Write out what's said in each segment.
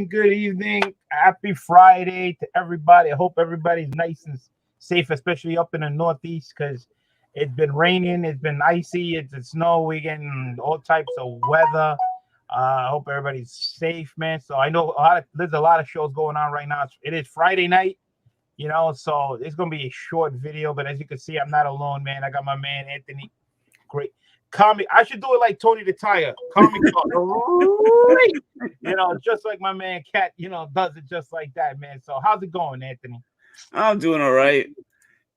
evening. Good evening. Happy Friday to everybody. I hope everybody's nice and safe, especially up in the Northeast, because it's been raining, it's been icy, it's snow. We're getting all types of weather. I hope everybody's safe, man. So I know there's a lot of shows going on right now. It is Friday night, so it's gonna be a short video. But as you can see, I'm not alone, man. I got my man Anthony. Great. Comic. I should do it like Tony the Tire. Comic, just like my man Cat, does it just like that, man. So how's it going, Anthony? I'm doing all right.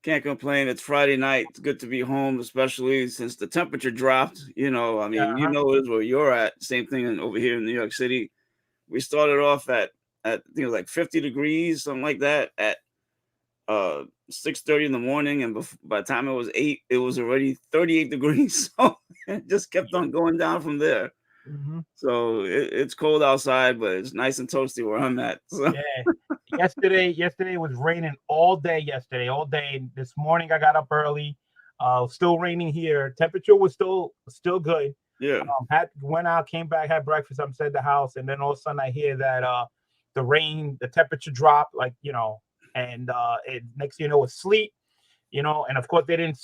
Can't complain. It's Friday night. It's good to be home, especially since the temperature dropped. You know it is where you're at. Same thing over here in New York City. We started off at I think it was like 50 degrees, something like that, at 6:30 in the morning, and by the time it was 8, it was already 38 degrees. So it just kept on going down from there. Mm-hmm. So it's cold outside, but it's nice and toasty where I'm at. So. Yeah. Yesterday was raining all day. This morning I got up early. Still raining here. Temperature was still good. Yeah. Went out, came back, had breakfast outside the house, and then all of a sudden I hear that the temperature dropped, and next thing you know, it's sleet, and of course they didn't,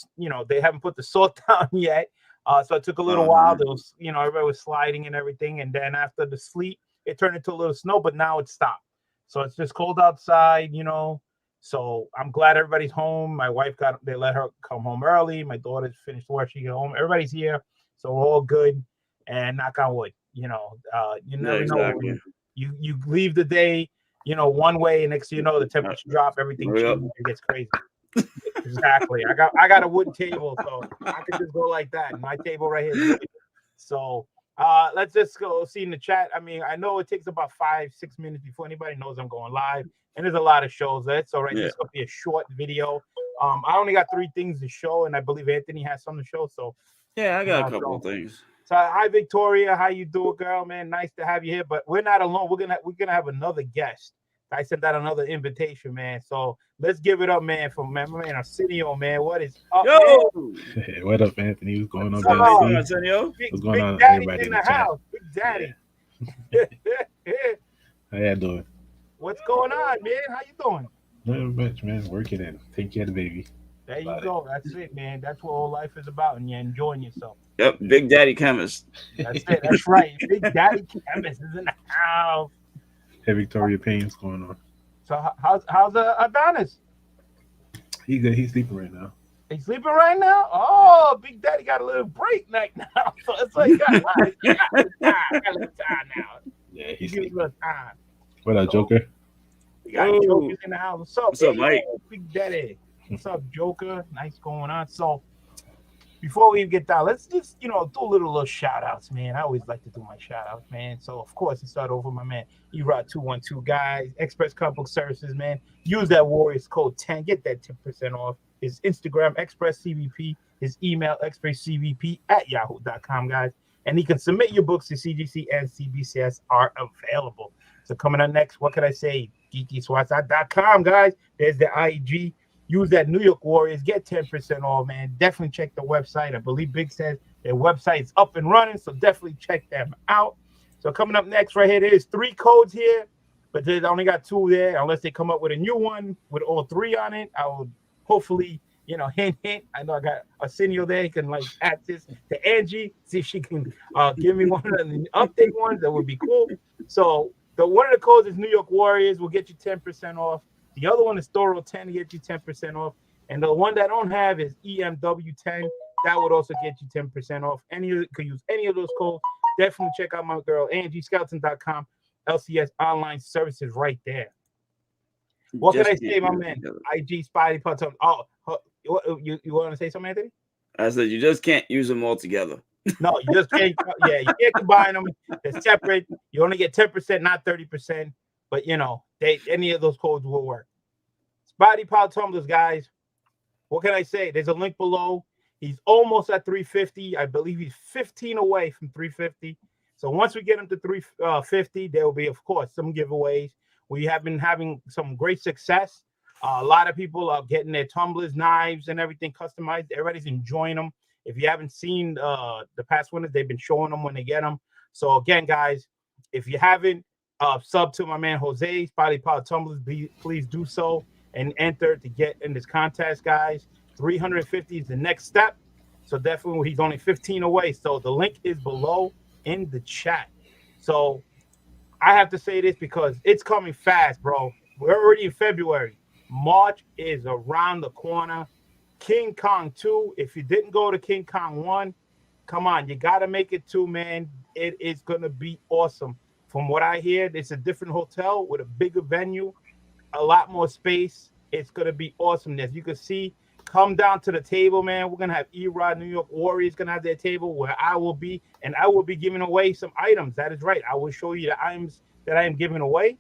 they haven't put the salt down yet. So it took a little while. There was, everybody was sliding and everything. And then after the sleet, it turned into a little snow, but now it's stopped. So it's just cold outside, So I'm glad everybody's home. My wife they let her come home early. My daughter's finished work. She got home. Everybody's here. So we're all good. And knock on wood, you never know. You leave the day, one way, and next thing you know, the temperature drop, everything changes, it gets crazy. Exactly. I got a wood table, so I can just go like that. My table right here. So let's just go see in the chat. I mean, I know it takes about 5-6 minutes before anybody knows I'm going live, and there's a lot of shows. That's all right. This is gonna be a short video. I only got 3 things to show, and I believe Anthony has something to show. So yeah, I got a couple of things. So hi Victoria, how you doing, girl? Man, nice to have you here. But we're not alone. We're gonna have another guest. I sent out another invitation, man. So let's give it up, man, for my man Arsenio, man. What is up, man? Hey, what up, Anthony? What's going on, Arsenio? What's going on, Daddy's everybody in the house? Big Daddy. Yeah. How you doing? What's going on, man? How you doing? Not much, man. Working and taking care of the baby. There you go. That's it, man. That's what all life is about, and you're enjoying yourself. Yep, Big Daddy Chemist. That's it. That's right. Big Daddy Chemist is in the house. Hey, Victoria Payne's going on. So how's Adonis? He's good. He's sleeping right now. He's sleeping right now? Oh, Big Daddy got a little break night now. So it's like, got a little time now. Yeah, he's sleeping. A little time. What up, Joker? We got Joker's in the house. What's up, Mike? Big Daddy. What's up, Joker? Nice going on. So before we get down, let's just, do a little shout outs, man. I always like to do my shout outs, man. So of course, let's start over with my man, Erod 212 guys, Express Comic Book Services, man. Use that Warriors code 10, get that 10% off. His Instagram, ExpressCVP, his email, expresscvp@yahoo.com, guys. And he can submit your books to CGC and CBCS are available. So coming up next, what can I say? GeekySwats.com, guys. There's the IG. Use that New York Warriors. Get 10% off, man. Definitely check the website. I believe Big says their website is up and running, so definitely check them out. So coming up next right here, there's 3 codes here, but they only got 2 there. Unless they come up with a new one with all 3 on it, I will hopefully, hint. I know I got Arsenio there. He can add this to Angie, see if she can give me one of the update ones. That would be cool. So one of the codes is New York Warriors. Will get you 10% off. The other one is Thoro 10 to get you 10% off. And the one that I don't have is EMW10. That would also get you 10% off. You could use any of those codes. Definitely check out my girl, AngieSkelton.com. LCS online services right there. What can I say, my man? IG Spidey Putz. Oh, you want to say something, Anthony? I said you just can't use them all together. No, you just can't. Yeah, you can't combine them. They're separate. You only get 10%, not 30%. But any of those codes will work. Spotty Pal Tumblers, guys. What can I say? There's a link below. He's almost at 350. I believe he's 15 away from 350. So once we get him to 350, there will be, of course, some giveaways. We have been having some great success. A lot of people are getting their tumblers, knives, and everything customized. Everybody's enjoying them. If you haven't seen the past winners, they've been showing them when they get them. So again, guys, if you haven't, sub to my man Jose, Spotty Power Tumblers. Please do so and enter to get in this contest, guys. 350 is the next step. So definitely he's only 15 away. So the link is below in the chat. So I have to say this because it's coming fast, bro. We're already in February. March is around the corner. King Kong 2. If you didn't go to King Kong 1, come on, you got to make it 2, man. It is going to be awesome. From what I hear, it's a different hotel with a bigger venue, a lot more space. It's going to be awesome. As you can see, come down to the table, man. We're going to have Erod, New York Warriors, going to have their table where I will be, and I will be giving away some items. That is right. I will show you the items that I am giving away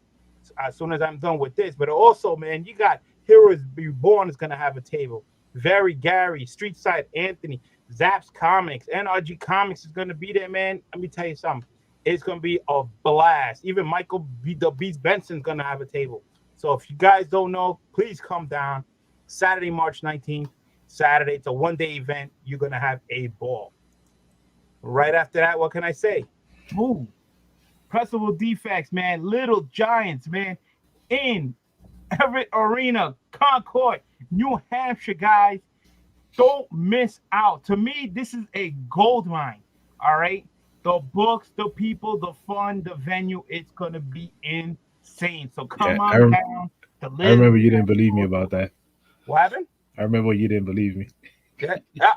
as soon as I'm done with this. But also, man, you got Heroes Be Born is going to have a table. Very Gary, Street Side Anthony, Zaps Comics, NRG Comics is going to be there, man. Let me tell you something. It's going to be a blast. Even Michael the Beast Benson's going to have a table. So if you guys don't know, please come down. Saturday, March 19th. Saturday. It's a one-day event. You're going to have a ball. Right after that, what can I say? Ooh. Pressable Defects, man. Little Giants, man. In Everett Arena, Concord, New Hampshire, guys. Don't miss out. To me, this is a gold mine. All right? The books, the people, the fun, the venue, it's going to be insane. So come on down. I remember you didn't believe me about that. What happened? I remember you didn't believe me. Yeah,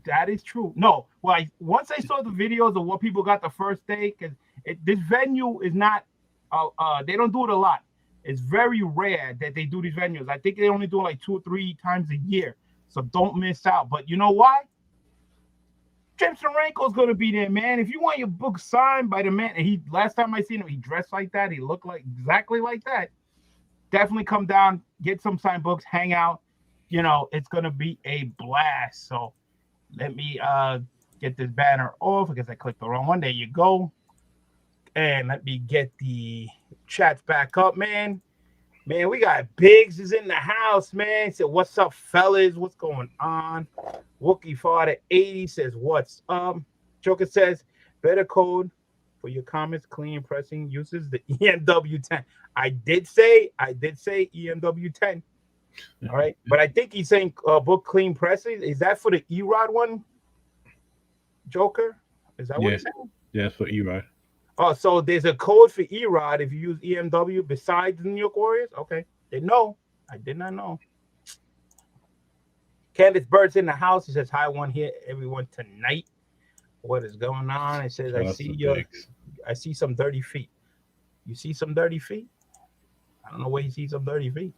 that is true. No, well, once I saw the videos of what people got the first day, because this venue is not, they don't do it a lot. It's very rare that they do these venues. I think they only do it like 2 or 3 times a year. So don't miss out. But you know why? Jim Sorenko's going to be there, man. If you want your book signed by the man, and last time I seen him, he dressed like that. He looked like exactly like that. Definitely come down, get some signed books, hang out. You know, it's going to be a blast. So let me get this banner off because I clicked the wrong one. There you go. And let me get the chats back up, man. Man, we got Biggs is in the house, man. He said, what's up, fellas? What's going on? Wookie Father 80 says, what's up? Joker says, better code for your comments. Clean pressing uses the EMW10. I did say EMW10. All right. But I think he's saying book clean pressing. Is that for the Erod one, Joker? Is that what he's saying? Yeah, for Erod. Oh, so there's a code for Erod if you use EMW besides the New York Warriors? Okay. Didn't know. I did not know. Candace Bird's in the house. He says, hi, here, everyone, tonight. What is going on? It says, I see some dirty feet. You see some dirty feet? I don't know where you see some dirty feet.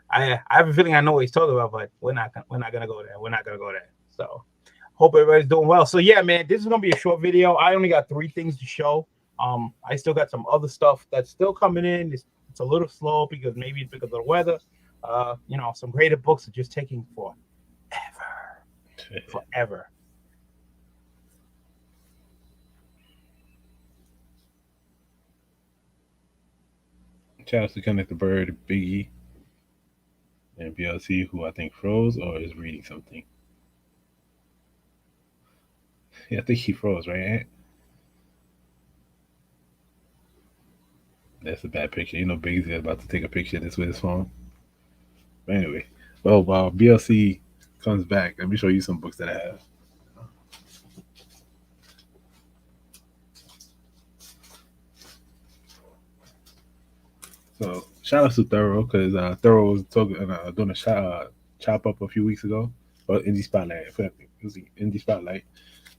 I have a feeling I know what he's talking about, but we're not gonna go there. We're not gonna go there. So hope everybody's doing well. So yeah, man, this is gonna be a short video. I only got 3 things to show. I still got some other stuff that's still coming in. It's a little slow because maybe it's because of the weather. You know, some greater books are just taking forever. Shout out to Connect the Bird, Biggie, and BLC, who I think froze or is reading something. Yeah, I think he froze, right, Ant? That's a bad picture. You know, Biggie's about to take a picture of this with his phone. But anyway, well, while BLC comes back, let me show you some books that I have. So shout out to Thoro because Thoro was doing a chop up a few weeks ago, but Indie Spotlight. It was the Indie Spotlight,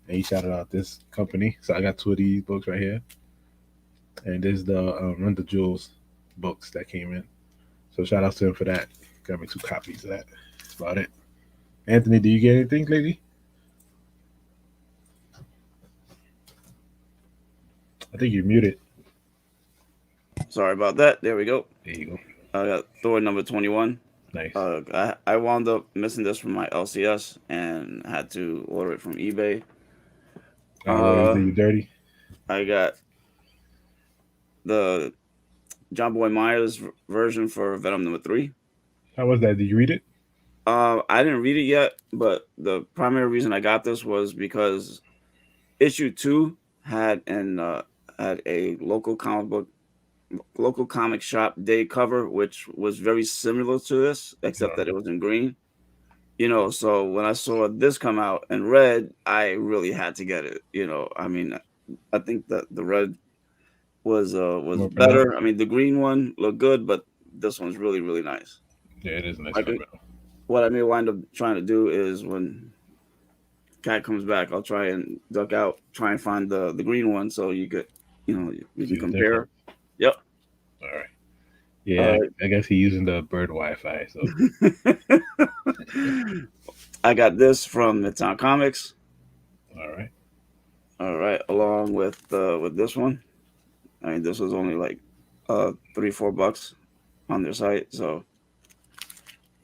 and he shouted out this company. So I got 2 of these books right here, and there's the Run the Jewels books that came in. So shout out to him for that. Got me 2 copies of that. That's about it. Anthony, do you get anything lately? I think you're muted. Sorry about that. There we go. There you go. I got Thor number 21. Nice. I wound up missing this from my LCS and had to order it from eBay. You dirty? I got the John Boy Myers version for Venom number 3. How was that? Did you read it? I didn't read it yet, but the primary reason I got this was because issue 2 had a local comic book local comic shop day cover, which was very similar to this, except that it was in green. You know, so when I saw this come out in red, I really had to get it. You know, I mean, I think that the red was More better. pronounced. I mean, the green one looked good, but this one's really, really nice. Yeah, it is a nice Like, cover. what I may wind up trying to do is when Cat comes back, I'll try and duck out, try and find the green one, so you could, you know, we See can the compare. difference. Yep. All right. Yeah, I guess he's using the bird Wi-Fi. So I got this from Midtown Comics. all right, Along with this one. I mean, this was only like $3-4 on their site. So,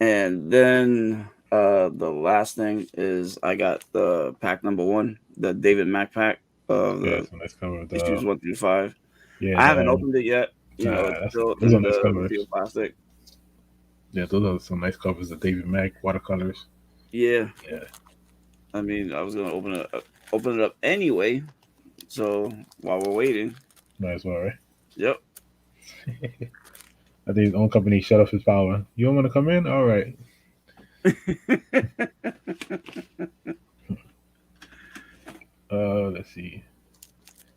and then the last thing is I got the pack number 1, the David Mack pack of yeah, the it's a nice cover. issues 1 through 5. Yeah, I haven't opened it yet. You know, it's still those are in nice the covers. steel plastic. Yeah, those are some nice covers. The David Mack watercolors. Yeah. Yeah. I mean, I was gonna open it up anyway. So while we're waiting, Might as well, right? yep. I think his own company shut off his power. You don't want to come in? All right. Let's see.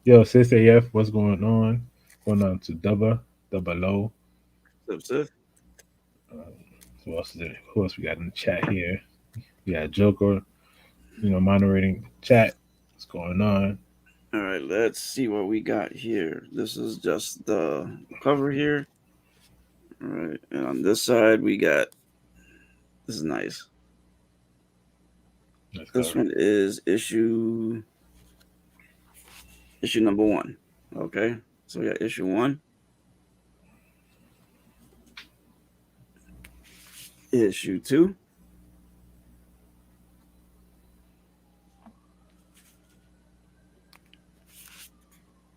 Yo, Sis AF, what's going on? Going on to Double Low. Sip. Who else is it? Who else we got in the chat here? We got Joker, moderating the chat. What's going on? All right, let's see what we got here. This is just the cover here. All right, and on this side we got. This is nice. This one is issue number 1. Okay, so we got issue 1. Issue 2.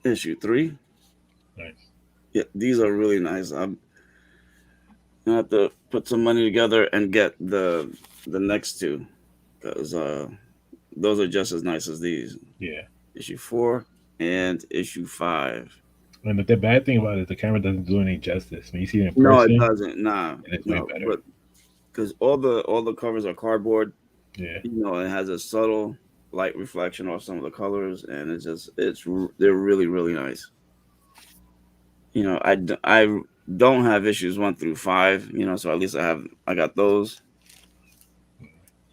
Issue 3. Nice. Yeah, these are really nice. I'm gonna have to put some money together and get the next 2 because those are just as nice as these. Yeah. Issue 4 and issue 5. And the bad thing about it, the camera doesn't do any justice. When you see it in person, no, it doesn't. Nah, it's way better. But because all the covers are cardboard. Yeah. You know, it has a subtle light reflection off some of the colors, and they're really, really nice. You know, I don't have issues 1 through 5. You know, so at least I got those.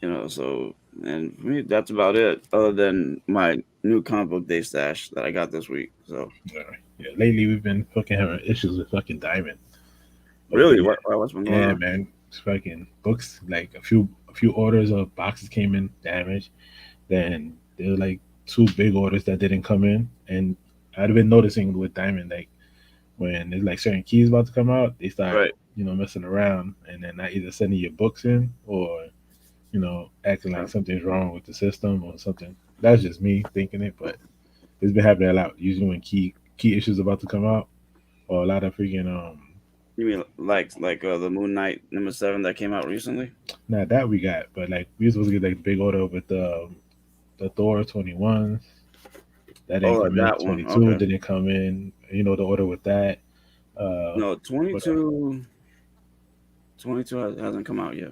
You know, so and for me, that's about it. Other than my new comic book day stash that I got this week. So yeah, lately we've been fucking having issues with fucking Diamond. Really, yeah. What's been going on? Yeah, man, it's fucking books. Like a few orders of boxes came in damaged. Then there were like 2 big orders that didn't come in, and I'd been noticing with Diamond, like when there's like certain keys about to come out, they start messing around, and then not either sending your books in or acting like something's wrong with the system or something. That's just me thinking it, but it's been happening a lot. Usually when key issues about to come out, or a lot of freaking You mean like the Moon Knight number 7 that came out recently? Nah, that we got, but like we were supposed to get like big order with the Thor 21s. That didn't come in. 22 didn't come in. The order with that. No, 22 hasn't come out yet.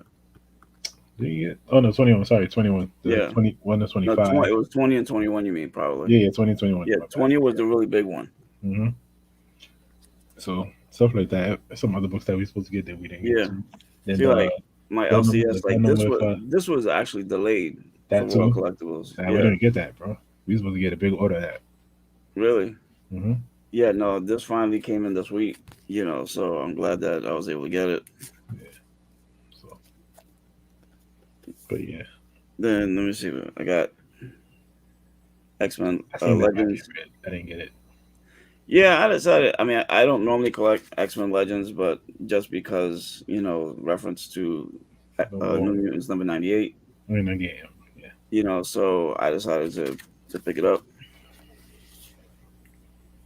Did you get? Oh no, 21. Sorry, 21. Yeah, 21 to 25. No, it was 20 and 21. You mean probably? Yeah, 20 and 21. Yeah, 20 was the really big one. Mm-hmm. So stuff like that. Some other books that we supposed to get that we didn't get. Then see, like my LCS, this was actually delayed. That too. Collectibles. We didn't get that, bro. We were supposed to get a big order of that. Really? Mm-hmm. Yeah, no, this finally came in this week. So I'm glad that I was able to get it. Yeah. So, but yeah. Then let me see. I got X-Men Legends. I didn't get it. Yeah, I decided. I mean, I don't normally collect X-Men Legends, but just because reference to New Mutants number 98. 98. Yeah. So I decided to pick it up.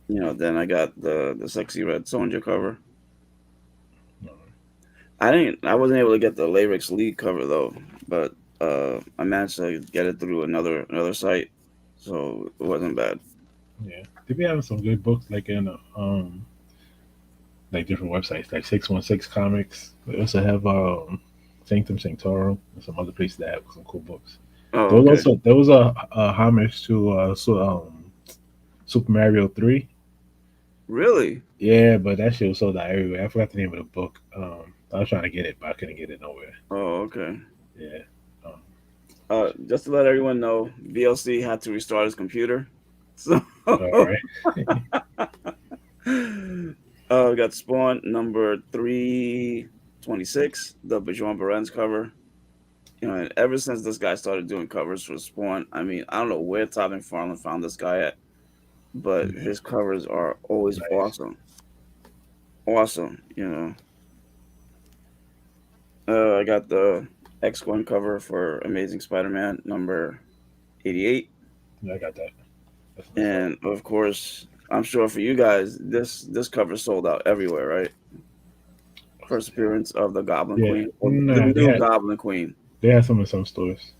Then I got the sexy red Sonja cover. I wasn't able to get the Lairix League cover though, but I managed to get it through another site, so it wasn't bad. Yeah, they be having some good books like in like different websites, like 616 Comics. They also have Sanctum Sanctorum and some other places that have some cool books. Oh, okay. There was a homage to Super Mario 3. Really? Yeah, but that shit was sold out everywhere. I forgot the name of the book. I was trying to get it, but I couldn't get it nowhere. Oh, okay. Yeah. Just to let everyone know, VLC had to restart his computer. So All right. we got Spawn number 326, the Bajon Baren's cover. You know, and ever since this guy started doing covers for Spawn, I mean, I don't know where Todd McFarlane found this guy at, but his covers are always awesome. Awesome, you know. I got the X1 cover for Amazing Spider-Man number 88. Yeah, I got that. And of course, I'm sure for you guys, this cover sold out everywhere, right? First appearance of the Goblin Queen, or the new Goblin Queen. They had some in some stores.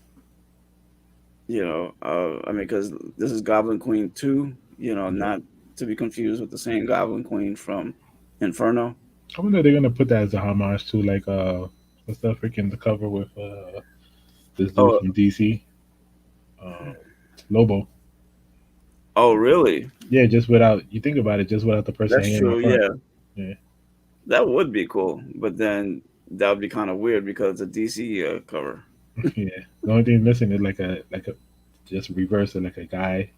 You know, I mean, because this is Goblin Queen 2, you know, not to be confused with the same Goblin Queen from Inferno. I wonder if they're gonna put that as a homage to like what's that freaking the cover with this dude from DC, Lobo. Oh, really? Yeah, just without you think about it, just without the person. That's true. Yeah, that would be cool, but then that would be kind of weird because it's a DC cover. Yeah, the only thing missing is like a just reverse it, like a guy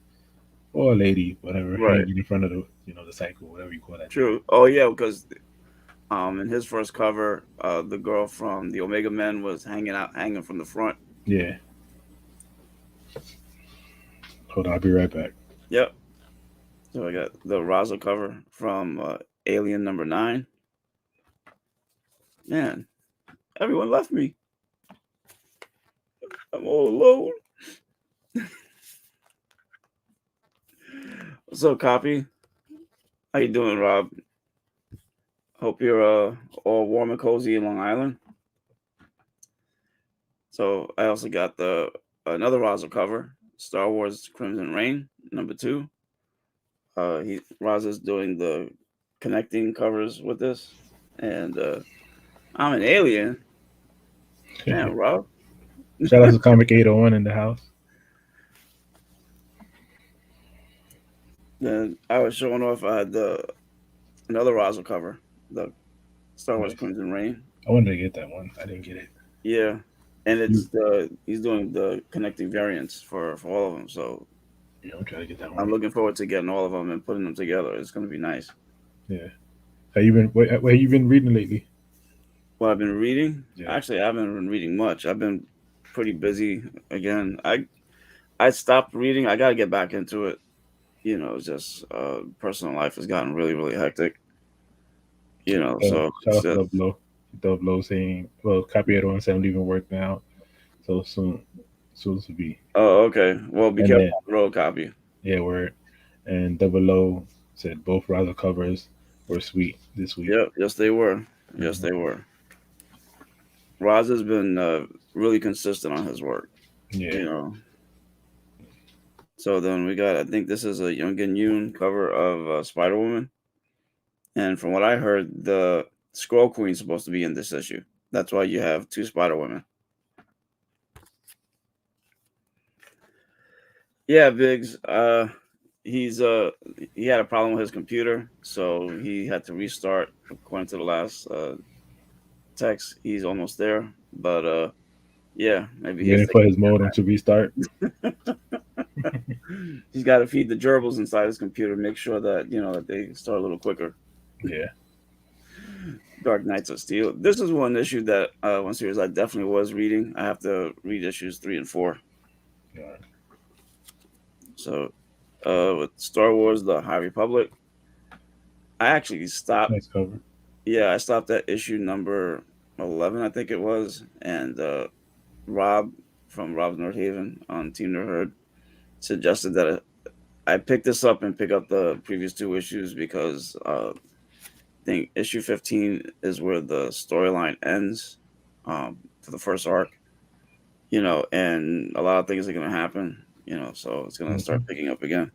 or a lady, whatever, hanging in front of the cycle, whatever you call that. True. Oh yeah, because in his first cover, the girl from the Omega Men was hanging from the front. Yeah. Hold on, I'll be right back. Yep. So I got the Raza cover from Alien number 9. Man, everyone left me. I'm all alone. What's up, Copy? How you doing, Rob? Hope you're all warm and cozy in Long Island. So I also got another Raza cover, Star Wars Crimson Reign number 2. Raza's doing the connecting covers with this, and I'm an alien. Damn, Rob. Shout out to Comic 801 in the house. Then I was showing off. I had another Raza cover, the Star Wars Crimson Reign. I wanted to get that one. I didn't get it. Yeah, and it's he's doing the connecting variants for all of them. So yeah, I'm trying to get that one. I'm looking forward to getting all of them and putting them together. It's going to be nice. Yeah. Have you been? What have you been reading lately? What I've been reading? Yeah. Actually, I haven't been reading much. I've been pretty busy again. I stopped reading. I got to get back into it. You know, just personal life has gotten really, really hectic. You know, so shout out to Dub Low saying, well, Copy 801 saying I'm leaving work now. So soon to be. Oh, okay. Well, be careful on the road, Copy. Yeah, word. And Double O said both Raza covers were sweet this week. Yep, yes they were. Yes, they were. Raza's been really consistent on his work. Yeah. You know. So then we got, I think this is a Young and Yoon cover of Spider-Woman. And from what I heard, the Skrull Queen's supposed to be in this issue. That's why you have 2 Spider-Women. Yeah, Biggs. He had a problem with his computer, so he had to restart. According to the last text, he's almost there. But yeah, maybe he's waiting for his modem to restart. He's got to feed the gerbils inside his computer, make sure that that they start a little quicker. Yeah. Dark Knights of Steel. This is one issue that one series I definitely was reading. I have to read issues 3 and 4. Yeah. So, with Star Wars: The High Republic, I actually stopped. Nice cover. Yeah, I stopped at issue number 11, I think it was, and Rob from Rob's North Haven on Team Nerd suggested that I pick this up and pick up the previous 2 issues because I think issue 15 is where the storyline ends for the first arc, and a lot of things are going to happen, so it's going to start picking up again.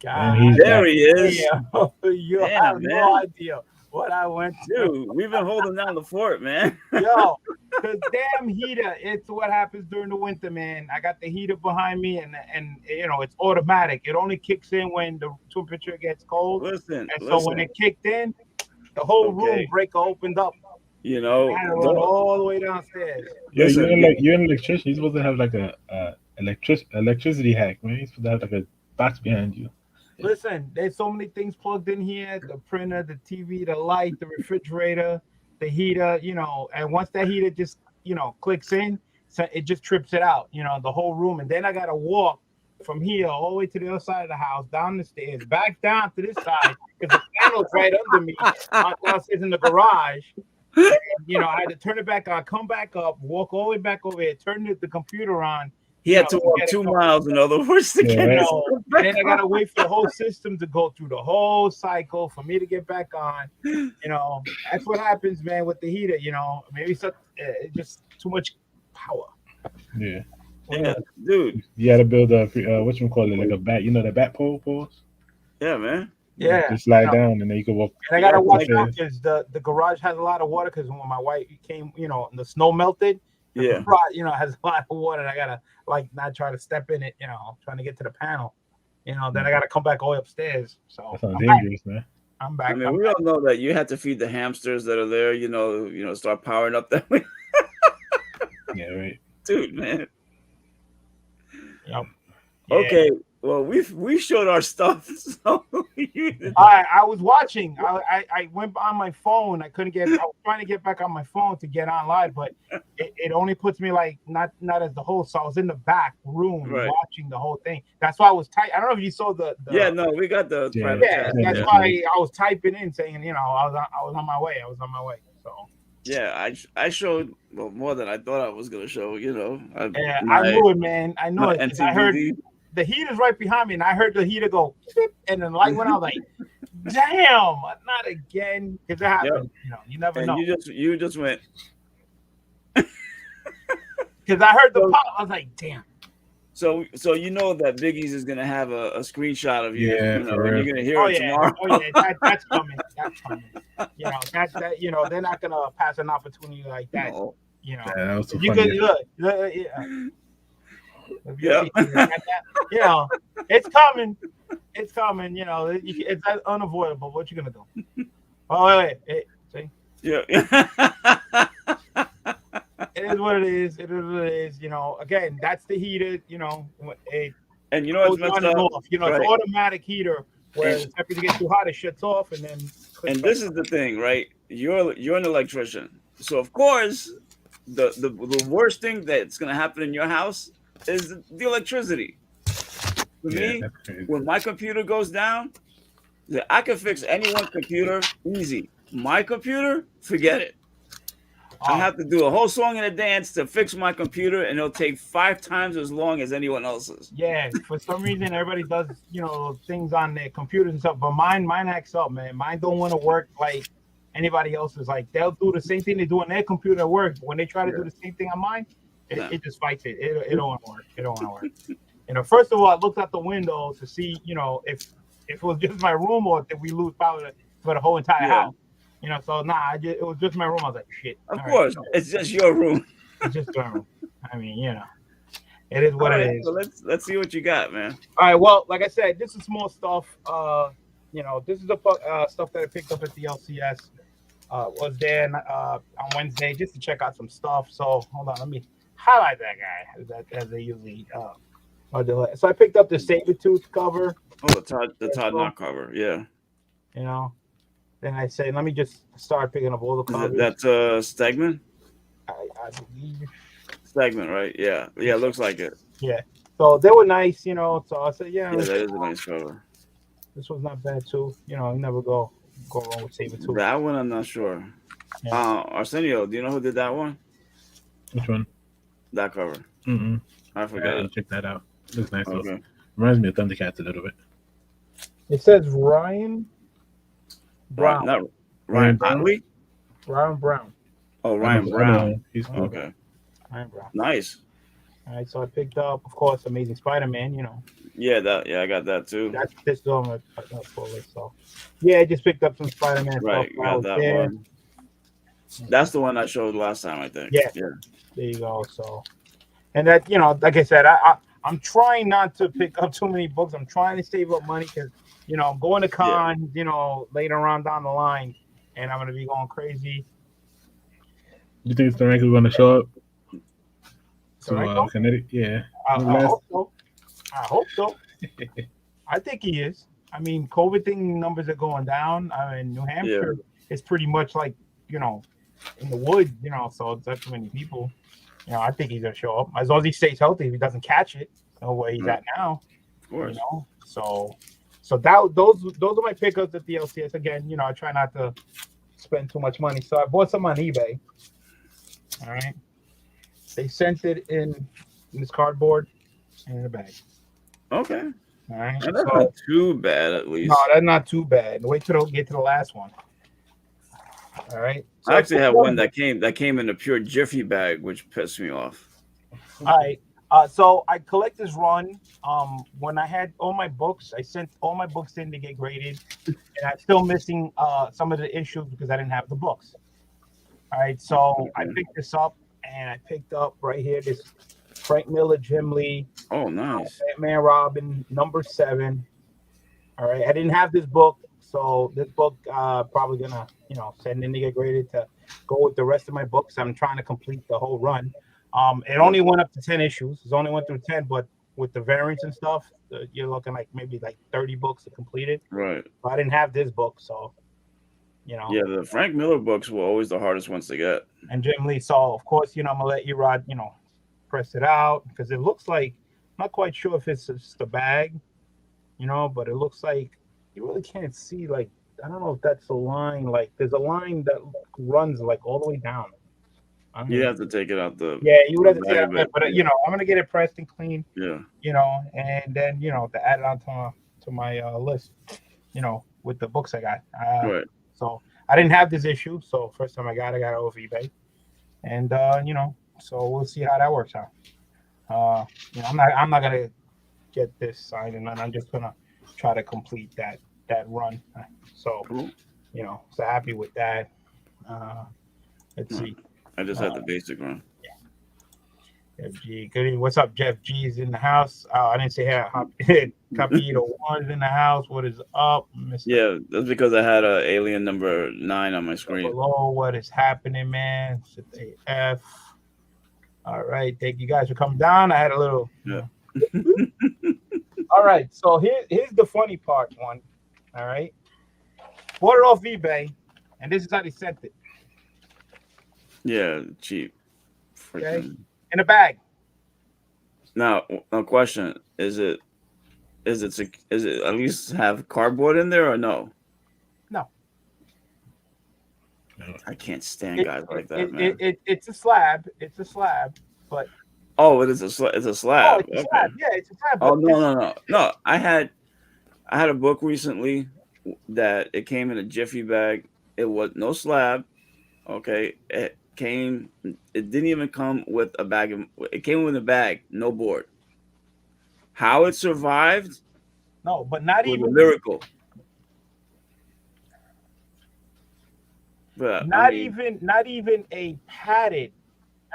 God, he's There he is. you Damn, have no man. idea what I went through. Dude, we've been holding down the fort, man. Yo, the damn heater. It's what happens during the winter, man. I got the heater behind me, and you know it's automatic. It only kicks in when the temperature gets cold. Listen, And so when it kicked in, the whole room breaker opened up. You know, I had to run all the way downstairs. Yeah, Listen, you're an electrician. You're supposed to have like a electricity hack, man. You're supposed to have like a box behind you. Listen, there's so many things plugged in here: the printer, the TV, the light, the refrigerator, the heater. You know, and once that heater just clicks in, so it just trips it out. You know, the whole room, and then I gotta walk from here all the way to the other side of the house, down the stairs, back down to this side because the panel's right under me downstairs in the garage. And, you know, I had to turn it back on, come back up, walk all the way back over here, turn the computer on. he had to walk 2 miles, in other words, to get it. And then I gotta wait for the whole system to go through the whole cycle for me to get back on. You know, that's what happens, man, with the heater. You know, maybe it's just too much power. Yeah. Yeah, dude. You had to build a whatchamacallit, like a bat. You know the bat poles? Yeah, man. Yeah. Just slide down and then you can walk. And I gotta watch out because the garage has a lot of water. Because when my wife came, you know, and the snow melted, the garage, you know, has a lot of water. And I gotta not try to step in it, you know, trying to get to the panel. You know, then I gotta come back all the way upstairs. So that sounds dangerous, man. I'm back. I mean, we all know that you had to feed the hamsters that are there. You know, start powering up that way. Yeah, right. Dude, man. Yep. Yeah. Okay. Well, we showed our stuff. So I was watching. I went on my phone. I was trying to get back on my phone to get online, but it only puts me like not as the host. So I was in the back room watching the whole thing. That's why I was I don't know if you saw the Yeah, no, we got the that's why I was typing in saying, you know, I was on my way. So yeah, I showed more than I thought I was gonna show. You know, I knew it, man. I know it. I heard the heater's right behind me, and I heard the heater go, and then the light went out. Like, damn, not again, because it happens. Yep. You know, you never know. You just went because I heard the pop. I was like, damn. So you know that Biggie's is gonna have a screenshot of you. Yeah, you know, and you're gonna hear it tomorrow. Oh yeah, that's coming. That's coming. You know, that you know, they're not gonna pass an opportunity like that. No. You know, that was so you funny. Could look. Yeah. You know, it's coming. It's coming. You know, it's unavoidable. What you gonna do? Oh wait. See? Yeah. It is what it is. It is what it is. You know, again, that's the heater. You know, and you know what's messed up? Off. You know, it's automatic heater. Where the temperature gets too hot, it shuts off, and then. And this is the thing, right? You're an electrician, so of course, the worst thing that's gonna happen in your house is the electricity. For me, when my computer goes down, I can fix anyone's computer easy. My computer, forget it. I have to do a whole song and a dance to fix my computer, and it'll take 5 times as long as anyone else's. Yeah, for some reason, everybody does, you know, things on their computers and stuff, but mine acts up, man. Mine don't want to work like anybody else's. Like, they'll do the same thing they do on their computer at work. When they try to do the same thing on mine, it just fights it. It don't want to work. It don't want to work. You know, first of all, I looked out the window to see, you know, if it was just my room or if we lose power for the whole entire house. You know, so it was just my room. I was like, shit. Of course, it's just your room. It's just my room. I mean, you know, it is what it is. So let's see what you got, man. All right. Well, like I said, this is small stuff. You know, this is the stuff that I picked up at the LCS. Was there on Wednesday just to check out some stuff. So hold on, let me highlight that guy as they usually do it. So I picked up the Sabretooth cover. Oh, the Todd Knott cover, yeah. You know, then I say, let me just start picking up all the covers. That's Stegman? I believe. Stegman, right? Yeah. Yeah, it looks like it. Yeah. So they were nice, you know. So I said, yeah, that is a nice cover. This was not bad too. You know, you never go wrong with Sabretooth. That one, I'm not sure. Yeah. Arsenio, do you know who did that one? Which one? That cover. I forgot. Check that out. Looks nice. Okay. Reminds me of Thundercats a little bit. It says Ryan Brown. Not Ryan Brown. Ryan Brown. Oh, Ryan Brown. He's cool. Okay. Ryan Brown. Nice. All right, so I picked up, of course, Amazing Spider-Man. Yeah, I got that too. That's this on my full list. So, yeah, I just picked up some Spider-Man Right, stuff. you got that there. one. That's the one I showed last time, I think. Yeah. There you go. So, and that, like I said, I'm trying not to pick up too many books. I'm trying to save up money because, I'm going to cons, later on down the line, and I'm going to be going crazy. You think Steranko is going to show up So, to Kinetic? Yeah. I hope so. I hope so. I think he is. I mean, COVID thing numbers are going down. I mean, New Hampshire is pretty much like, in the woods, so it's not too many people. I think he's gonna show up as long as he stays healthy. If he doesn't catch it, where he's at now. Of course. So those are my pickups at the LCS. Again, I try not to spend too much money. So I bought some on eBay. All right. They sent it in this cardboard and in a bag. Okay. All right. That's not too bad, at least. No, that's not too bad. Wait till get to the last one. All right. So I actually have one that came in a pure Jiffy bag, which pissed me off. All right. So I collect this run. When I had all my books, I sent all my books in to get graded, and I'm still missing some of the issues because I didn't have the books. All right. So I picked this up, and I picked up right here this Frank Miller, Jim Lee. Oh, nice. Batman Robin #7. All right. I didn't have this book. So this book probably gonna, send in to get graded to go with the rest of my books. I'm trying to complete the whole run. It only went up to 10 issues. It only went through 10, but with the variants and stuff, you're looking like maybe like 30 books to complete it. Right. But I didn't have this book, so Yeah, the Frank Miller books were always the hardest ones to get. And Jim Lee. So of course, I'm gonna let Erod, press it out because it looks like I'm not quite sure if it's just a bag, but it looks like you really can't see, like, I don't know if that's a line, like there's a line that runs like all the way down. You have to take it out you would have to take it out, but I'm gonna get it pressed and clean. Yeah. And then to add it on to my list, with the books I got. Right. So I didn't have this issue, so first time I got it over eBay, and so we'll see how that works out. I'm not gonna get this signed, and then I'm just gonna try to complete that run. So cool. So happy with that. Let's see. I just had the basic run. Jeff G, good. What's up, Jeff G? Is in the house. I didn't say Capito One is in the house. What is up, Mr. Yeah, that's because I had alien number 9 on my screen. Hello, what is happening, man? It's AF. All right, thank you guys for coming down. I had a little. Yeah. All right, so here's the funny part. One. All right, bought it off eBay, and this is how they sent it. Yeah, cheap. Okay. In a bag. Now, question: Is it at least have cardboard in there or no? No. I can't stand guys like that, man. It's a slab. It's a slab, but. Oh, it's a slab. It's a slab. Oh, it's a slab. Yeah, it's a slab. Oh no! I had a book recently that it came in a Jiffy bag. It was no slab. Okay, it didn't even come with a bag. It came with a bag, no board. How it survived? No, but not even a miracle. But not even a padded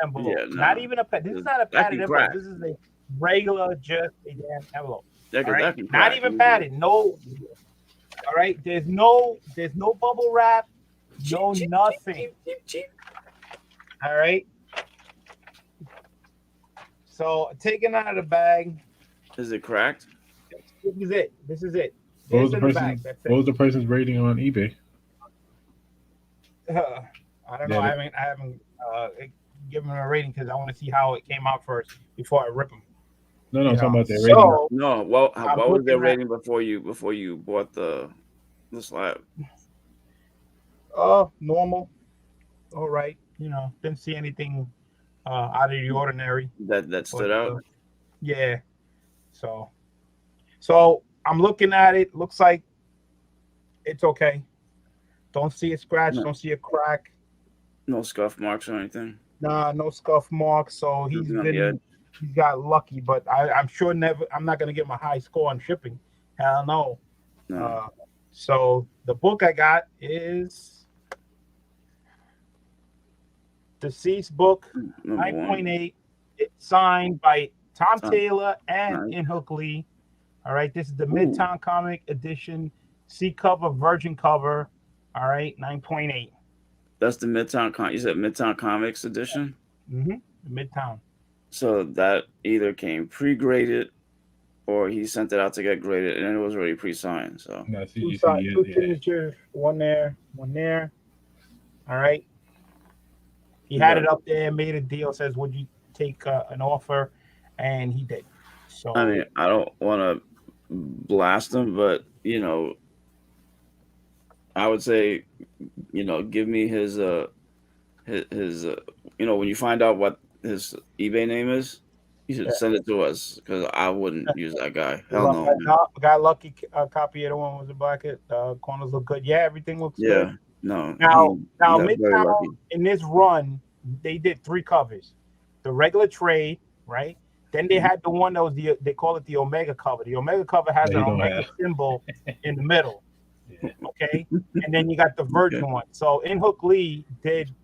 envelope. Yeah, no. Not even a pad. This is not a padded envelope. This is a regular, just a damn envelope. Right? Not even padded. No. All right. There's no bubble wrap. No nothing. All right. So taking out of the bag. Is it cracked? This is it. What was the person's rating on eBay? I don't know. I haven't given them a rating because I want to see how it came out first before I rip them. No, I'm talking about their rating. No, well, what was their rating before you bought the slab? Normal. All right. Didn't see anything out of the ordinary. That stood out. Yeah. So I'm looking at it. Looks like it's okay. Don't see a scratch. No. Don't see a crack. No scuff marks or anything. Nah, no scuff marks. So he's been he's got lucky, but I'm sure I'm not gonna get my high score on shipping. Hell no. No. So the book I got is Deceased book, Number 9.8. It's signed by Tom Tom. Taylor and Nice. Inhook Lee. All right, this is the Ooh. Midtown Comic Edition, C cover, virgin cover. All right, 9.8. That's the Midtown. You said Midtown Comics edition. Midtown. So that either came pre-graded, or he sent it out to get graded, and it was already pre-signed. So No, see, Two you side, see, two yeah. signatures, one there, one there. All right. He had it up there, made a deal, says, "Would you take an offer?" And he did. So I mean, I don't want to blast him, but you know, I would say, you know, give me his you know, when you find out what his eBay name is, you should send it to us, because I wouldn't use that guy. Hell no. Man. Got lucky. Copy of the one was a bucket. Corners look good. Yeah, everything looks Yeah, good. no. Now he got very lucky. Midtown in this run, they did 3 covers. The regular trade, right? Then they had the one that was they call it the Omega cover. The Omega cover has an Omega symbol in the middle. Okay, and then you got the virgin one. So Inhook Lee did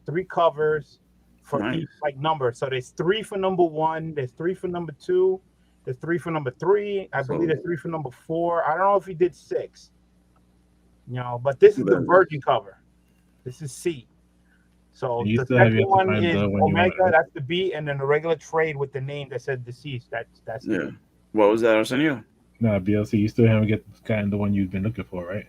3 covers for each like number. So there's 3 for number 1, there's 3 for number 2, there's 3 for number 3. I believe there's 3 for number 4. I don't know if he did 6. You know, but this is the virgin cover. This is C. So the second one is Omega, that's the B, and then the regular trade with the name that said deceased. That's yeah. What was that, Arsenio? No, BLC, you still haven't gotten the one you've been looking for, right?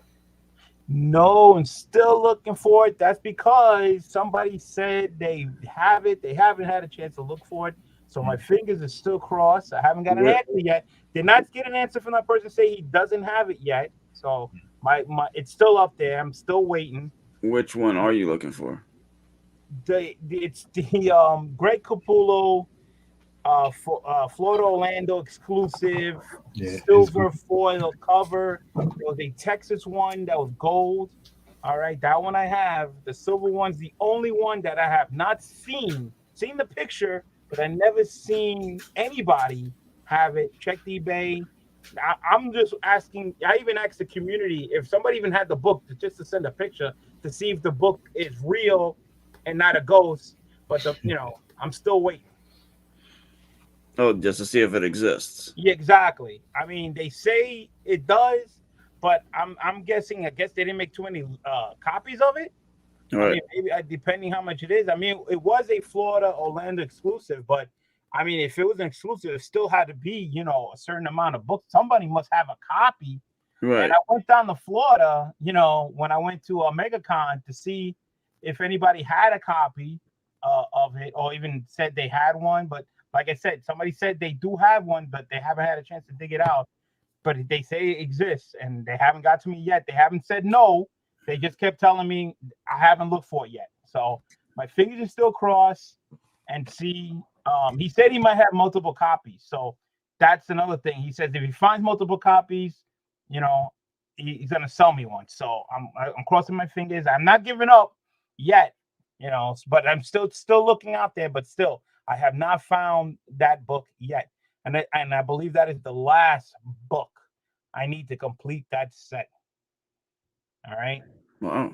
No, I'm still looking for it. That's because somebody said they have it. They haven't had a chance to look for it. So my fingers are still crossed. I haven't got an answer yet. Did not get an answer from that person say he doesn't have it yet. So my it's still up there. I'm still waiting. Which one are you looking for? It's the Greg Capullo Florida Orlando exclusive silver foil cover. There was a Texas one that was gold. All right, that one I have. The silver one's the only one that I have not seen the picture, but I never seen anybody have it. Checked eBay. I'm just asking. I even asked the community if somebody even had the book just to send a picture to see if the book is real and not a ghost. But I'm still waiting. Oh, just to see if it exists. Yeah, exactly. I mean, they say it does, but I'm guessing. I guess they didn't make too many copies of it. Right. I mean, maybe depending how much it is. I mean, it was a Florida Orlando exclusive, but I mean, if it was an exclusive, it still had to be, a certain amount of books. Somebody must have a copy. Right. And I went down to Florida, when I went to MegaCon to see if anybody had a copy of it, or even said they had one. But like I said, somebody said they do have one, but they haven't had a chance to dig it out. But they say it exists, and they haven't got to me yet. They haven't said no. They just kept telling me I haven't looked for it yet. So my fingers are still crossed and see. He said he might have multiple copies. So that's another thing. He says if he finds multiple copies, he's gonna sell me one. So I'm crossing my fingers. I'm not giving up yet, but I'm still looking out there. But still, I have not found that book yet. And I believe that is the last book I need to complete that set. All right. Wow.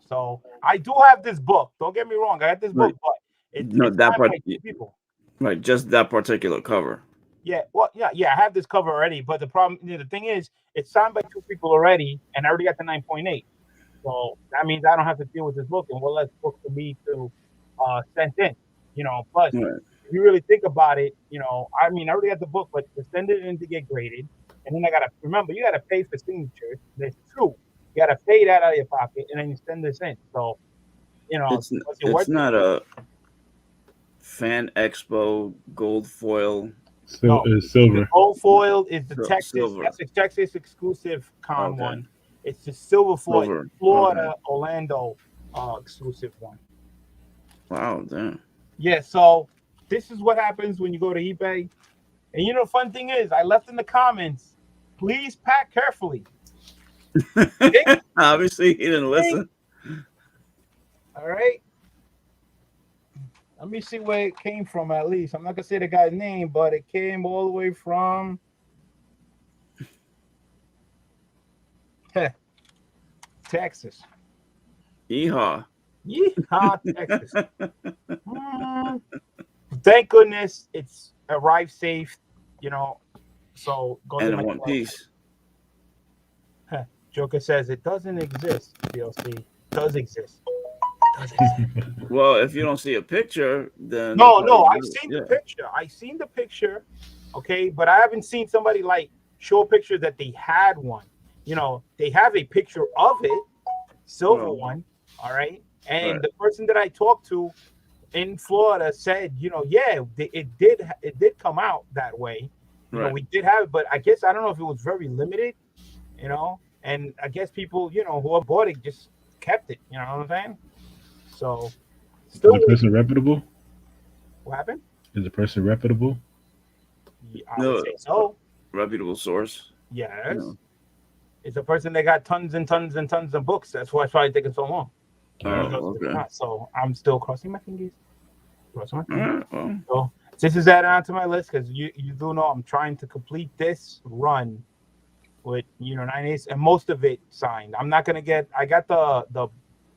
So I do have this book. Don't get me wrong. I got this book, but it's that part. People. Right, just that particular cover. Yeah. Well, yeah. I have this cover already, but the problem, the thing is, it's signed by 2 people already, and I already got the 9.8. So that means I don't have to deal with this book, and one less book for me to send in. Plus. Right. If you really think about it, I mean, I already got the book, but to send it in to get graded, and then I gotta remember you gotta pay for signatures. There's 2. You gotta pay that out of your pocket, and then you send this in. So, it's not a Fan Expo gold foil. It's silver. The gold foil is the Texas. Silver. That's a Texas exclusive con one. It's the silver foil, Florida Orlando exclusive one. Wow, damn. Yeah, so this is what happens when you go to eBay. And the fun thing is, I left in the comments, please pack carefully. Obviously, he didn't listen. All right. Let me see where it came from. At least I'm not gonna say the guy's name, but it came all the way from Texas. Yeehaw. Yeehaw, Texas. Thank goodness it's arrived safe. So go And to in my one piece. Joker says it doesn't exist. DLC does exist. Well, if you don't see a picture, then No, I've seen the picture. I've seen the picture, okay, but I haven't seen somebody like show a picture that they had one. They have a picture of it, silver one, all right. And the person that I talked to in Florida said, it did come out that way. We did have it, but I guess I don't know if it was very limited, and I guess people, who bought it just kept it. You know what I'm saying? So, still, is the person reputable? What happened? Is the person reputable? I would say so. Reputable source. Yes. It's a person that got tons and tons and tons of books. That's why it's probably taking so long. Okay. So I'm still crossing my fingers. So Well. this is added onto my list because you do know I'm trying to complete this run with 9/8 and most of it signed. I'm not gonna get. I got the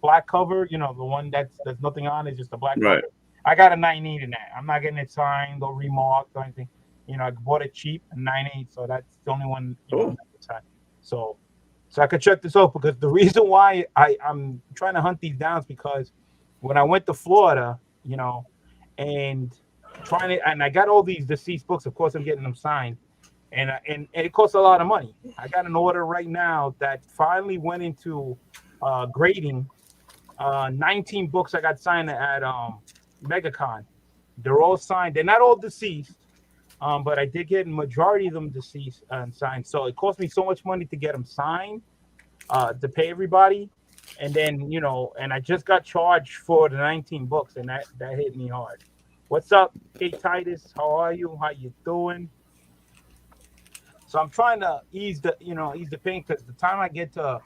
black cover. The one there's nothing on. It's just a black cover. I got a 9/8 in that. I'm not getting it signed or remarked or anything. I bought it cheap, a 9/8, so that's the only one. So I could check this out because the reason why I'm trying to hunt these down is because when I went to Florida, and I got all these deceased books. Of course, I'm getting them signed, and it costs a lot of money. I got an order right now that finally went into grading. 19 books I got signed at MegaCon. They're all signed. They're not all deceased. But I did get a majority of them deceased and signed. So it cost me so much money to get them signed, to pay everybody. And then, and I just got charged for the 19 books, and that hit me hard. What's up, K Titus? How are you? How you doing? So I'm trying to ease the pain because the time I get to,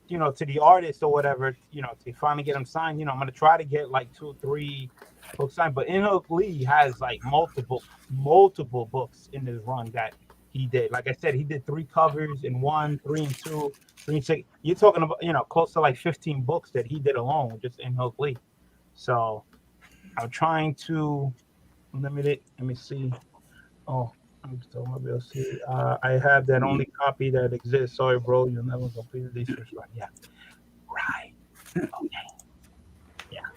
to the artist or whatever, to finally get them signed, I'm going to try to get like 2 or 3 books signed. But Inhook Lee has like multiple books in this run that he did. Like I said, he did 3 covers in 1, 3 and 2, 3 and 6. You're talking about, close to like 15 books that he did alone, just Inhook Lee. So I'm trying to limit it. Let me see. Oh, I'm still maybe I'll see. I have that only copy that exists. Sorry, bro. You'll never complete this first one. Yeah. Right. Okay. Yeah.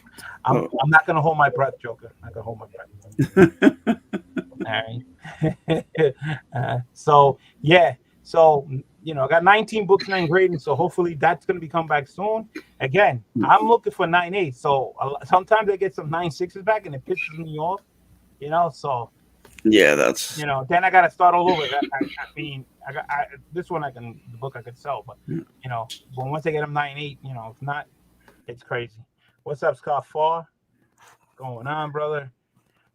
I'm not gonna hold my breath, Joker. I'm not gonna hold my breath. All right. So yeah. So I got 19 books, 9 grading. So hopefully that's gonna be come back soon. Again, I'm looking for 9/8. So sometimes I get some 9/6s back, and it pisses me off. So. Yeah, that's. Then I gotta start all over. I mean, this one the book I could sell, but but once I get them 9/8, if not, it's crazy. What's up, Scott Farr? Going on, brother?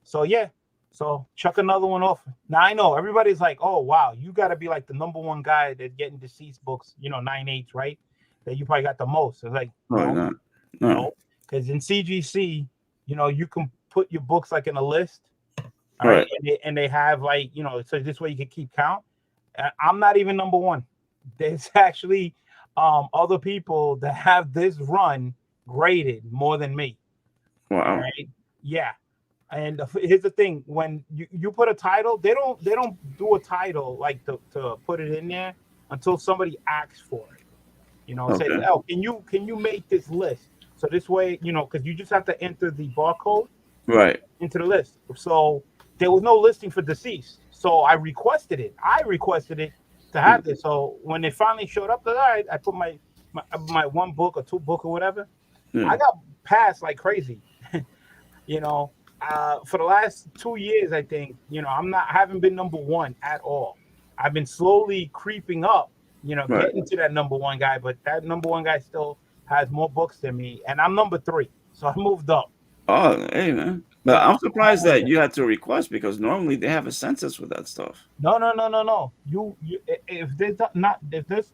So yeah, so chuck another one off. Now I know everybody's like, oh wow, you gotta be like the number one guy that's getting deceased books, 9/8, right? That you probably got the most. It's like no, because in CGC, you can put your books like in a list. All right. And they have like, so this way you can keep count. I'm not even number one. There's actually other people that have this run graded more than me. Wow. Right? Yeah. And here's the thing: when you put a title, they don't do a title like to put it in there until somebody asks for it. Say, oh, can you make this list? So this way, because you just have to enter the barcode into the list. So there was no listing for deceased. So I requested it. To have this. So when it finally showed up, I put my 1 book or 2 book or whatever. I got passed like crazy. For the last 2 years, I think, I haven't been number 1 at all. I've been slowly creeping up, getting to that number 1 guy, but that number 1 guy still has more books than me, and I'm number 3. So I moved up. Oh, hey man. But I'm surprised that you had to request because normally they have a census with that stuff. No. You if there's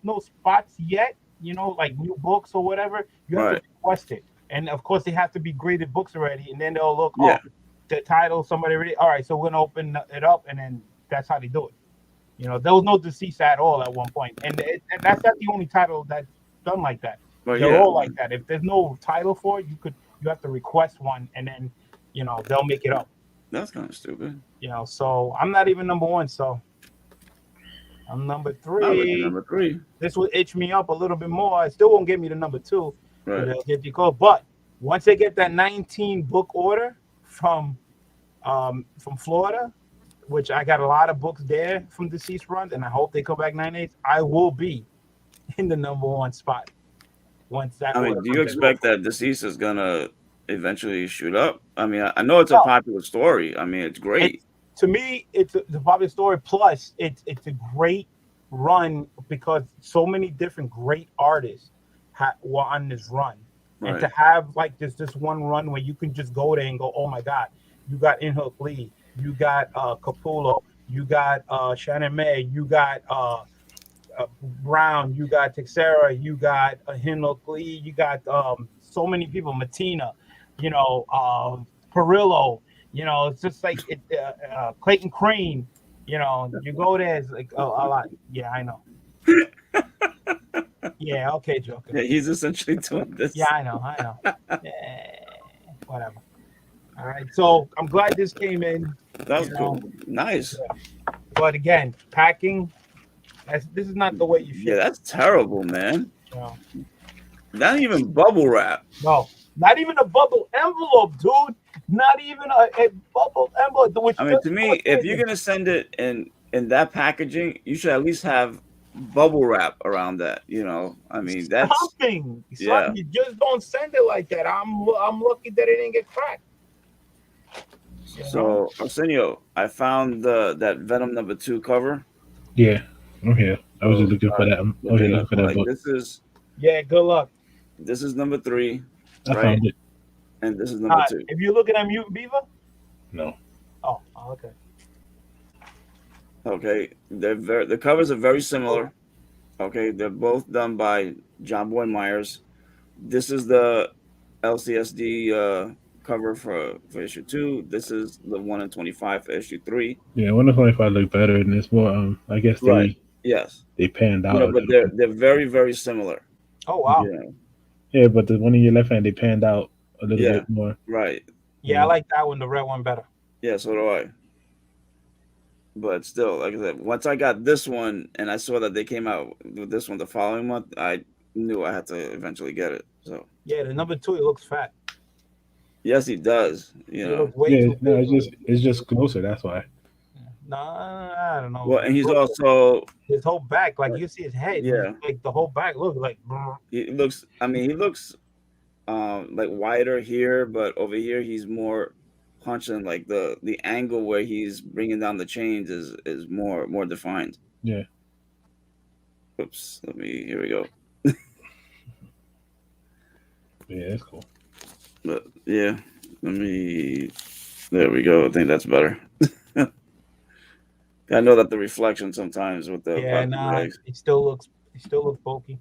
no spots yet, like new books or whatever, you have to request it. and of course they have to be graded books already, and then they'll look, Yeah. the title somebody already. All right, so we're gonna open it up, and then that's how they do it. There was no deceased at all at one point, and that's not the only title that's done like that. Well, They're yeah. all like that. If there's no title for it, you have to request one, and then they'll make it up. That's kind of stupid. So I'm not even number one, so I'm number three. Number 3. This will itch me up a little bit more. It still won't get me to number 2, Right. but it'll get you close. But once they get that 19 book order from Florida, which I got a lot of books there from deceased runs, and I hope they come back 9/8. I will be in the number 1 spot. Once that. I mean, do you expect that deceased is gonna eventually shoot up? I mean, I know it's a popular story. I mean, it's great. To me, it's a popular story. Plus, it's a great run because so many different great artists were on this run, and to have like this one run where you can just go there and go, oh my God, you got Inhook Lee, you got Capullo, you got Shannon May, you got Brown, you got Texera, you got Inhook Lee, you got so many people, Matina, Perillo. It's just like Clayton Crane. You go there, it's like a lot. Yeah, I know. Yeah, okay, Joker. Yeah, he's essentially doing this. Yeah, I know. Yeah, whatever. All right, so I'm glad this came in. That was cool. Nice. Yeah. But again, packing. This is not the way you should. Yeah, that's terrible, man. Not even bubble wrap. No, not even a bubble envelope, dude. Not even a bubble envelope. I mean, to me, if you're gonna send it in that packaging, you should at least have bubble wrap around that. I mean, that's something. Yeah. You just don't send it like that. I'm lucky that it didn't get cracked. So, Arsenio, I found that Venom number 2 cover. Yeah, I'm here. I was just looking for that. I'm here looking for that book. This is. Yeah, good luck. This is number 3. I found it. And this is number 2. If you're looking at Mutant Beaver? No. Oh, okay. Okay, the covers are very similar. Okay, they're both done by John Boy Myers. This is the LCSD cover for issue 2. This is the 1 in 25 for issue 3. Yeah, 1 in 25 look better, and it's more. I guess they panned out. But they're very, very similar. Oh wow. Yeah, but the one in your left hand they panned out a little bit more. Right. Yeah, I like that one, the red one, better. Yeah, so do I. But still, like I said, once I got this one and I saw that they came out with this one the following month, I knew I had to eventually get it. So yeah, the number 2, it looks fat. Yes, he does. It's just closer. That's why. Nah, I don't know. Well, and he's also his whole back, like you see his head. Yeah, like the whole back looks like. He looks like wider here, but over here he's more punching. Like the angle where he's bringing down the chains is more defined. Yeah. Oops. Here we go. Yeah, that's cool. But yeah, there we go. I think that's better. I know that the reflection sometimes with the it still looks bulky.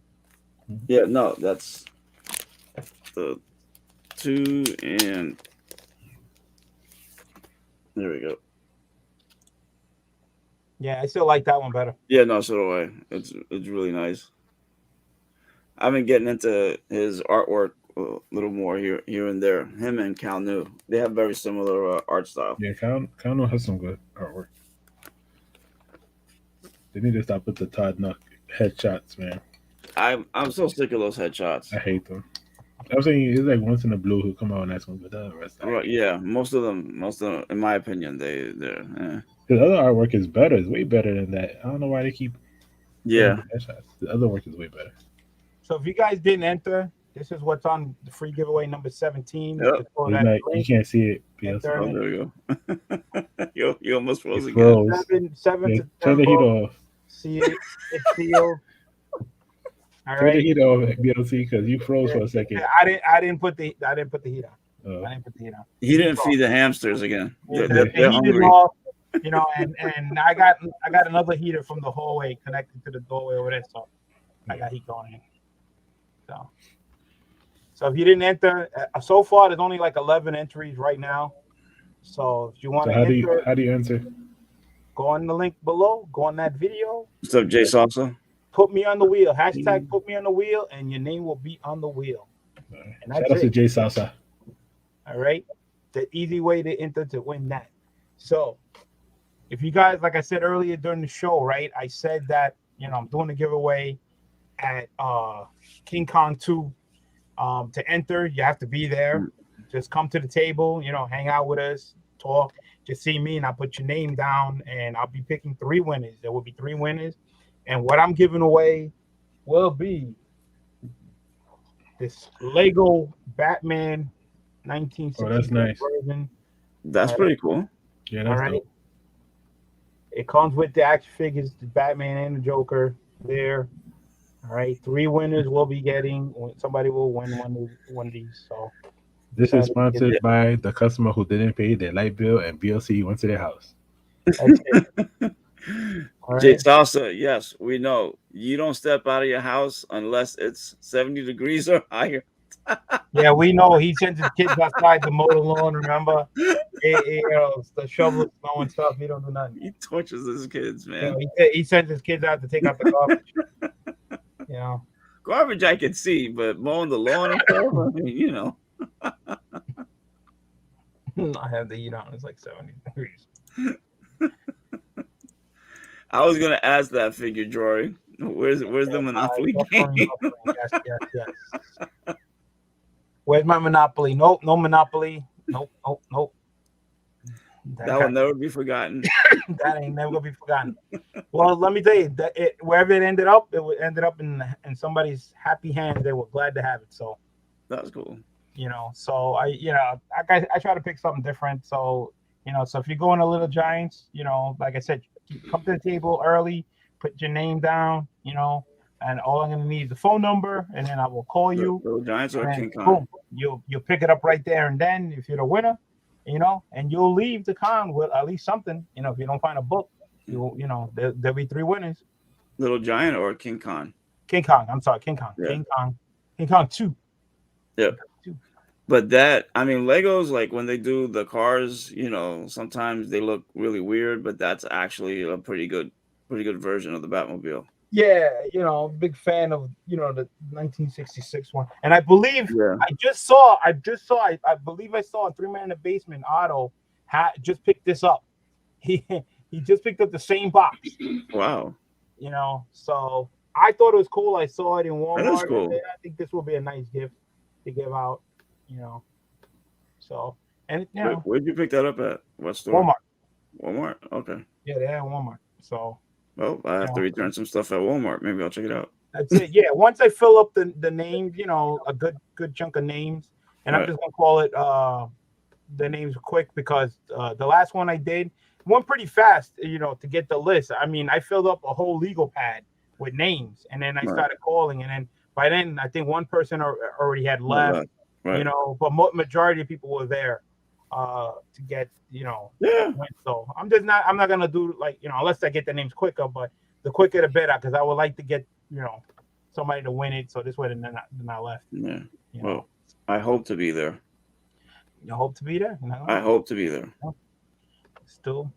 Yeah, no, that's the 2 and there we go. Yeah, I still like that one better. Yeah, no, so do I. It's really nice. I've been getting into his artwork a little more here and there. Him and Cal New, they have very similar art style. Yeah, Cal New has some good artwork. They need to stop with the Todd Nuck headshots, man. I'm so sick of those headshots. I hate them. I'm saying it's like once in a blue who come out and that's one, but the rest. Right? Yeah, most of them, in my opinion, they're. The other artwork is better. It's way better than that. I don't know why they keep. Yeah. Headshots. The other work is way better. So if you guys didn't enter, this is what's on the free giveaway number 17. Yep. You can't see it. Oh, there we go. you almost froze again. 7 to 10. Turn the heat off. See it. It's sealed. All Turn right. the heat off, BLC, because you froze for a second. I didn't put the heat on. I didn't put the heat on. He didn't feed the hamsters again. Yeah, they're hungry. Off, and I got another heater from the hallway connected to the doorway over there, so I got heat going in. So So if you didn't enter, so far there's only like 11 entries right now. So if you want So to enter, how do you enter? go on the link below, go on that video, What's up, Jay Salsa? put me on the wheel, hashtag put me on the wheel, and your name will be on the wheel. And Shout that's out to it. Jay Salsa. All right. The easy way to enter to win that. So if you guys, like I said earlier during the show, right? I said that, I'm doing a giveaway at King Kong 2. To enter, you have to be there. Just come to the table, hang out with us, talk, just see me, and I'll put your name down, and I'll be picking 3 winners. There will be 3 winners. And what I'm giving away will be this Lego Batman 1960 Oh, that's nice. version. That's pretty cool. Yeah, that's dope. It comes with the action figures, the Batman and the Joker there. All right, 3 winners will be getting. Somebody will win one of these. So this is sponsored by the customer who didn't pay their light bill and VLC went to their house. That's it. Jay Salsa, yes, we know you don't step out of your house unless it's 70 degrees or higher. Yeah, we know he sends his kids outside to mow the lawn. Remember, the shovel, snow and stuff. He don't do nothing. He tortures his kids, man. He sends his kids out to take out the garbage. Garbage I can see, but mowing the lawn and stuff, I mean, I have the heat on. It's like 70 degrees. I was gonna ask that figure, Jory. Where's the Monopoly game? Yes. Where's my Monopoly? Nope, no Monopoly. Nope. That will never be forgotten. That ain't never gonna be forgotten. Well, let me tell you, wherever it ended up in somebody's happy hands. They were glad to have it. So that's cool. So I try to pick something different. So so if you're going to Little Giants, like I said, come to the table early, put your name down, and all I'm gonna need is the phone number, and then I will call you. Little Giants or King Kong. Boom, you'll pick it up right there and then if you're the winner. And you'll leave the con with at least something. If you don't find a book, there'll be 3 winners. Little Giant or King Kong? King Kong. I'm sorry, King Kong. Yeah. King Kong 2. Yeah. But Legos, like when they do the cars, sometimes they look really weird, but that's actually a pretty good version of the Batmobile. Yeah, big fan of the 1966 one, and I believe I believe I saw a 3-Man in the Basement. Otto just picked this up. He just picked up the same box. Wow. So I thought it was cool. I saw it in Walmart. That is cool. I think this will be a nice gift to give out. So and where'd you pick that up at? What store? Walmart. Okay. Yeah, they had Walmart. So. Well, I have to return some stuff at Walmart. Maybe I'll check it out. That's it. Yeah. Once I fill up the names, a good chunk of names, and I'm just gonna call it the names quick because the last one I did went pretty fast. To get the list. I filled up a whole legal pad with names, and then I started calling, and then by then I think one person already had left. Right. But majority of people were there to get so I'm not gonna do like unless I get the names quicker, but the quicker the better because I would like to get somebody to win it so this way they're not left. Well, I hope to be there. You hope to be there? I hope to be there. Still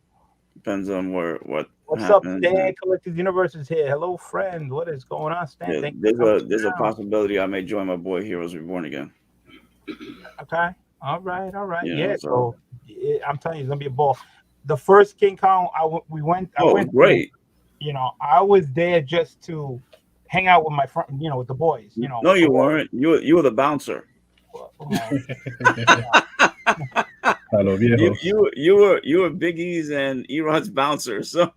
depends on what's happens. Up, Stan? Collective Universe is here. Hello, friend. What is going on, Stan? Yeah, there's a possibility I may join my boy Heroes Reborn again. Okay. All right. Yeah. So I'm telling you, it's gonna be a ball. The first King Kong, I went great. I was there just to hang out with my friend, with the boys. No, you weren't. You were the bouncer. Hello, viejo. You were Biggie's and Erod's bouncer. So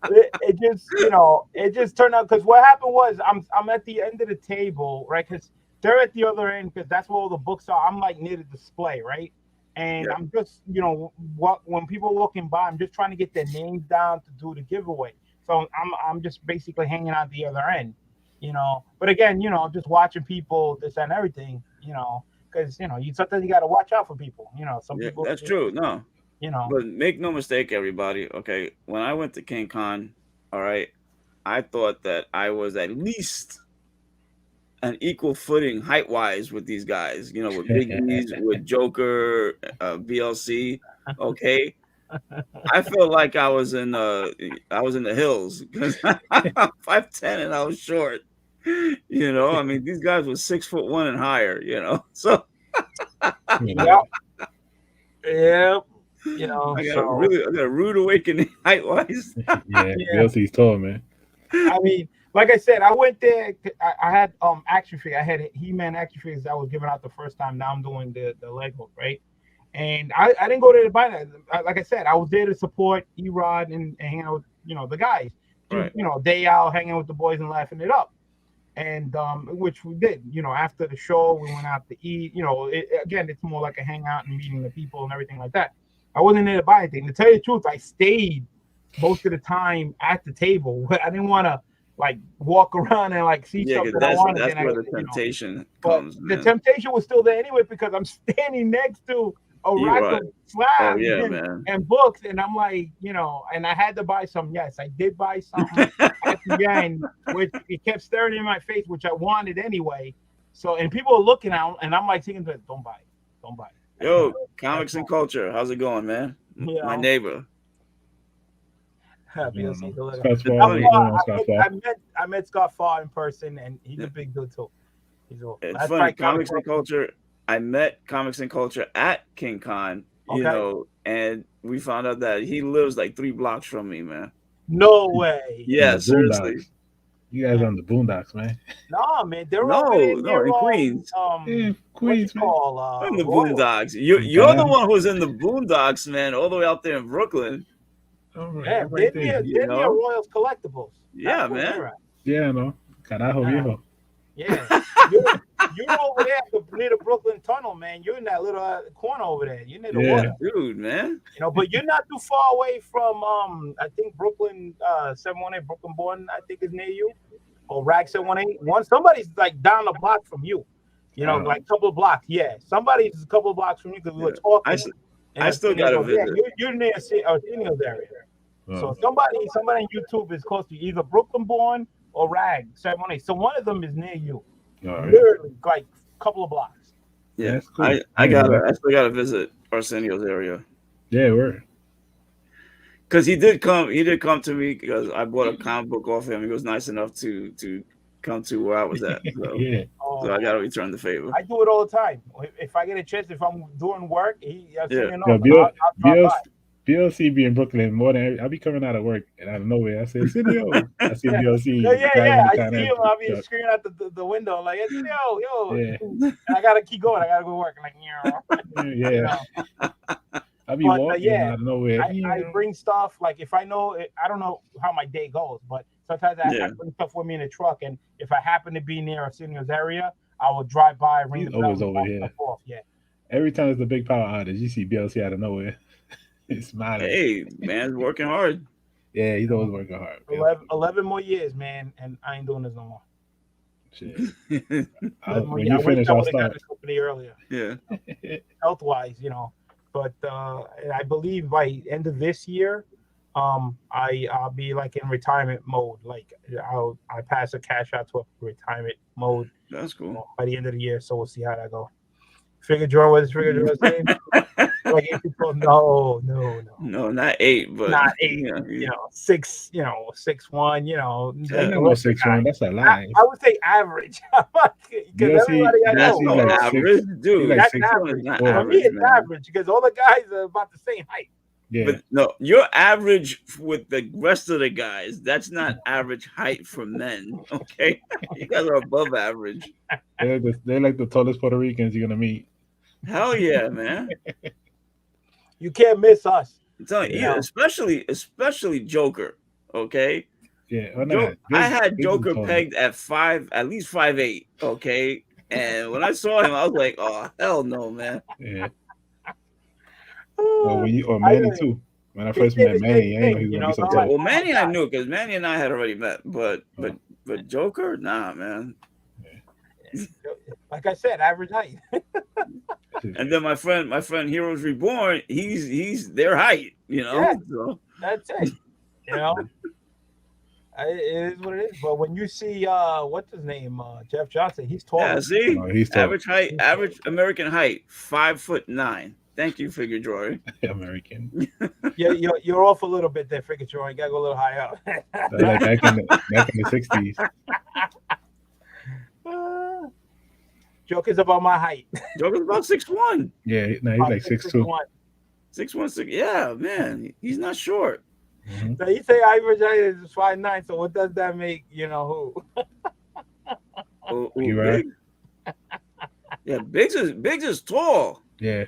it just turned out because what happened was I'm at the end of the table, right? Because they're at the other end because that's where all the books are. I'm like near the display, right? And I'm just, when people are walking by, I'm just trying to get their names down to do the giveaway. So I'm just basically hanging out the other end, But again, just watching people, this and everything, because sometimes you got to watch out for people, Some people. That's true. No, But make no mistake, everybody. Okay, when I went to King Kong, all right, I thought that I was at least an equal footing height wise with these guys. You know, with Big E's, with Joker, BLC. Okay, I felt like I was in the hills because I'm 5'10" and I was short. You know, I mean, these guys were 6'1" and higher. You know, so Yeah. Yeah. You know, I got a rude awakening height wise. Yeah, BLC's tall, man. I mean, like I said, I went there. I had action figures. I had He-Man action figures that I was giving out the first time. Now I'm doing the Lego, right? And I didn't go there to buy that. Like I said, I was there to support Erod and hang out with the guys. Right. Day out, hanging with the boys and laughing it up. And which we did. After the show, we went out to eat. Again, it's more like a hangout and meeting the people and everything like that. I wasn't there to buy anything. To tell you the truth, I stayed most of the time at the table. I didn't want to walk around and see something I wanted. That's where the temptation comes. But the temptation was still there anyway because I'm standing next to a rack of slabs and books, and I'm and I had to buy some. Yes, I did buy something at the end, which it kept staring in my face, which I wanted anyway. So, and people are looking out, and I'm thinking, don't buy it. Yo, comics and culture, how's it going, man? My neighbor. I met Scott Farr in person, and he's a big dude too. It's funny, comics and culture. I met comics and culture at King Con, and we found out that he lives 3 blocks from me, man. No way. Yeah, seriously. You guys on the Boondocks, man. No, man, they're in Queens. Queens, man. In the Boondocks. You're the one who's in the Boondocks, man, all the way out there in Brooklyn. Yeah, right they're near Royals Collectibles. Yeah, man. Yeah, no. Carajo, viejo. Yeah. You're over there near the Brooklyn Tunnel, man. You're in that little corner over there. You're near the water. Dude, man. But you're not too far away from I think Brooklyn 718 Brooklyn Born, I think is near you. Or Rag 718. Somebody's down the block from you. A couple of blocks. Yeah. Somebody's a couple of blocks from you because we were talking. I still got to visit. You're near Arsenio's area. So somebody on YouTube is close to you, either Brooklyn Born or Rag 718. So one of them is near you. Literally, a couple of blocks. Yeah, that's cool. I still gotta visit Arsenio's area. Yeah, we're. Because he did come to me because I bought a comic book off him. He was nice enough to come to where I was at. So, so I gotta return the favor. I do it all the time. If I get a chance, if I'm doing work, BLC be in Brooklyn more than I'll be coming out of work and out of nowhere I say Arsenio. I see BLC. I see him. I'll be screaming out the window like Arsenio, yo. Yeah. And I gotta keep going. I gotta go to work. Yeah. I'll be walking out of nowhere. I bring stuff if I know I don't know how my day goes, but sometimes I bring stuff with me in the truck, and if I happen to be near Arsenio's area, I will drive by, ring the bell. Always over here. Yeah. Every time there's a big power outage, you see BLC out of nowhere. It's smiling. Hey, man's working hard. Yeah, he's always working hard. 11 more years, man, and I ain't doing this no more. Shit. When you finish, I'll start. This company earlier. Yeah. Health-wise, but I believe by end of this year, I'll be in retirement mode. I pass the cash out to a retirement mode. That's cool. By the end of the year, so we'll see how that goes. Figure drawer, what is figure drawer saying? No, not 8, but not 8. 6, 6'1", no 6'1", that's a lie. I would say average. Because everybody I know average, dude. That's average. For me, it's average because all the guys are about the same height. Yeah. But no, you're average with the rest of the guys. That's not average height for men. Okay, you guys are above average. They're like the tallest Puerto Ricans you're gonna meet. Hell yeah, man! You can't miss us. I'm telling you, especially Joker. Okay. Yeah. I had Joker pegged at least 5'8". Okay, and when I saw him, I was like, oh hell no, man. Yeah. Or Manny too. When I first met Manny, I didn't know he was gonna be so tall. Well, Manny I knew because Manny and I had already met, but Joker, nah, man. Like I said, average height. And then my friend Heroes Reborn, he's their height, Yeah, so. that's it. It is what it is. But when you see what's his name, Jeff Johnson, he's tall. Yeah, see, He's tall. average height, average American height, 5'9". Thank you, figure drawing. American. Yeah, you're off a little bit there, figure drawing. You gotta go a little higher up. Like back in the 60s. Joker's about my height. Joker's about 6'1". Yeah, no, he's like 6'2". 6'1", 6. Yeah, man, he's not short. Mm-hmm. So you say average height is 5'9", so what does that make? You know who? You right? Big? Yeah, Biggs is tall. Yeah.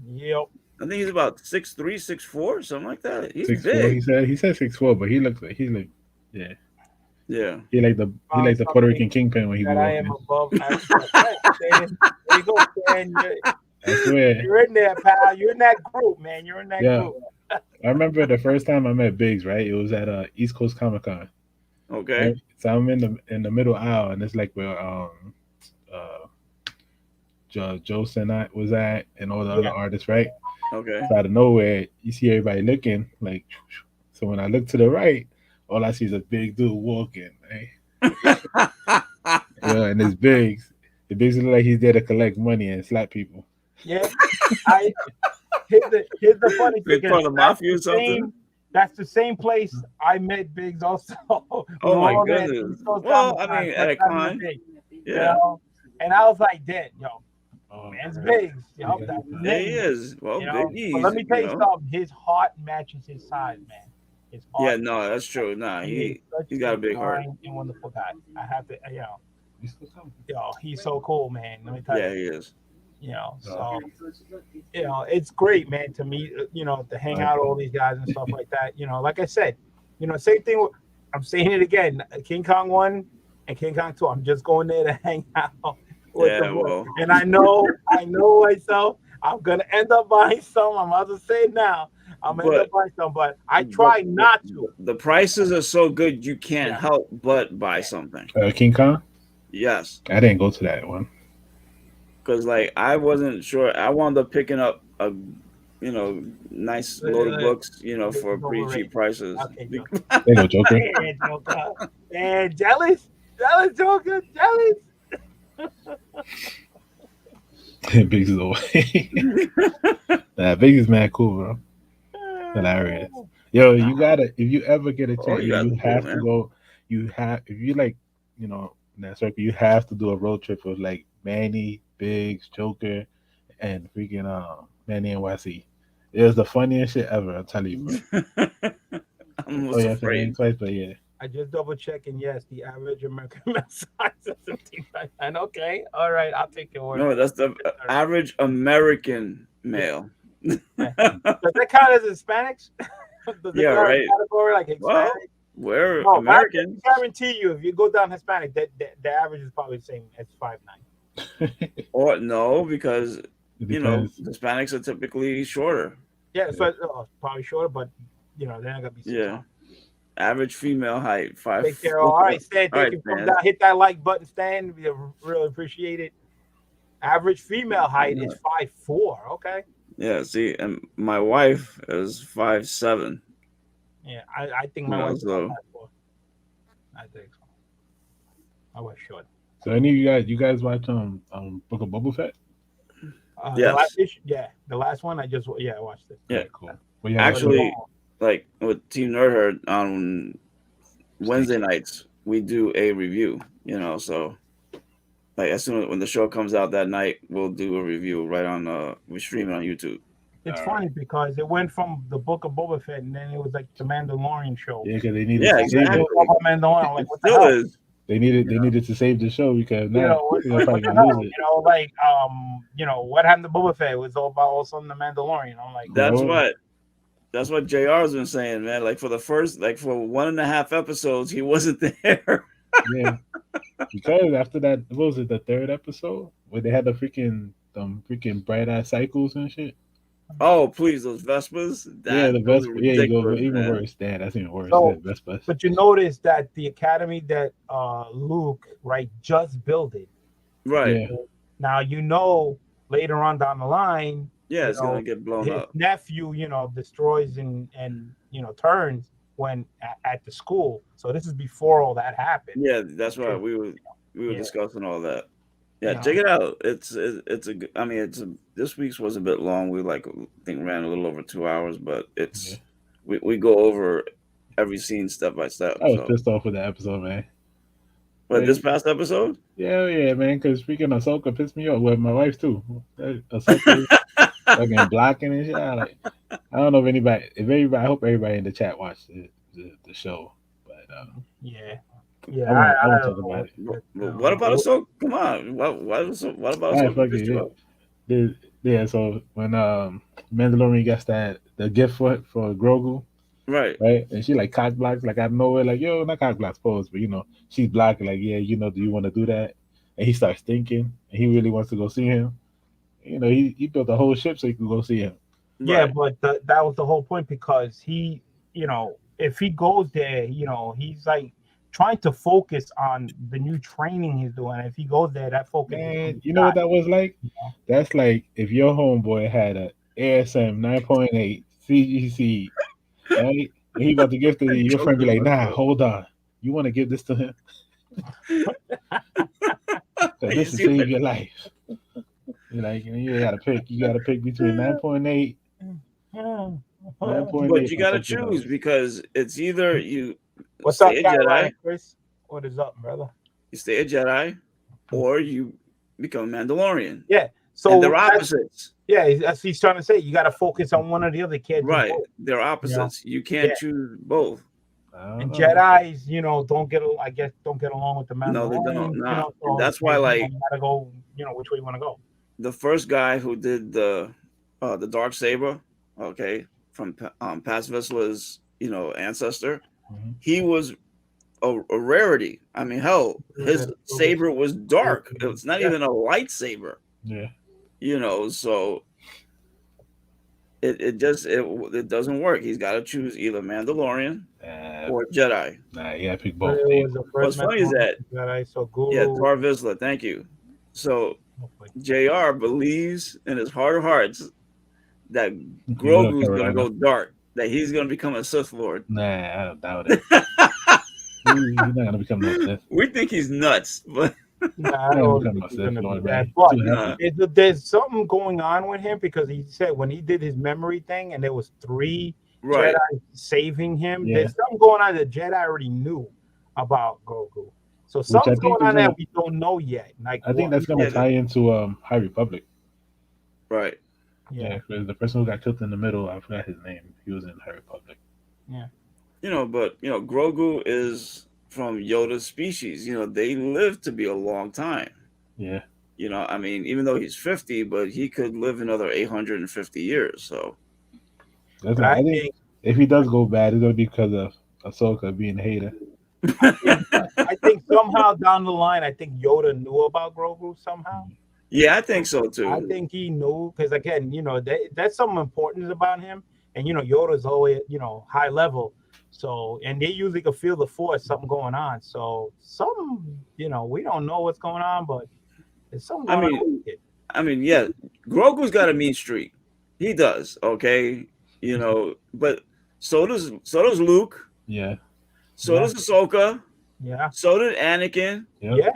Yep. I think he's about 6'3", 6'4", something like that. He's 6'4". big. He said 6'4", but he's like yeah. Yeah. He like the Puerto Rican kingpin when he that was I am walking. above. There you go, Stan. I swear. You're in there, pal. You're in that group, man. You're in that group. I remember the first time I met Biggs, right? It was at East Coast Comic Con. Okay. Right? So I'm in the middle aisle, and it's like where Joe Senat was at, and all the other artists, right? Okay. So out of nowhere, you see everybody looking like. So when I look to the right, all I see is a big dude walking, right? Yeah, and it's Biggs. The Biggs look like he's there to collect money and slap people. Yeah. Here's the funny thing. Part of mafia or something. That's the same place I met Biggs also. Oh my goodness. Well, I mean, at a con. Yeah. You know? And I was like, damn, yo, Oh, man's Biggs. Yo, that's his There name. he is. Well, You know? Big E's. But let me tell you something. His heart matches his size, man. His heart. Yeah, no, that's true. Nah, he's got a big heart. And wonderful guy. I have to, he's so cool, man. Let me tell you. Yeah, he is. You know, so it's great, man, to meet, to hang out with all these guys and stuff like that. Like I said, same thing. I'm saying it again. King Kong 1 and King Kong 2. I'm just going there to hang out with them. Well. And I know myself. I'm gonna end up buying some. I'm about to say it now. I'm gonna end up buying some, but I try not to. The prices are so good, you can't help but buy something. King Kong? Yes. I didn't go to that one. Because I wasn't sure. I wound up picking up a nice load of books, for pretty cheap prices. Okay, There go Joker. Man, jealous Joker, jealous. Biggs is away. Nah, Biggs is mad cool, bro. Hilarious. Yo, you gotta, if you ever get a chance, you have to go. If you like, that circle, you have to do a road trip with like Manny, Biggs, Joker, and freaking MannyNYC. It was the funniest shit ever. I'll tell you, bro. I'm afraid. Twice, but yeah. I just double checking. Yes, the average American male size is 15.9. Okay, all right, I'll take your word. No, that's the average American male. Does that count as Hispanics? Yeah, right. Category like Hispanic? Well, we're American. I guarantee you, if you go down Hispanic, the average is probably the same as 5'9". Or no, because Hispanics are typically shorter. Yeah, so probably shorter, but they're not gonna be. Yeah. Average female height 5. Take care. All right, Stan. Thank you. Come down, hit that like button, Stan. We really appreciate it. Average female height is 5'4". Okay. Yeah. See, and my wife is 5'7". Yeah, I think my wife's 5'4". I think so. I was short. So any of you guys watch Book of Boba Fett? Yes. The last one I watched it. Yeah, cool. Well, actually, like with Team Nerd Herd on Wednesday nights, we do a review. So like as soon as when the show comes out that night, we'll do a review right on. We stream it on YouTube. It's funny because it went from the Book of Boba Fett and then it was like the Mandalorian show. Yeah, because they needed. Yeah, exactly. Mandalorian. Like, what the hell? Is. They needed to save the show because what happened to Boba Fett? It was all about all of a sudden the Mandalorian. I'm like, that's what JR's been saying, man. Like for the first, like for 1.5 episodes, he wasn't there. Yeah, because after that, what was it, the third episode where they had the freaking bright eye cycles and shit? Oh, please, those Vespas. The Vespa. Yeah, you go even worse. That's even worse. So, Vespas. But you notice that the academy that Luke just built it. Right. Yeah. Now later on down the line. Yeah, it's gonna get blown his up. Nephew, destroys and turns, when at the school. So this is before all that happened. Yeah, that's right. We were discussing all that. Yeah, You check know. it out. It's a. I mean, this week's was a bit long. We I think ran a little over 2 hours, but it's we go over every scene step by step. I was So, pissed off with the episode, man. but this past episode, Yeah, man. Because speaking of Ahsoka, pissed me off. Well, my wife too. Ahsoka fucking blocking and shit. I don't know if everybody. I hope everybody in the chat watched the show. But Yeah. I won't talk about it. what about Ahsoka? Come on, what about All right, Ahsoka? fuck pissed you it. off? Yeah, so when Mandalorian gets the gift for Grogu, Right. and she like cock blocks like out of nowhere, like yo, not cock blocks pose, but she's blocking like yeah, do you want to do that? And he starts thinking, and he really wants to go see him. He built a whole ship so he could go see him. Yeah, Right. but that was the whole point, because he, if he goes there, he's like trying to focus on the new training he's doing. If he goes there, that focus. Man, you know what that was like? That's like if your homeboy had a ASM 9.8 CGC, right? And he about to give to you, your friend be like, nah, hold on. You want to give this to him? So this will save your life. You're like, you gotta pick. You gotta pick between 9.8. 9.8. But you gotta choose, because it's either you What's up, stay a Caroline, Jedi, Chris? What is up, brother? you stay a Jedi, or you become a Mandalorian. Yeah. So And they're opposites. Yeah, that's he's trying to say. You got to focus on one or the other. Can't do Right. both. They're opposites. You can't choose both. And Jedi's, don't get along with the Mandalorian. No, they don't. Nah. So That's why, like, you gotta go. Which way you want to go. the first guy who did the dark saber, okay, from Paz Vizsla's ancestor, he was a rarity. I mean, hell, his saber was dark. It's not even a lightsaber. Yeah. So it doesn't work. He's got to choose either Mandalorian or Jedi. Nah, you gotta pick both. What's funny is that Tar Vizsla, thank you. So JR believes in his heart of hearts that Grogu's gonna go dark, that he's gonna become a Sith Lord. Nah, I don't doubt it. He's not gonna become no Sith. We think he's nuts, but I don't think he's gonna do that. But there's something going on with him, because he said when he did his memory thing and there was 3 Jedi saving him, there's something going on that Jedi already knew about Grogu. So something's going on that we don't know yet. Like I think that's gonna tie into High Republic. Right. Yeah, because the person who got killed in the middle, I forgot his name. He was in High Republic. Yeah. But Grogu is from Yoda's species. They live to be a long time. Yeah. I mean, even though he's 50, but he could live another 850 years. So I think if he does go bad, it's gonna be because of Ahsoka being a hater. I think somehow down the line, I think Yoda knew about Grogu somehow. Yeah, I think so too. I think he knew, because again, that's something important about him. And Yoda's always, high level. So, and they usually can feel the force, something going on. So, we don't know what's going on, but there's something going on. I mean, yeah, Grogu's got a mean streak. He does, okay, but so does Luke. Yeah. So does Ahsoka. Yeah. So did Anakin. Yep. Yeah.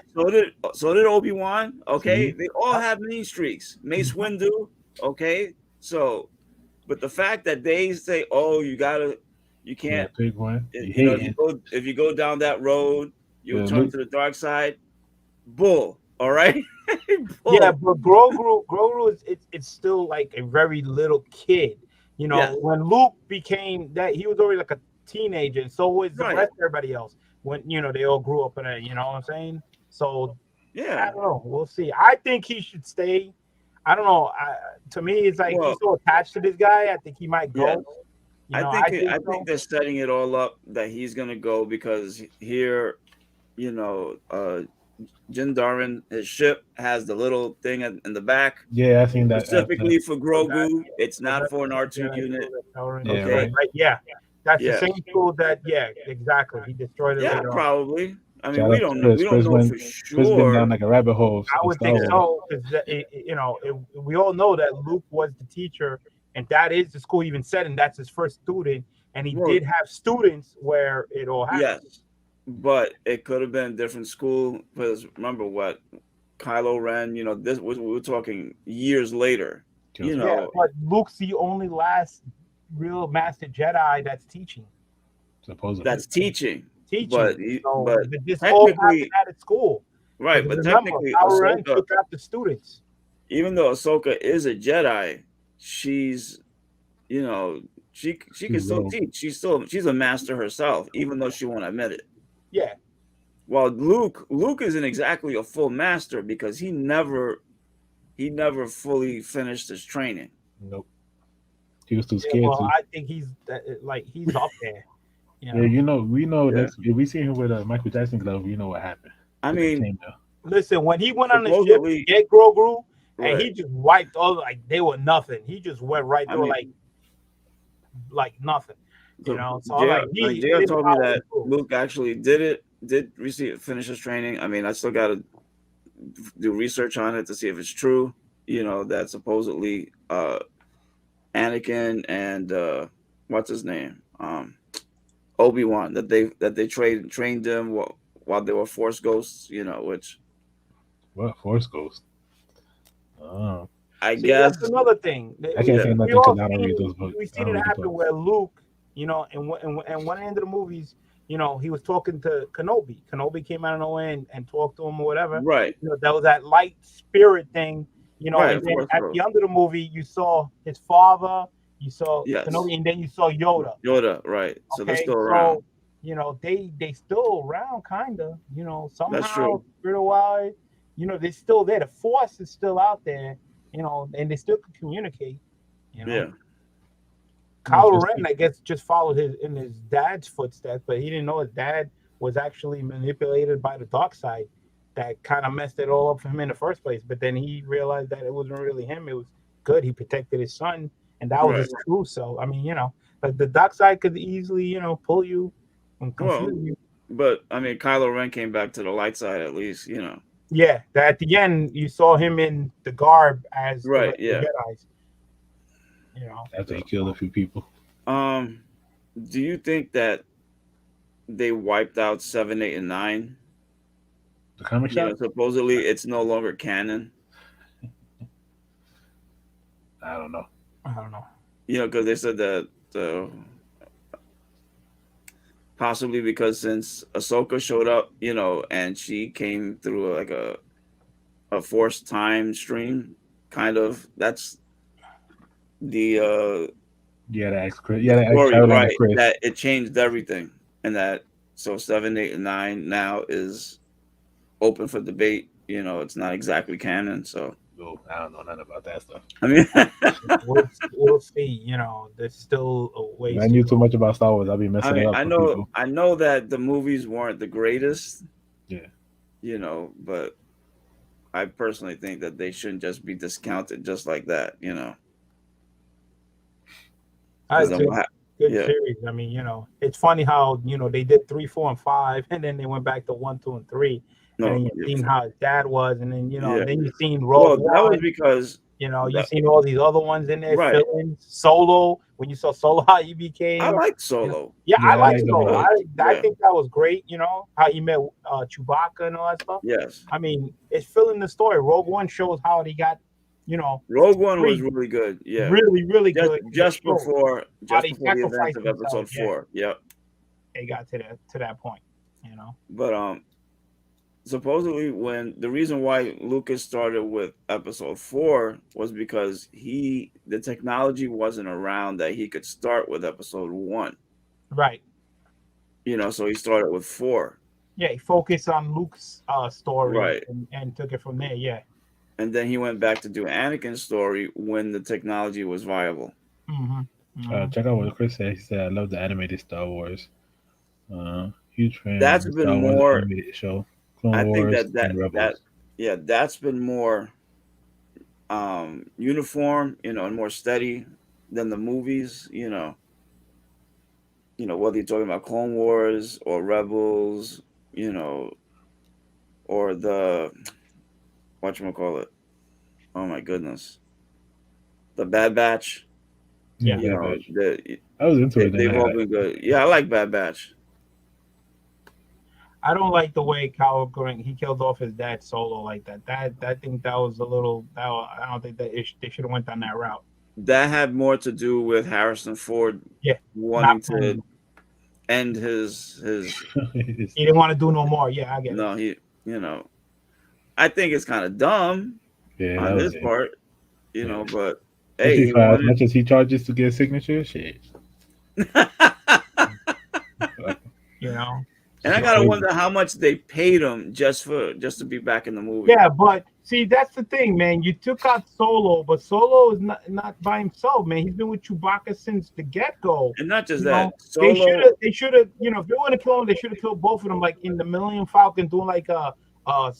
So did Obi-Wan. Okay. They all have mean streaks. Mace Windu. Okay. So, but the fact that they say, "Oh, you can't pick one." If you go down that road, you'll turn to the dark side. Bull. All right. Bull. Yeah, but Grogu is it's still like a very little kid. When Luke became that, he was already like a teenager, and so was the rest of everybody else. When they all grew up in it, you know what I'm saying? So I don't know. We'll see. I think he should stay. I don't know. To me, it's like he's so attached to this guy. I think he might go. Yeah. I think they're setting it all up that he's gonna go, because here, Jin Darren, his ship has the little thing in the back. Yeah, I think that specifically for Grogu. It's not for an R2 unit. Okay. Right. Yeah. That's the same tool that. Yeah, exactly. He destroyed it. Yeah, probably. I mean, Shout we don't know for Chris been sure. down like a rabbit hole. I would think so, because we all know that Luke was the teacher and that is the school he even said, and that's his first student. And he Well, did have students where it all happened. yes, but it could have been a different school because remember what Kylo Ren, this was we were talking years later. You Yeah, know, but Luke's the only last real Master Jedi that's teaching. Supposedly. that's teaching. Teaching. But So this all happened technically, at school. right? Because But remember, technically, Kylo Ren Ahsoka, took out the students. even though Ahsoka is a Jedi, she's she can She's still rogue. teach. She's a master herself, even though she won't admit it. Yeah. While Luke isn't exactly a full master because he never fully finished his training. Nope. He was too Yeah, scared well, to. I think he's up there. You know? Yeah, we know Yeah. that if we see him with a Michael Jackson glove, you know what happened. I They mean, came there. Listen, when he went on the ship supposedly, to get Grogu, and right. he just wiped all like they were nothing. He just went right I through mean, like nothing. So, So JR told me that Luke actually did finish his training. I mean, I still got to do research on it to see if it's true. That supposedly Anakin and what's his name, Obi-Wan, that they trained them while they were Force ghosts. Which What Force Ghost? Oh, I See, guess that's another thing. I can't say We nothing all because I don't seen read it- those books. We I seen don't it read the happen books. where Luke, and one end of the movies, he was talking to Kenobi. Kenobi came out of nowhere and talked to him or whatever. right, That was that light spirit thing. right. And then Force at ghost. the end of the movie, you saw his father, you saw Yes. Kenobi, and then you saw Yoda. Yoda, right? So they're Okay, still around. so they still around, kinda. Somehow, That's true. spirit-wise, they're still there. The Force is still out there. And they still can communicate. Yeah. Kylo Ren, I guess, just followed in his dad's footsteps, but he didn't know his dad was actually manipulated by the dark side. That kind of messed it all up for him in the first place. But then he realized that it wasn't really him. It was good. He protected his son, and that was his true self. I mean, but the dark side could easily, pull you and confuse you. But I mean, Kylo Ren came back to the light side at least. Yeah, that at the end you saw him in the garb as Right, the yeah. Jedi's. After he killed a few people. Do you think that they wiped out 7, 8, and 9? The comic shop? Supposedly it's no longer canon. I don't know. Because they said that possibly because since Ahsoka showed up, and she came through like a forced time stream, kind of. That's the Chris. story, right? Chris. That it changed everything, and that so 7, 8, and 9 now is open for debate. It's not exactly canon, so. Oh, I don't know nothing about that stuff. I mean, we'll see. There's still a ways. If I knew too much about Star Wars, I'd be messing it up. I know that the movies weren't the greatest. Yeah. But I personally think that they shouldn't just be discounted just like that. Good series. I mean, it's funny how they did 3, 4, and 5, and then they went back to 1, 2, and 3. And then you seen how his dad was, and then then you seen Rogue One. That was because you seen all these other ones in there. Right. Filling Solo. When you saw Solo, how he became. I liked Solo. I like Solo. Solo. I think that was great. How he met Chewbacca and all that stuff. Yes. I mean, it's filling the story. Rogue One shows how they got. Rogue One was really good. Yeah. Really, really good. Just before the events of themselves, Episode 4. Yep. They got to that point. But supposedly the reason why Lucas started with Episode 4 was because the technology wasn't around that he could start with Episode 1. Right. So he started with 4. Yeah, he focused on Luke's story, right, and took it from there. Yeah. And then he went back to do Anakin's story when the technology was viable. Check out what Chris said. He said, "I love the animated Star Wars. Huge fan." That's of the been Star Wars more. animated show. Clone I Wars think that and Rebels. that's been more uniform, and more steady than the movies. Whether you're talking about Clone Wars or Rebels, or the whatchamacallit. Oh my goodness, the Bad Batch. Yeah. You Bad know, Batch. I was into it. they've all been good. Yeah, I like Bad Batch. I don't like the way Kyle Green he killed off his dad solo like that. I think that was a little. I don't think that they should have went down that route. That had more to do with Harrison Ford Yeah, wanting to end his. He didn't want to do no more. Yeah, I get it. No, he. You know, I think it's kind of dumb on his part. You know, but hey, he as wanted. much as he charges to get a signature, shit. You know. And I gotta wonder how much they paid him just to be back in the movie. Yeah, but see, that's the thing, man. You took out Solo, but Solo is not by himself, man. He's been with Chewbacca since the get-go. And not just that, Solo, they should have, you know, if they want to kill him, they should have killed both of them, like in the Millennium Falcon, doing like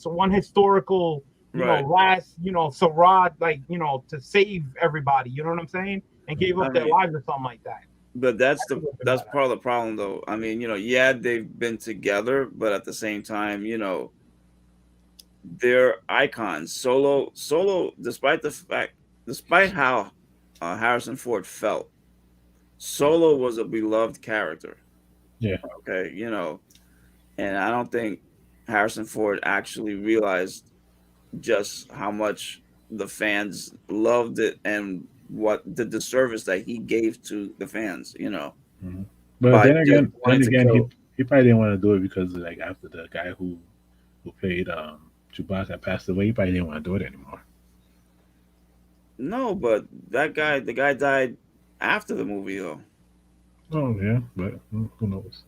one historical, you know, last, you know, Sarad, like, you know, to save everybody. You know what I'm saying? And gave up their lives or something like that. But that's part of the problem, though. I mean, you know, yeah, they've been together, but at the same time, you know, they're icons. Solo, despite how Harrison Ford felt, Solo was a beloved character. Yeah. Okay, you know, and I don't think Harrison Ford actually realized just how much the fans loved it and what the disservice that he gave to the fans, you know. Mm-hmm. But then again, he probably didn't want to do it because like after the guy who played Chewbacca passed away, he probably didn't want to do it anymore. No, but the guy died after the movie though. Oh yeah, but who knows?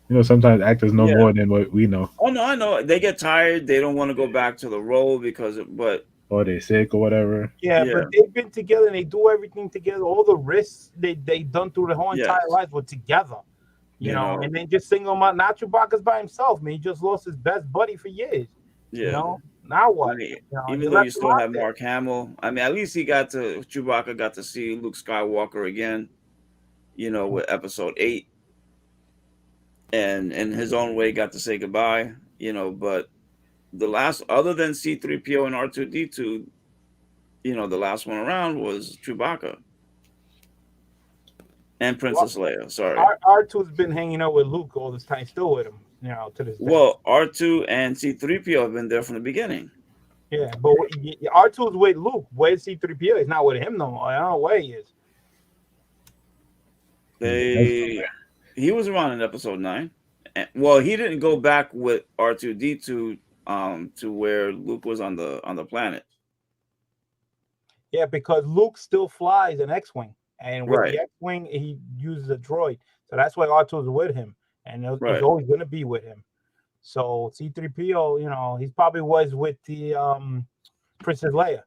You know, sometimes actors know more than what we know. Oh no, I know. They get tired, they don't want to go back to the role or they're sick or whatever. Yeah, but they've been together and they do everything together. All the risks they done through the whole entire life were together. You know, and then just single him out. Now Chewbacca's by himself, man. He just lost his best buddy for years. Yeah. You know, now what? I mean, even though you still have Mark Hamill, I mean, at least Chewbacca got to see Luke Skywalker again, you know, with episode 8. And in his own way got to say goodbye, you know, but the last, other than C-3PO and R2-D2, you know, the last one around was Chewbacca and Princess Leia. Sorry, R2's been hanging out with Luke all this time, still with him, you know, to this day. Well, R2 and C-3PO have been there from the beginning. Yeah, but R2's with Luke. Where's C-3PO? He's not with him no more. I don't know where he is. He was around in episode 9. Well, he didn't go back with R2-D2 to where Luke was on the planet. Yeah, because Luke still flies an X-wing, and with the X-wing he uses a droid, so that's why R2's with him, and he's always going to be with him. So C-3PO, you know, he probably was with the Princess Leia.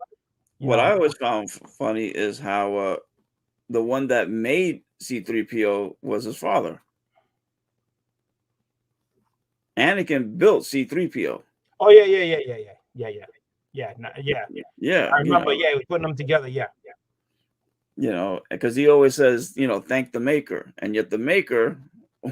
What I always found funny is how the one that made C-3PO was his father. Anakin built C-3PO. Oh yeah. I remember. You know, he was putting them together. Yeah. You know, because he always says, you know, thank the maker, and yet the maker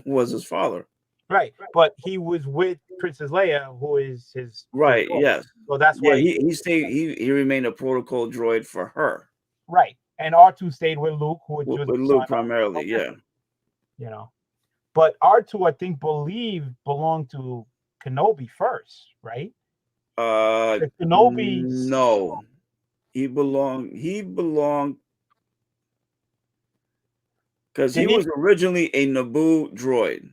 was his father. Right, but he was with Princess Leia, who is his right. Daughter. Yes. So that's why he stayed. He remained a protocol droid for her. Right, and R2 stayed with Luke, who was with Luke primarily. Yeah. You know, but R2, I think, belonged to Kenobi first, right? Kenobi. No, he belonged because he was originally a Naboo droid.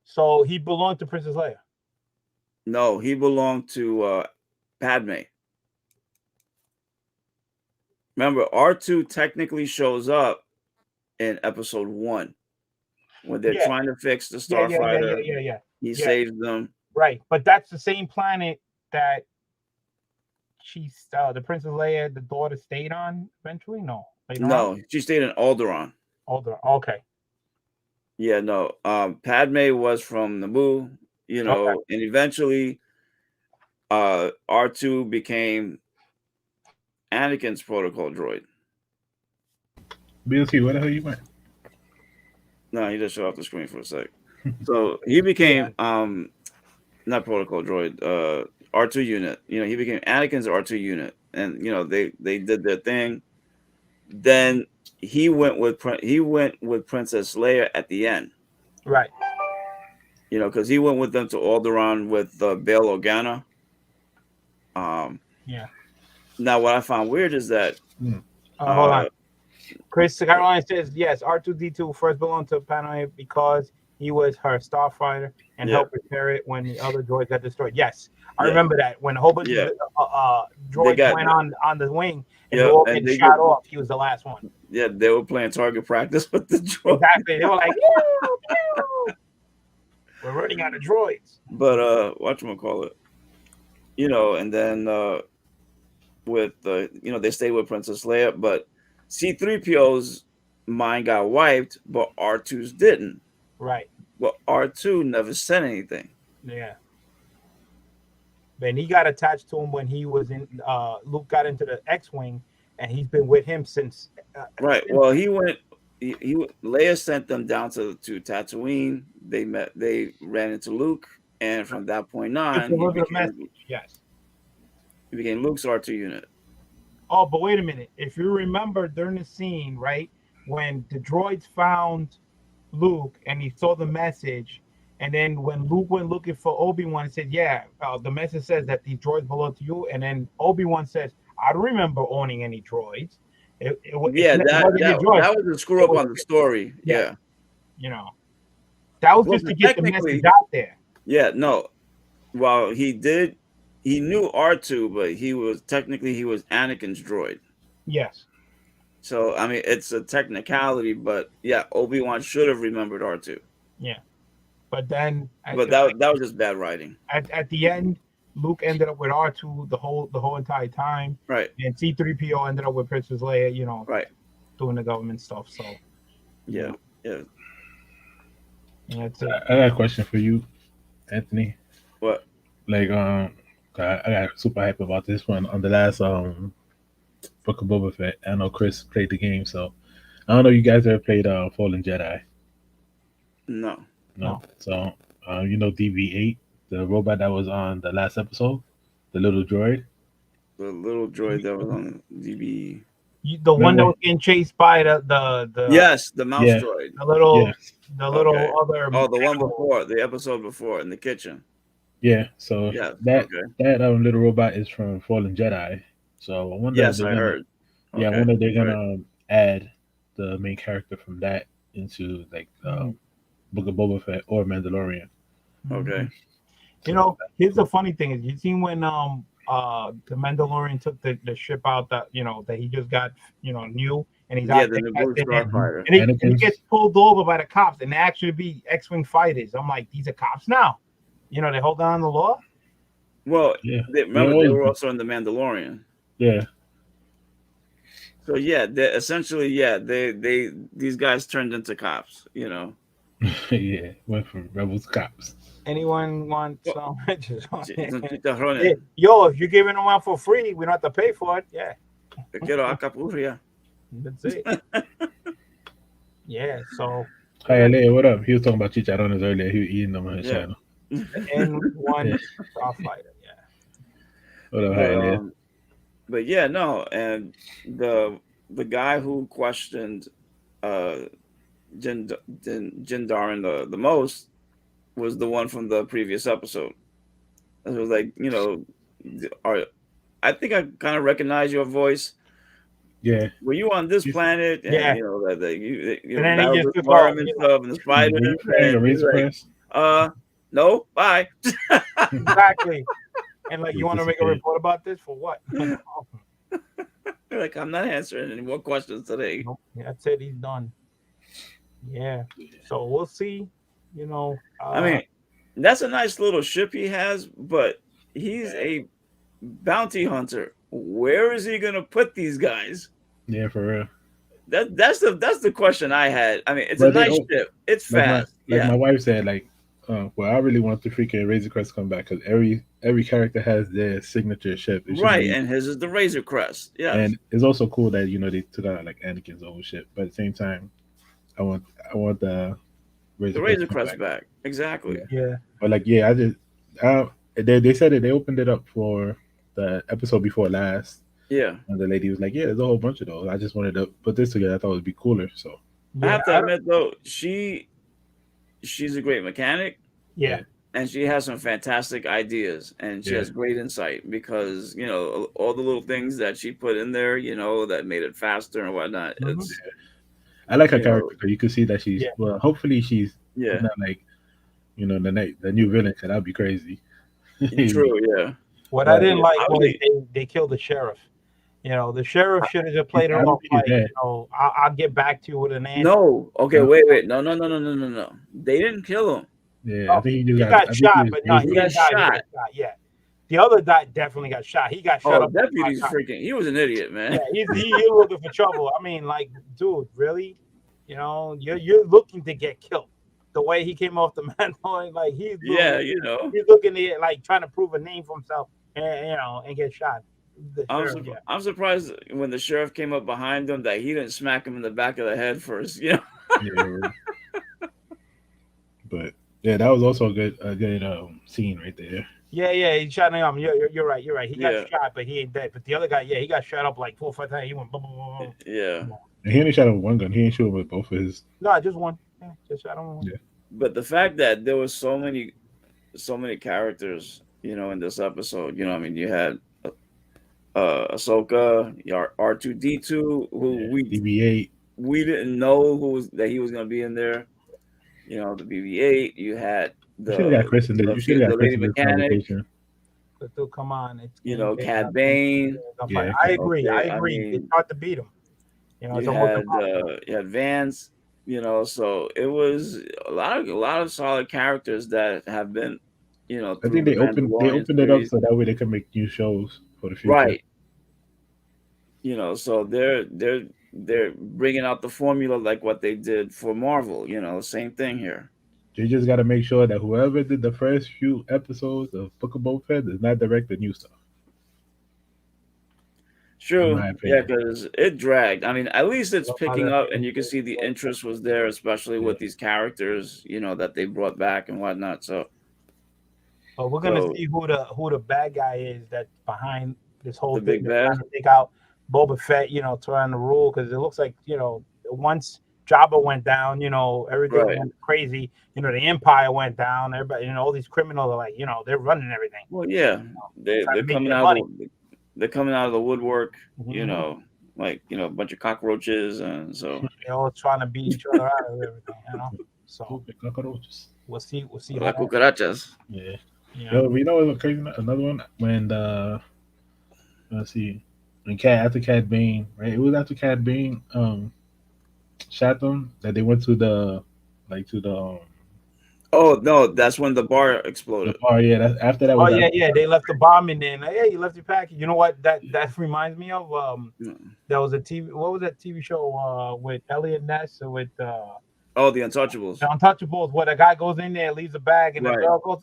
So he belonged to Princess Leia. No, he belonged to Padme. Remember, R2 technically shows up in episode 1 when they're trying to fix the Starfighter. Yeah. He saves them. Right, but that's the same planet that the Princess Leia, the daughter, stayed on eventually. No, she stayed in Alderaan. Okay. Yeah, no. Padme was from Naboo, you know, and eventually R2 became Anakin's protocol droid. BLT, where the hell you went? No, he just shut off the screen for a sec. So he became not protocol droid, R2 unit. You know, he became Anakin's R2 unit, and you know they did their thing. Then he went with Princess Leia at the end. Right. You know, because he went with them to Alderaan with Bail Organa. Yeah. Now, what I found weird is that hold on. Chris Caroline says yes. R2D2 first belonged to Panay because he was her starfighter and helped repair it when the other droids got destroyed. Yes, I remember that when a whole bunch of droids went on the wing and they all get shot off. He was the last one. Yeah, they were playing target practice with the droids. Exactly. They were like, we're running out of droids. But whatchamacallit, you know, and then with you know, they stayed with Princess Leia, but C-3PO's mind got wiped, but R2's didn't. Right. Well, R2 never said anything. Yeah. And he got attached to him when he was in Luke got into the X-Wing, and he's been with him since right. Well, he went Leia sent them down to Tatooine. They ran into Luke, and from that point on, he became Luke's R2 unit. Oh, but wait a minute. If you remember during the scene, right, when the droids found Luke and he saw the message, and then when Luke went looking for Obi-Wan and said, yeah, the message says that these droids belong to you, and then Obi-Wan says, I don't remember owning any droids. That was a screw up on the story. Yeah. You know, that was just to get the message out there. Yeah, no. Well, he knew R2, but he was Anakin's droid. Yes. So, I mean, it's a technicality, but yeah, Obi-Wan should have remembered R2. Yeah. But then that was just bad writing. At the end, Luke ended up with R2 the whole entire time. Right. And C-3PO ended up with Princess Leia, you know, right, doing the government stuff. So yeah. And that's it. I got a question for you, Anthony. What? Like I got super hype about this one on the last Book of Boba Fett. I know Chris played the game, so I don't know if you guys ever played Fallen Jedi. No. So you know DV8, the robot that was on the last episode, the little droid. The little droid that was on DV. The one that was getting chased by the yes, the mouse droid. The little other. Oh, the one before, the episode before in the kitchen. Yeah, so that little robot is from Fallen Jedi. So I wonder. Yes, I heard. Yeah, I wonder if they're gonna add the main character from that into like Book of Boba Fett or Mandalorian. Okay. You know, here's the funny thing is you seen when the Mandalorian took the ship out that he just got new and he's out there and he gets pulled over by the cops and they actually be X-Wing fighters. I'm like, these are cops now. You know, they hold on the law. Well, they were also in the Mandalorian. Yeah. So these guys turned into cops, you know. Yeah, went from rebels to cops. Anyone want some? Yo, if you're giving them out for free, we don't have to pay for it. Yeah. That's it. Yeah, so. Hi, Lair, what up? He was talking about chicharrones earlier. He was eating them on his channel. N1 Starfighter, yeah. What up, hi, Lair? But yeah, no, and the guy who questioned Jin Djarin the most was the one from the previous episode. It was like, I think I kind of recognize your voice. Yeah. Were you on this planet? And, yeah. And then he just stuff and the spider. No, bye. Exactly. And like, you want to make a report about this for what? They're like, I'm not answering any more questions today. Nope. That's it. He's done. Yeah. So we'll see. I mean, that's a nice little ship he has, but he's a bounty hunter. Where is he gonna put these guys? Yeah, for real. That's the question I had. I mean, it's a nice ship. It's fast. My wife said, well, I really want the freaking Razor Crest to come back because every character has their signature ship. Right, and his is the Razor Crest. Yeah, and it's also cool that they took out like Anakin's old ship, but at the same time, I want the Razor Crest back. Exactly. Yeah. But they said that they opened it up for the episode before last. Yeah. And the lady was like, "Yeah, there's a whole bunch of those. I just wanted to put this together. I thought it'd be cooler." So I Yeah, have to admit though, she's a great mechanic. yeah. And she has some fantastic ideas, and she Yeah. has great insight because all the little things that she put in there, that made it faster and whatnot. Mhm. It's I like her you know, character because you can see that she's Yeah. well. Hopefully, she's yeah, not like the new villain. Cause that'd be crazy. true, yeah. What I But didn't Yeah, like I was really, they killed the sheriff. The sheriff should have just played it I don't off think he's like, dead. I'll get back to you with an answer. no, okay, No. wait, no, they didn't kill him. Yeah, I Oh, think he just he got. got I think shot, he but no, was he He tased. didn't got die. He got shot. shot. Yeah, the other guy definitely got shot. He got shot Oh, up like 5 deputy's times. freaking, he was an idiot, Yeah, man. he's looking for trouble. I mean, like, dude, really? You're looking to get killed. The way he came off the Mandalorian, like he's Yeah, he's looking to like trying to prove a name for himself, and get shot. The sheriff, yeah. I'm surprised when the sheriff came up behind him that he didn't smack him in the back of the head first. Yeah, but yeah, that was also a good scene right there. Yeah, he shot him. You're right. He Yeah. got shot, but he ain't dead. But the other guy, yeah, he got shot up like 4 or 5 times. He went boom, boom, boom, boom. Yeah. And he only shot him with one gun. He ain't shoot him with both of his. No, just one. Yeah, just shot him with one. Yeah. But the fact that there was so many characters, in this episode, I mean, you had Ahsoka, your R2D2, who BB-8. we didn't know that he was going to be in there. The BB-8. You had You should have got Chris in this. You should have got Chris lady in this mechanic. conversation. But still, come on. It's Cad Bane. Yeah, I agree. okay, I agree. I mean, It's hard to beat him. It's You almost had impossible. Vance. So it was a lot of solid characters that have been, I through think they the opened Mandalorian it up series. so that way they can make new shows for the future. Right. So they're bringing out the formula like what they did for Marvel. Same thing here. You just got to make sure that whoever did the first few episodes of Book of Boba Fett does not direct the new stuff. True. my Yeah, opinion. because it dragged. I mean, at least it's Well, picking that's- up, and you can see the interest was there, especially with these characters, that they brought back and whatnot. So But we're gonna So- see who the bad guy is that's behind this whole The thing. big They're bad? trying to take out Boba Fett, trying to rule, because it looks like once Jabba went down, everything Right. went crazy. The Empire went down. Everybody, all these criminals are like, they're running everything. well, yeah, they're Trying to make coming their out. They're coming out of the woodwork. Mhm. Like a bunch of cockroaches, and so They're all trying to beat each other out of everything. So Stupid cockroaches. we'll see. la how that- cucarachas. Yeah. yeah. Yo, you know what's crazy? Another one when let's see, after Cad Bane, right? It was after Cad Bane shot them that they went to the Oh no, that's when the bar exploded. bar. Yeah, that's after that. Oh Was yeah. They left the bomb in there. Like, hey, you left your package. You know what? That reminds me of there was a TV. What was that TV show with Elliot Ness with Oh, the Untouchables. The Untouchables, where the guy goes in there, leaves a bag, and Right. the girl goes,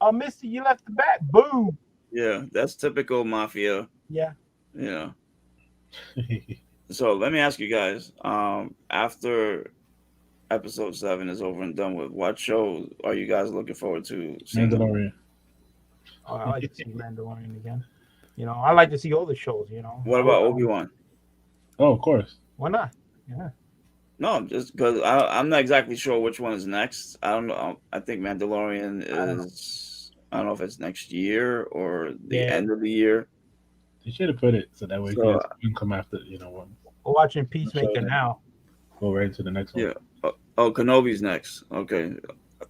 "Oh, Misty, you left the bag." Boom. Yeah, that's typical mafia. Yeah. So let me ask you guys, after episode 7 is over and done with, what show are you guys looking forward to seeing? Mandalorian. Oh, I like to see Mandalorian again. I like to see all the shows. What about Obi-Wan? Oh, of course. Why not? Yeah. No, just because I'm not exactly sure which one is next. I don't know. I think Mandalorian is, I don't know if it's next year or the end of the year. They should have put it so that way So, you can come after one. We're watching Peacemaker that. now. Go right into the next one. Yeah. Oh, Kenobi's next. Okay,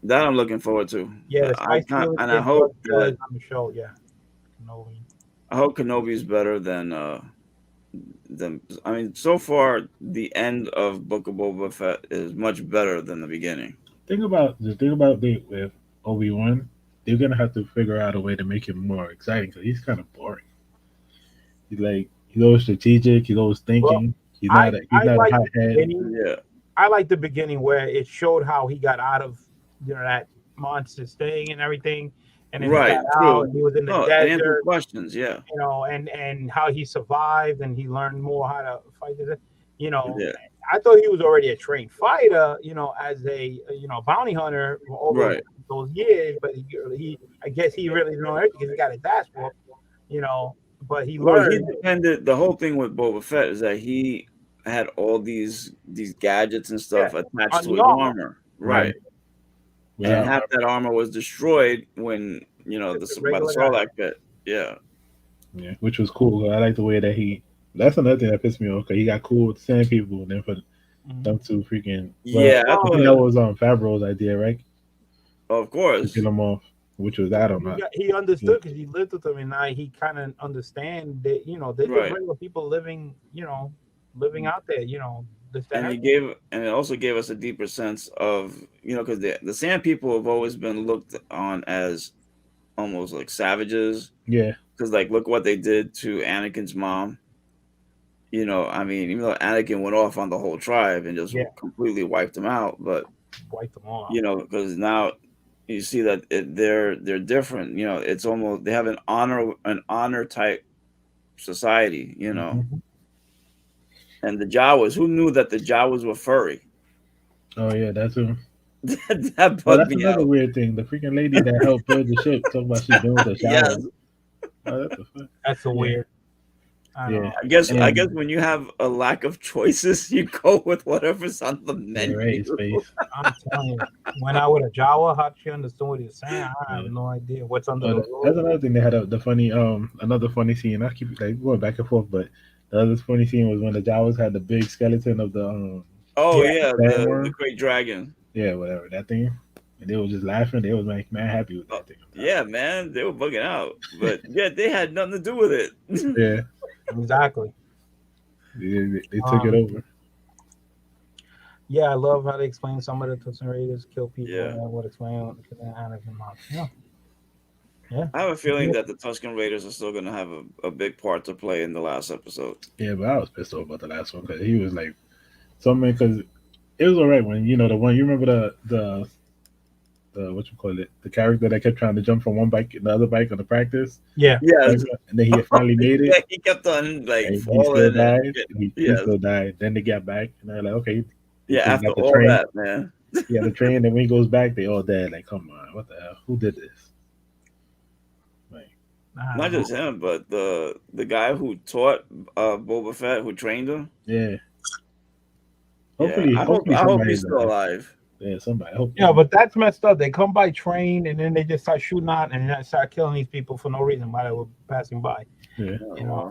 that I'm looking forward to. Yeah, the I Spice can't- Girls and I did hope good that on the show. Yeah. No. I hope Kenobi's better than I mean, so far the end of Book of Boba Fett is much better than the beginning. The thing about with Obi-Wan, they're gonna have to figure out a way to make him more exciting because he's kind of boring. He's always strategic. He's always thinking. He's not a hothead. Yeah. I like the beginning where it showed how he got out of that monster thing and everything, and then Right, he got true. out and he was in the No, answer desert, questions, yeah. and how he survived and he learned more how to fight. Yeah. I thought he was already a trained fighter, as a bounty hunter for all Right. those years, but he I guess he really didn't know everything because he got his ass whooped, but he Well, he learned. depended. The whole thing with Boba Fett is that he had all these gadgets and stuff attached on to the his armor. armor, right? Yeah. And half that armor was destroyed when by the regular Sarlacc pit. Yeah. Yeah, which was cool. I like the way that he. That's another thing that pissed me off. Cause he got cool with the sand people, and then for them to freaking. Yeah, Well, I think that was Favreau's idea, right? Of To course. kill him off, which was I don't know. He understood because he lived with them, and now he kind of understand that they're just regular people living, living out there, And it also gave us a deeper sense of because the sand people have always been looked on as almost like savages. Yeah. Because look what they did to Anakin's mom. I mean, even though Anakin went off on the whole tribe and just completely wiped them out, but wiped them off. Because now you see that they're different. It's almost they have an honor type society. Mm-hmm. And the Jawas, who knew that the Jawas were furry? Oh yeah, that's him. That that's another weird thing. The freaking lady that helped build the ship talking about she's doing the shower. Yes. Oh, that's a weird. Yeah, I guess when you have a lack of choices, you go with whatever's on the menu. Right, space. I'm telling you, when I with a Jawa, how she understood what he's saying, I have no idea what's under the road. That's another thing. They had the funny another funny scene. I keep going back and forth, but the other funny scene was when the Jawas had the big skeleton of the the great dragon. Yeah, whatever that thing. And they were just laughing. They was like mad happy with that thing. Yeah, man, they were bugging out, but they had nothing to do with it. Yeah, exactly. They took it over. Yeah, I love how they explain some of the Tusken Raiders kill people. Yeah, and what explain Anakin. Yeah. I have a feeling that the Tusken Raiders are still going to have a big part to play in the last episode. Yeah, but I was pissed off about the last one because he was like, because it was alright when the one you remember the what you call it, the character that kept trying to jump from one bike to the other bike on the practice. Yeah. And then he finally made it. Yeah, he kept on falling. He still died. He still died. Then they got back and they're like, okay. Yeah, after all train. that, man. Yeah, the train. And when he goes back, they all dead. Like, come on, what the hell? Who did this? Like, not just him, but the guy who taught Boba Fett, who trained him. Yeah. Hopefully, I hope he's still alive. Yeah, somebody. Hope but that's messed up. They come by train and then they just start shooting out and start killing these people for no reason while they were passing by. Yeah.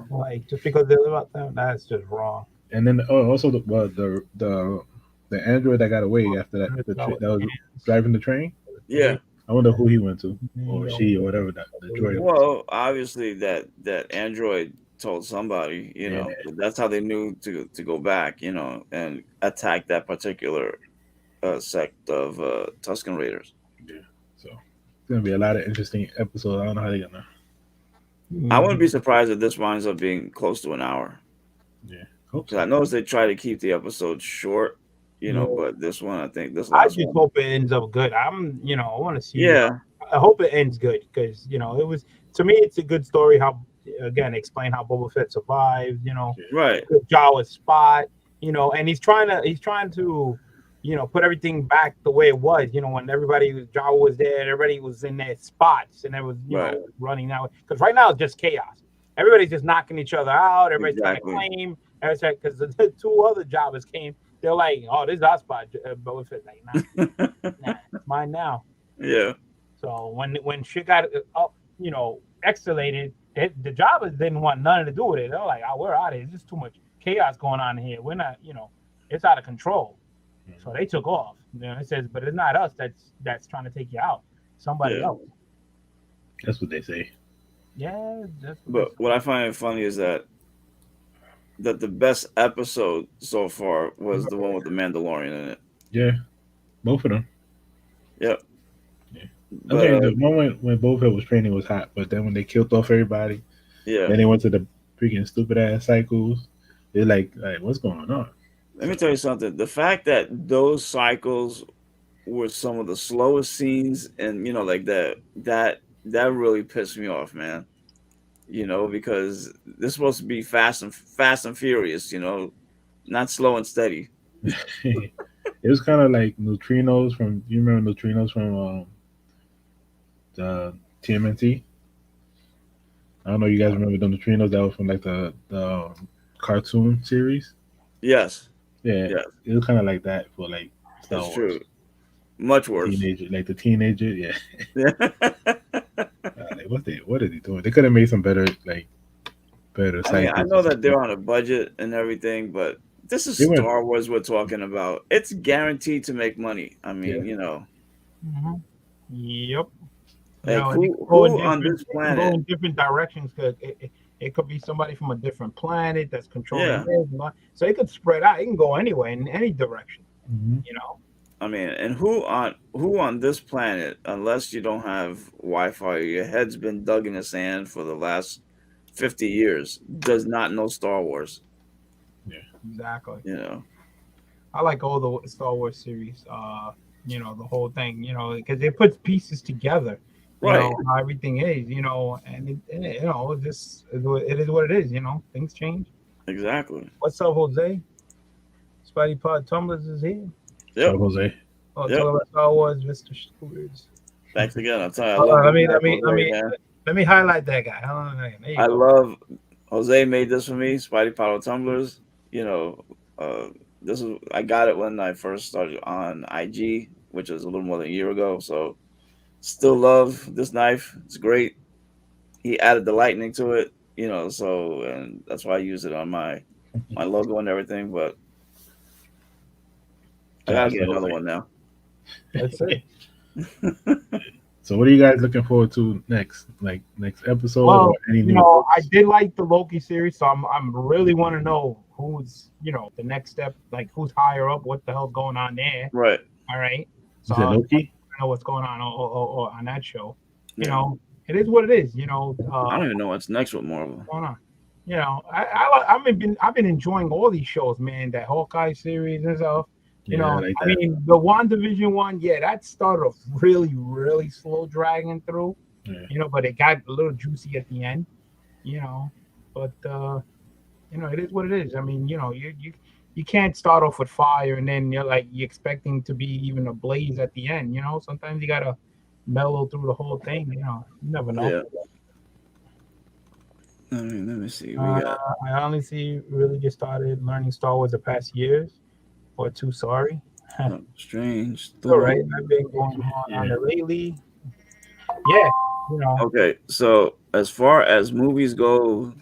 Like just because they live out there, that's just wrong. And then also the android that got away after that, that was driving the train. Yeah. I wonder who he went to, or she, or whatever the droid. Well, obviously that android told somebody, that's how they knew to go back, and attack that particular sect of Tusken Raiders. Yeah, so it's gonna be a lot of interesting episodes. I don't know how they're gonna. I wouldn't be surprised if this winds up being close to an hour. Yeah, because I noticed they try to keep the episodes short, but this one, I think this. I just hope it ends up good. I want to see. Yeah, I hope it ends good because it was, to me, it's a good story. How again explain how Boba Fett survived. Right. Jawa's spot. And he's trying to. Put everything back the way it was. When Jawa was there, everybody was in their spots, and it was running out. Because right now it's just chaos. Everybody's just knocking each other out. Everybody's trying to claim. Because the two other Jawas came, they're like, "Oh, this is our spot." Boba Fett's like, "Nah, it's mine now." Yeah. So when shit got escalated, the Jawas didn't want nothing to do with it. They're like, "Oh, we're out of here. There's just too much chaos going on here. We're not, it's out of control." So they took off. It says, but it's not us that's trying to take you out. Somebody else. That's what they say. Yeah. What I find funny is that the best episode so far was the one with the Mandalorian in it. Yeah, both of them. Yep. Yeah. The one when Boba Fett was training was hot, but then when they killed off everybody, then they went to the freaking stupid ass cycles. They're like, what's going on? Let me tell you something. The fact that those cycles were some of the slowest scenes, and that really pissed me off, man. Because this is supposed to be fast and furious, not slow and steady. It was kind of like neutrinos from. You remember neutrinos from the TMNT? I don't know. You guys remember the neutrinos that was from like the cartoon series? Yes, Yeah, yes, it was kind of like that for like Star it's true. Wars. Much worse. Teenager, like the teenager. Yeah, Yeah. like what are they doing? They could have made some better I mean, side I know pieces and that stuff. they're on a budget and everything, but this is They went, Star Wars we're talking about. It's guaranteed to make money. I yeah. mean, Mhm. Yep. You like know, and who on this it can go planet? in different directions because it could be somebody from a different planet that's controlling Yeah, this. So it could spread out. It can go anywhere in any direction. Mhm. You know. I mean, and who on this planet, unless you don't have Wi-Fi, your head's been dug in the sand for the last 50 years, does not know Star Wars. Yeah, Exactly. You know, I like all the Star Wars series. The whole thing. Because it puts pieces together. right? How everything is. It is what it is. Things change. Exactly. What's up, Jose? Spidey Pod Tumblers is here. so Yep. Jose. Oh, Yep. talk about Star Wars, Mr. Scooters. Thanks again. I'll tell you, I Hold love on, this guy, let Jose, me man. let me highlight that guy. Hold on a second. There you I go. love Jose made this for me, Spidey Power Tumblers. You know, this is I got it when I first started on IG, which was a little more than a year ago. So still love this knife. It's great. He added the lightning to it, and that's why I use it on my logo and everything. But I Shout gotta out get to another Jose. one now. That's it. So what are you guys looking forward to next? Like next episode or Well, any new books? I did like the Loki series, so I'm really want to know who's the next step, like who's higher up, what the hell's going on there. Right. All right, You so said I Loki? know what's going on on that show. Yeah. It is what it is. I don't even know what's next with Marvel. Going on. I've been enjoying all these shows, man. That Hawkeye series and stuff. Yeah, I like I that. mean, the WandaVision one, yeah, that started off really, really slow dragging through. Yeah. But it got a little juicy at the end. You know, but it is what it is. I mean, you can't start off with fire and then you're expecting to be even a blaze at the end. Sometimes you gotta mellow through the whole thing. You never know. Yeah. Let me see. We Uh, got I honestly really just started learning Star Wars the past years or two. Sorry. Strange. All Thor. right, I've been going on Yeah. it lately. Yeah, Okay, so as far as movies go,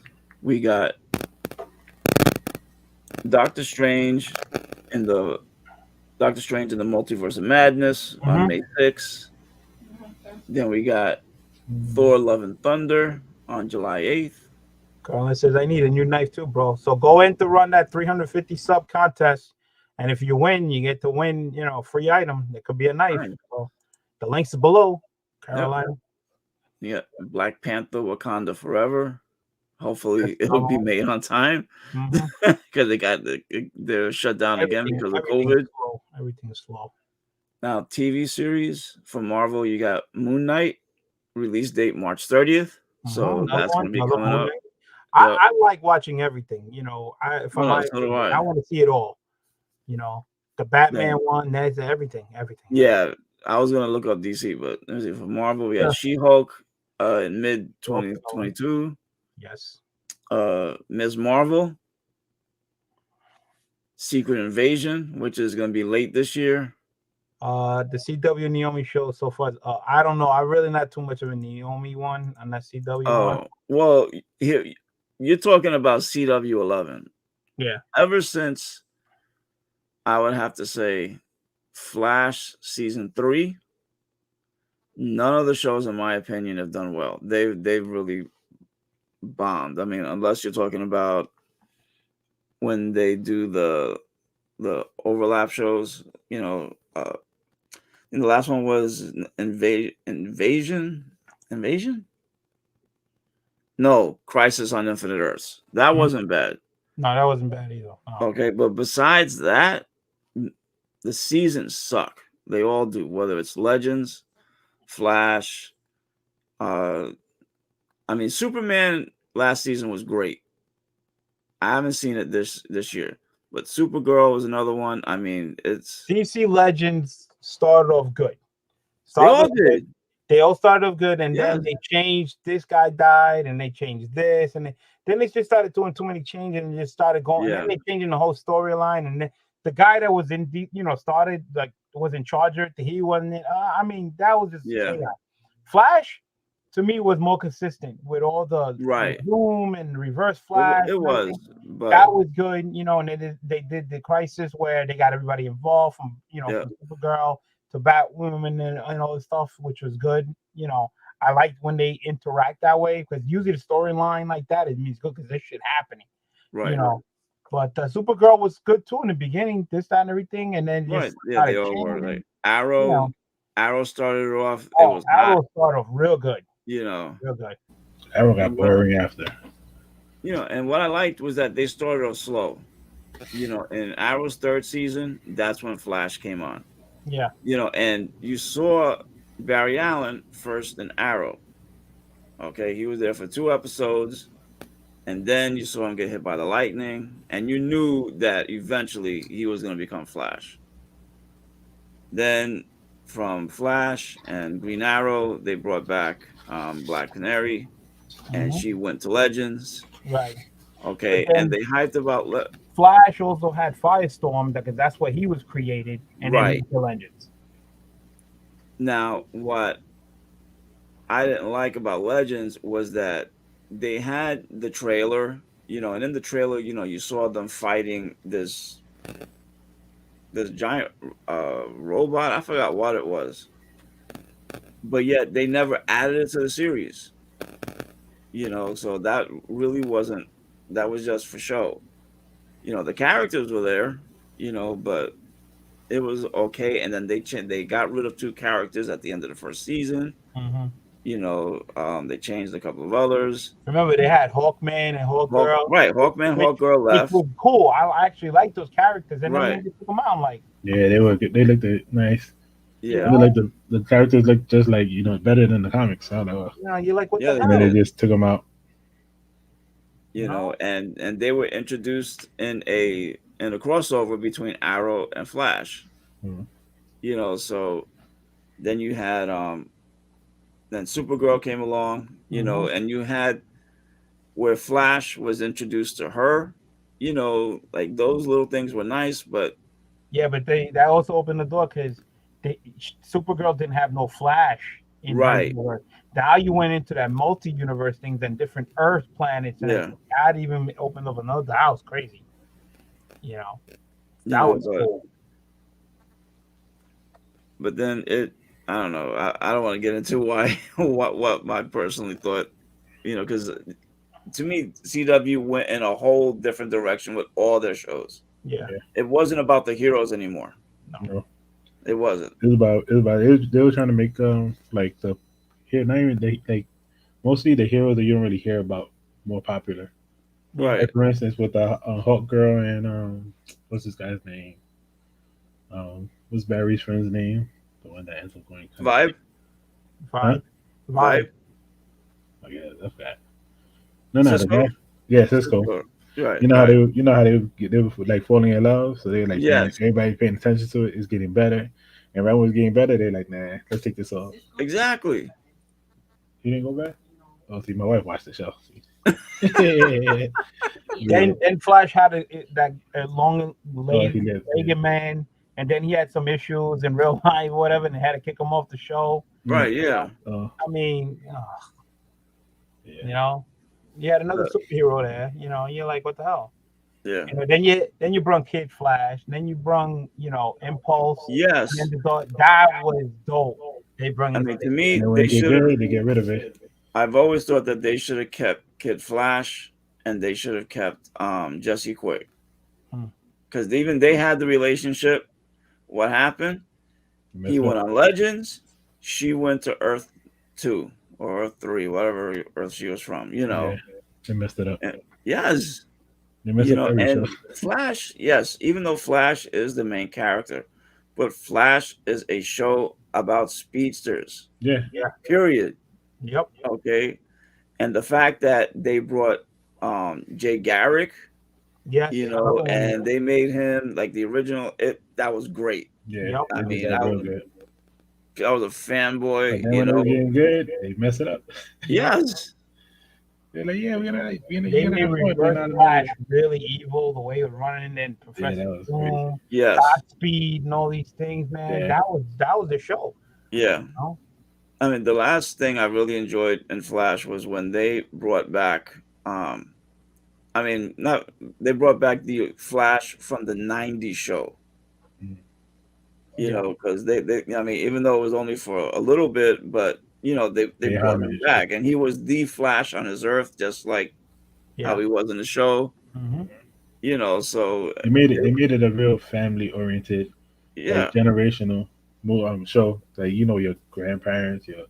we got Doctor Strange and the Doctor Strange and the Multiverse of Madness on May 6th. Then we got Thor: Love and Thunder on July 8th. Carlin says I need a new knife too, bro. So go in to run that 350 sub contest, and if you win, you get to win, a free item. It could be a knife. Right. So the links are below, Yep. Carolina. You got Black Panther: Wakanda Forever. Hopefully, it'll be made on time because they're shut down again because of COVID. Everything is slow. Now, TV series from Marvel, you got Moon Knight, release date March 30th. So that's going to be coming up. I like watching everything. So do I. I want to see it all. The Batman one, that's everything. Yeah, I was gonna look up DC, but let me see. For Marvel, we had She-Hulk in mid 2022. Yes. Ms. Marvel, Secret Invasion, which is gonna be late this year. The CW Naomi show so far. I don't know. I'm really not too much of a Naomi one on that CW one. Oh, well, here you're talking about CW 11. Yeah. Ever since, I would have to say, Flash season 3. None of the shows, in my opinion, have done well. They've really bombed. I mean, unless you're talking about when they do the overlap shows, and the last one was Invasion. No, Crisis on Infinite Earths. That wasn't bad. No, that wasn't bad either. Oh. Okay, but besides that, the seasons suck. They all do. Whether it's Legends, Flash. I mean, Superman last season was great. I haven't seen it this year, but Supergirl was another one. I mean, it's DC Legends started off good. They all did. They all started off good, and Yeah. then they changed. This guy died, and they changed this, and then they just started doing too many changes, and just started going. And Yeah. then they changing the whole storyline, and then the guy that was in deep, started like was in charge of it. He wasn't. I mean, that was just Yeah. chaos. Flash, to me, was more consistent with all the Right. Zoom and reverse flash. It and was, everything. but That was good, and they did the crisis where they got everybody involved from Yeah. from Supergirl to Batwoman and all this stuff, which was good. I liked when they interact that way because usually the storyline like that it means good because there's shit happening, right. But Supergirl was good too in the beginning, this, that, and everything, and then Right. just Yeah, they started all were changing. like Arrow. Arrow started it off. It Oh, was hot, Arrow started off real good, real good. Arrow got boring after. And what I liked was that they started off slow. In Arrow's third season, that's when Flash came on. Yeah. And you saw Barry Allen first in Arrow. Okay, he was there for 2 episodes, and then you saw him get hit by the lightning, and you knew that eventually he was going to become Flash. Then from Flash and Green Arrow, they brought back Black Canary, and she went to Legends. Right. Okay, and they hyped about Flash also had Firestorm because that's what he was created, and then he went to Legends. Now, what I didn't like about Legends was that they had the trailer, and in the trailer, you saw them fighting this giant robot. I forgot what it was, but yet they never added it to the series. So that really wasn't. That was just for show. The characters were there, but it was okay. And then they got rid of 2 characters at the end of the first season. They changed a couple of others. Remember, they had Hawkman and Hawkgirl. Right, Hawkman, Hawkgirl left. Which was cool. I actually like those characters. And then when they took them out, I'm like, yeah, they were good. They looked nice. Yeah, like the characters looked just like better than the comics. So you like what the hell? And then they just took them out. And they were introduced in a crossover between Arrow and Flash. So then you had then Supergirl came along, and you had where Flash was introduced to her, like those little things were nice, but that also opened the door because Supergirl didn't have no Flash in her universe. Now you went into that multi-universe things and different Earth planets, and that even opened up another. That was crazy, That was cool. But then I don't know. I don't want to get into why what I personally thought, because to me CW went in a whole different direction with all their shows. Yeah, it wasn't about the heroes anymore. No. It wasn't. They were trying to make like the here not even like mostly the heroes that you don't really hear about more popular. Right. Like for instance, with Hawk Girl and what's this guy's name? What's Barry's friend's name? The one that ends up going Vibe. Vibe. Oh yeah, that's that. No, the guy. Yeah, Cisco. Right. You know how they were like falling in love, so they like everybody paying attention to it. It's getting better, and right when it's getting better, they're like, nah, let's take this off. Exactly. You didn't go back? Oh, see, my wife watched the show. Then Flash had a long legged man, and then he had some issues in real life, whatever, and they had to kick him off the show. Right? Yeah. I mean, you had another superhero there. You're like, what the hell? Yeah. Then you brung Kid Flash, then you brung Impulse. Yes. And that was dope. They brung. I mean, to me, they get rid of it. I've always thought that they should have kept Kid Flash, and they should have kept Jesse Quick, because even they had the relationship. What happened? He went on Legends. She went to Earth 2 or Earth 3, whatever Earth she was from. They messed it up. Yes. They messed up and Flash. Yes, even though Flash is the main character, but Flash is a show about speedsters. Yeah. Period. Yep. Okay. And the fact that they brought Jay Garrick, and they made him like the original, that was great. Yeah. I mean, a fanboy. But then You when it was know, getting good, they mess it up. yes, They're like, yeah, They we're gonna made have fun. We're Reverse not Flash really evil, the way it was running, and Yeah, Professor that was crazy. Doom, yes, Godspeed, and all these things, man. Yeah. That was the show. yeah. You know? I mean, the last thing I really enjoyed in Flash was when they brought back. I mean, not they brought back the Flash from the '90s show. Mm. You Yeah. know, because I mean, even though it was only for a little bit, but you know, they They brought him homage. back, and he was the Flash on his Earth, just like how Yeah. he was in the show. hmm You know, so They made it a real family oriented, like yeah, generational show. Like your grandparents, your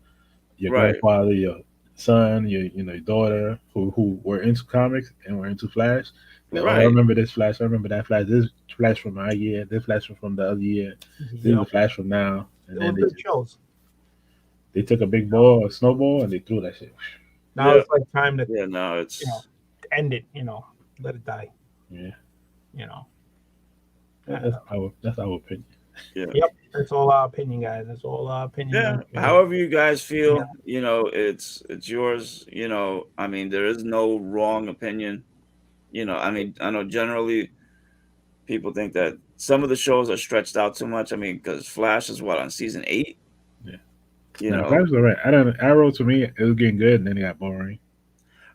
right, grandfather, your son, your daughter who were into comics and were into Flash. Like, oh, I right. remember this Flash. I remember that Flash. This Flash from my year. This Flash from the other year. This is Yeah. the Flash from now. And It was then good shows. they took a big ball, a snowball, and they threw that shit. Now Yeah, it's like time to yeah. No, you know it's end it. Let it die. Yeah, You know. that's our opinion. yeah. Yep. That's all our opinion, guys. That's all our opinion. Yeah, on the show. however you guys feel, Yeah. you know, it's yours. You know, I mean, there is no wrong opinion. You know, I mean, I know generally people think that some of the shows are stretched out too much. I mean, because Flash is what on season 8. Yeah. You Now, know, Flash was alright. I don't. Arrow to me, it was getting good, and then it got boring.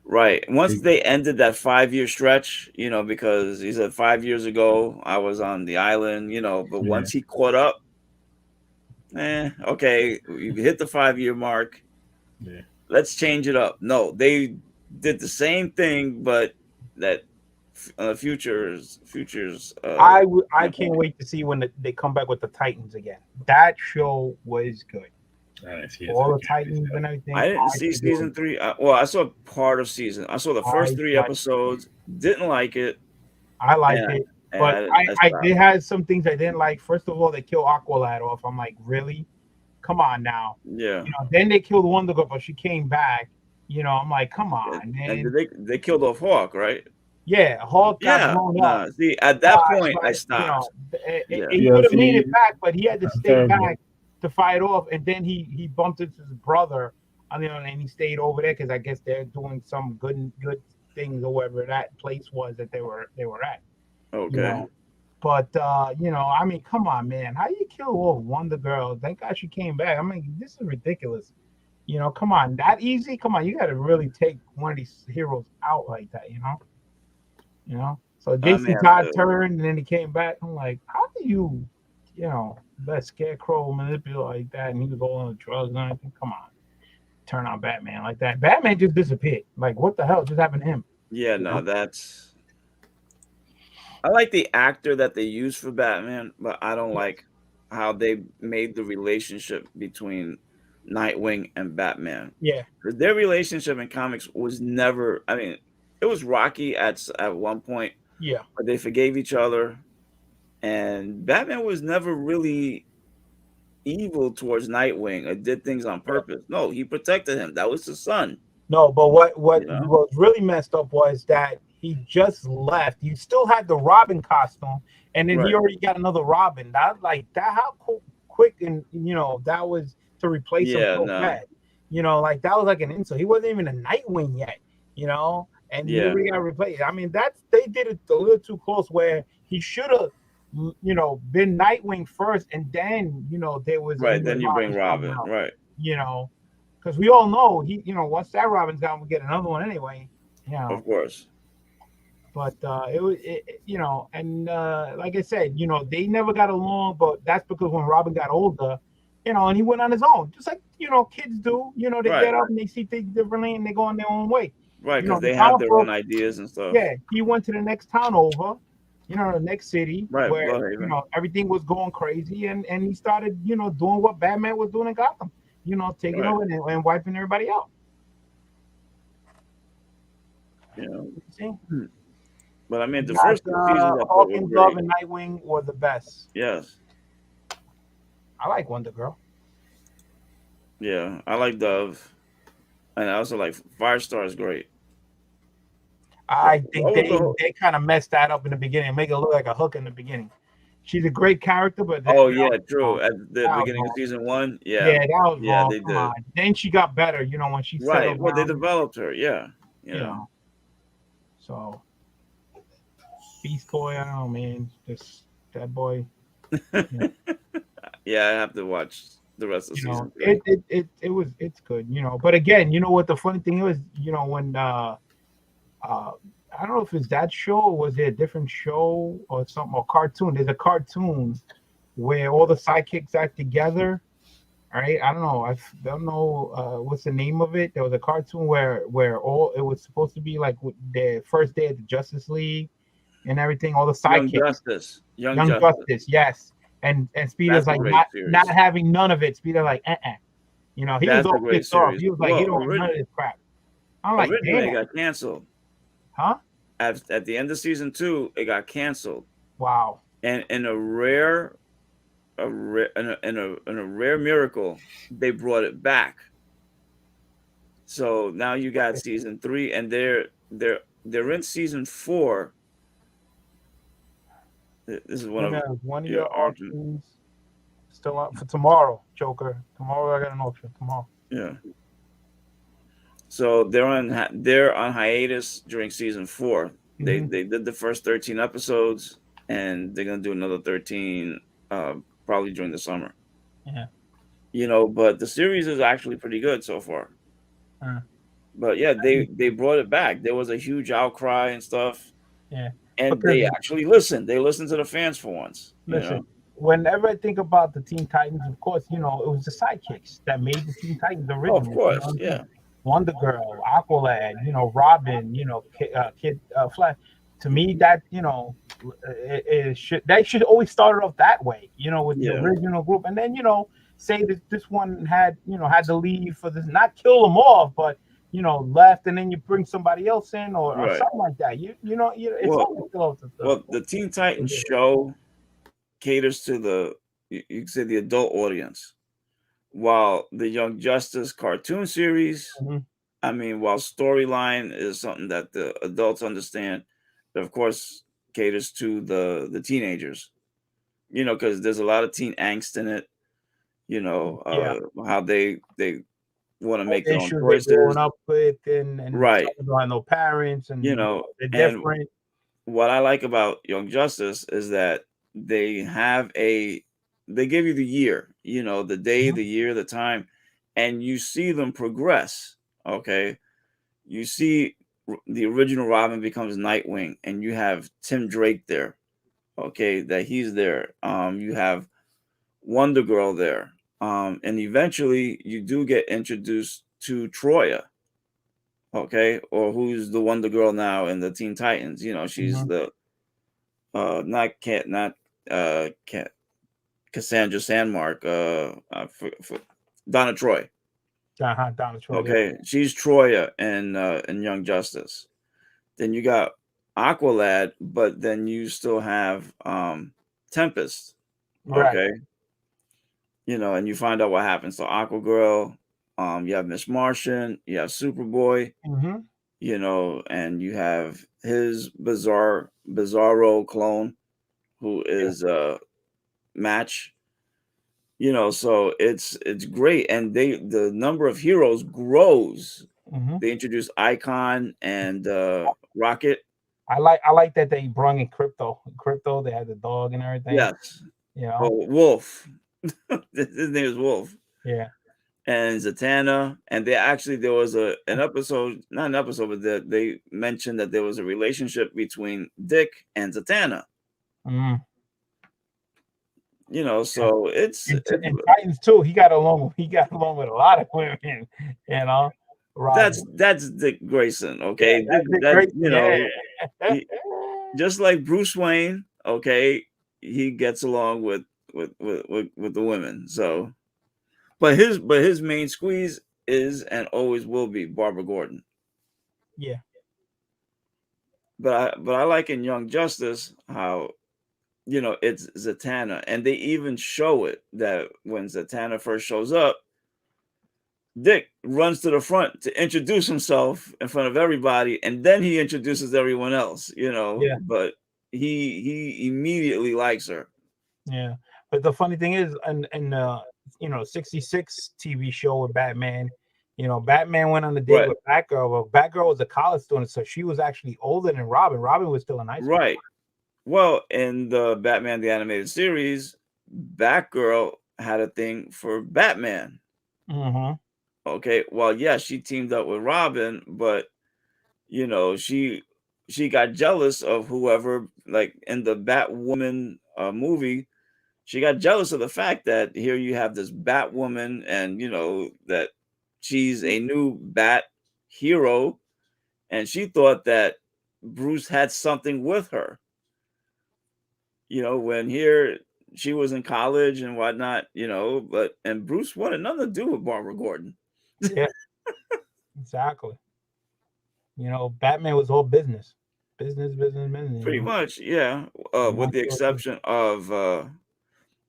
right? Once They- they ended that 5-year stretch, you know, because he said 5 years ago I was on the island. You know, but Yeah. once he caught up, okay, you hit the 5-year mark. Yeah. Let's change it up. No, they did the same thing, but that futures. I can't wait to see when they come back with the Titans again. That show was good. I didn't see it. All the Titans and everything. I didn't see think it season was- 3. Well, I saw part of season. I saw the first I 3 liked episodes. Didn't like it. I liked and- it, and but I I stopped. they had some things I didn't like. First of all, they kill Aqualad off. I'm like, really? Come on now. Yeah. Then they killed Wonder Girl, but she came back. I'm like, come on, man. And they killed off Hawk, right? Yeah, Hulk got Yeah. blown No. up. See, at that Flash, point, I like, stopped. Yeah, he could have made see, it back, but he had to that's stay terrible. back to fight off. And then he bumped into his brother, and he stayed over there because I guess they're doing some good things or wherever that place was that they were at. Okay. But I mean, come on, man, how you kill off Wonder Girl? Thank God she came back. I mean, this is ridiculous. Come on, that easy? Come on, you got to really take one of these heroes out like that. So Jason mean, Todd turned and then he came back. I'm like, how do you let Scarecrow manipulate like that? And he was all on the drugs and everything. Come on, turn on Batman like that. Batman just disappeared. Like, what the hell just happened to him? Yeah. No, that's. I like the actor that they used for Batman, but I don't like how they made the relationship between Nightwing and Batman. Yeah, Because their relationship in comics was never. I mean, it was rocky at one point, yeah. but they forgave each other, and Batman was never really evil towards Nightwing or did things on purpose. No, he protected him. That was his son. No, but what Yeah. was really messed up was that he just left. You still had the Robin costume, and then Right. he already got another Robin. That like that how quick and that was to replace him Yeah, so no. bad. Like that was like an insult. He wasn't even a Nightwing yet. And he Yeah. already got replaced. I mean, they did it a little too close. Where he should have, been Nightwing first, and then there was Right. Then you bring coming Robin. out, Right. because we all know he, once that Robin's gone, we get another one anyway. Of course. But it was, and like I said, they never got along. But that's because when Robin got older, and he went on his own, just like kids do. They Right. get up and they see things differently, and they go on their own way. Right. You know, Because they the have their comic own ideas and stuff. Yeah, he went to the next town over, the next city, Right, where Bloodhaven. everything was going crazy, and he started doing what Batman was doing in Gotham, taking Right. over and wiping everybody out. You know. You see? But I mean, the Got, first 2 seasons I thought Hawk were and great. Dove and Nightwing were the best. Yes. I like Wonder Girl. Yeah. I like Dove. And I also like Firestar is great. I think What was the whole- they kind of messed that up in the beginning, make it look like a hook in the beginning. she's a great character, but that, Oh that yeah, was true. wrong. At the That was beginning of wrong. season 1, Yeah, yeah, that was yeah, wrong. they Come did. on. Then she got better, when she Right. settled Well, they down. developed her. Yeah. You know. So Beast Boy, I don't know, man. Just that boy. Yeah, I have to watch the rest of season 3. It's good, But again, you know what the funny thing is, when I don't know if it's that show or was it a different show or something or cartoon. There's a cartoon where all the sidekicks act together. All right, I don't know. I don't know what's the name of it. There was a cartoon where all it was supposed to be like the first day of the Justice League and everything. All the sidekicks. Young Young Justice, yes. And Speeder's That's a like great not series. having none of it. Speeder like, he was That's a all great pissed off. series. He was like, Well, he don't want none of this crap. I'm like, originally, it damn, got canceled. huh? At the end of season 2, it got canceled. Wow. And in a rare miracle, they brought it back. So now you got season 3, and they're in season 4. This is one of your auctions still up for tomorrow, Joker. Tomorrow I got an auction. Tomorrow. Yeah. So they're on hiatus during season 4. They did the first 13 episodes, and they're gonna do another 13 probably during the summer. Yeah. But the series is actually pretty good so far. But yeah, they brought it back. There was a huge outcry and stuff. Yeah. And they actually listened. They listened to the fans for once. Listen, whenever I think about the Teen Titans, of course, it was the sidekicks that made the Teen Titans original. Of course, yeah. Wonder Girl, Aqualad, Robin, Kid Flash. To me, that that should always start off that way, with the original group, and then say that this one had to leave for this, not kill them off, but left, and then you bring somebody else in or something like that. The Teen Titans show caters to you could say the adult audience, while the Young Justice cartoon series, I mean, while storyline is something that the adults understand, it of course caters to the teenagers, because there's a lot of teen angst in it, how they want to make their own choices. Growing up with and right, no parents, and they're different. And what I like about Young Justice is that they give you the year, the day, the year, the time, and you see them progress. Okay, you see the original Robin becomes Nightwing, and you have Tim Drake there. Okay, that he's there. You have Wonder Girl there. And eventually you do get introduced to Troya, okay, or who's the Wonder Girl now in the Teen Titans. She's the Cassandra Sandmark, Donna Troy. Donna Troy. Okay, she's Troya in Young Justice. Then you got Aqualad, but then you still have Tempest. Okay. Right. And you find out what happens to Aquagirl. You have Miss Martian, you have Superboy, and you have his Bizarro clone, who is Match. So it's great, and the number of heroes grows. They introduce Icon and Rocket. I like that they brought in Crypto. They had the dog and everything. Yes. Wolf. His name is Wolf. Yeah. And Zatanna, and there was an episode, not an episode, but they mentioned that there was a relationship between Dick and Zatanna. So it's and Titans too. He got along with a lot of women. That's Dick Grayson. Okay, just like Bruce Wayne. Okay, he gets along with the women. So, but his main squeeze is and always will be Barbara Gordon. Yeah. But I like in Young Justice how it's Zatanna, and they even show it that when Zatanna first shows up, Dick runs to the front to introduce himself in front of everybody, and then he introduces everyone else. But he immediately likes her. Yeah, but the funny thing is, and 66 TV show with Batman, Batman went on a date Right. with Batgirl. Well, Batgirl was a college student, so she was actually older than Robin. Robin was still in high school. Right. Well, in the Batman the Animated Series, Batgirl had a thing for Batman. Mm-hmm. Okay. Well, yeah, she teamed up with Robin, but she got jealous of whoever, like in the Batwoman movie. She got jealous of the fact that here you have this Batwoman, and that she's a new Bat hero, and she thought that Bruce had something with her. When here she was in college and whatnot, and Bruce wanted nothing to do with Barbara Gordon. Yeah, exactly. Batman was all business, business. Pretty much, yeah. With the Not sure. exception of,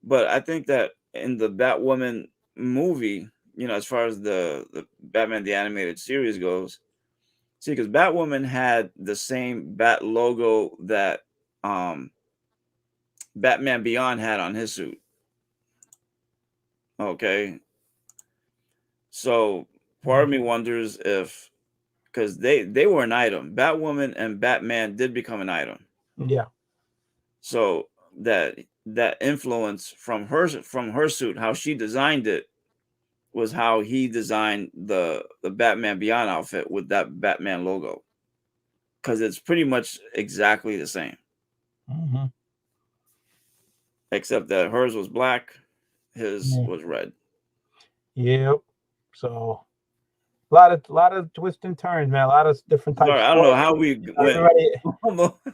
but I think that in the Batwoman movie, as far as the Batman the Animated Series goes, see, because Batwoman had the same Bat logo that Batman Beyond had on his suit. Okay, so part of me wonders if, because they were an item, Batwoman and Batman did become an item. Yeah. So that influence from her suit, how she designed it, was how he designed the Batman Beyond outfit with that Batman logo, because it's pretty much exactly the same, Mm-hmm. except that hers was black, his Yeah. was red. Yep. So lot of twists and turns, man. A lot of different types Sorry, of I don't know stories. how we went.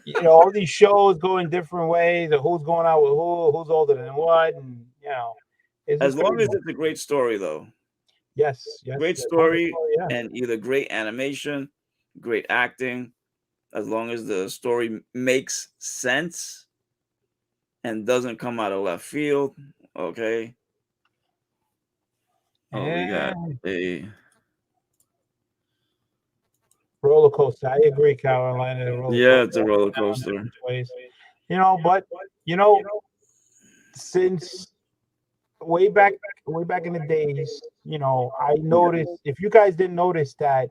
Everybody, all these shows go in different ways, or who's going out with who's older than what, and it's As just long as crazy. it's a great story, though, Yes, great as long as story, yeah. and either great animation, great acting, as long as the story makes sense and doesn't come out of left field. Okay. Oh, we got And a roller coaster. I agree, Carolina. The roller yeah, coaster it's a up and roller down coaster. different ways. But you know, since way back in the days, I noticed, if you guys didn't notice, that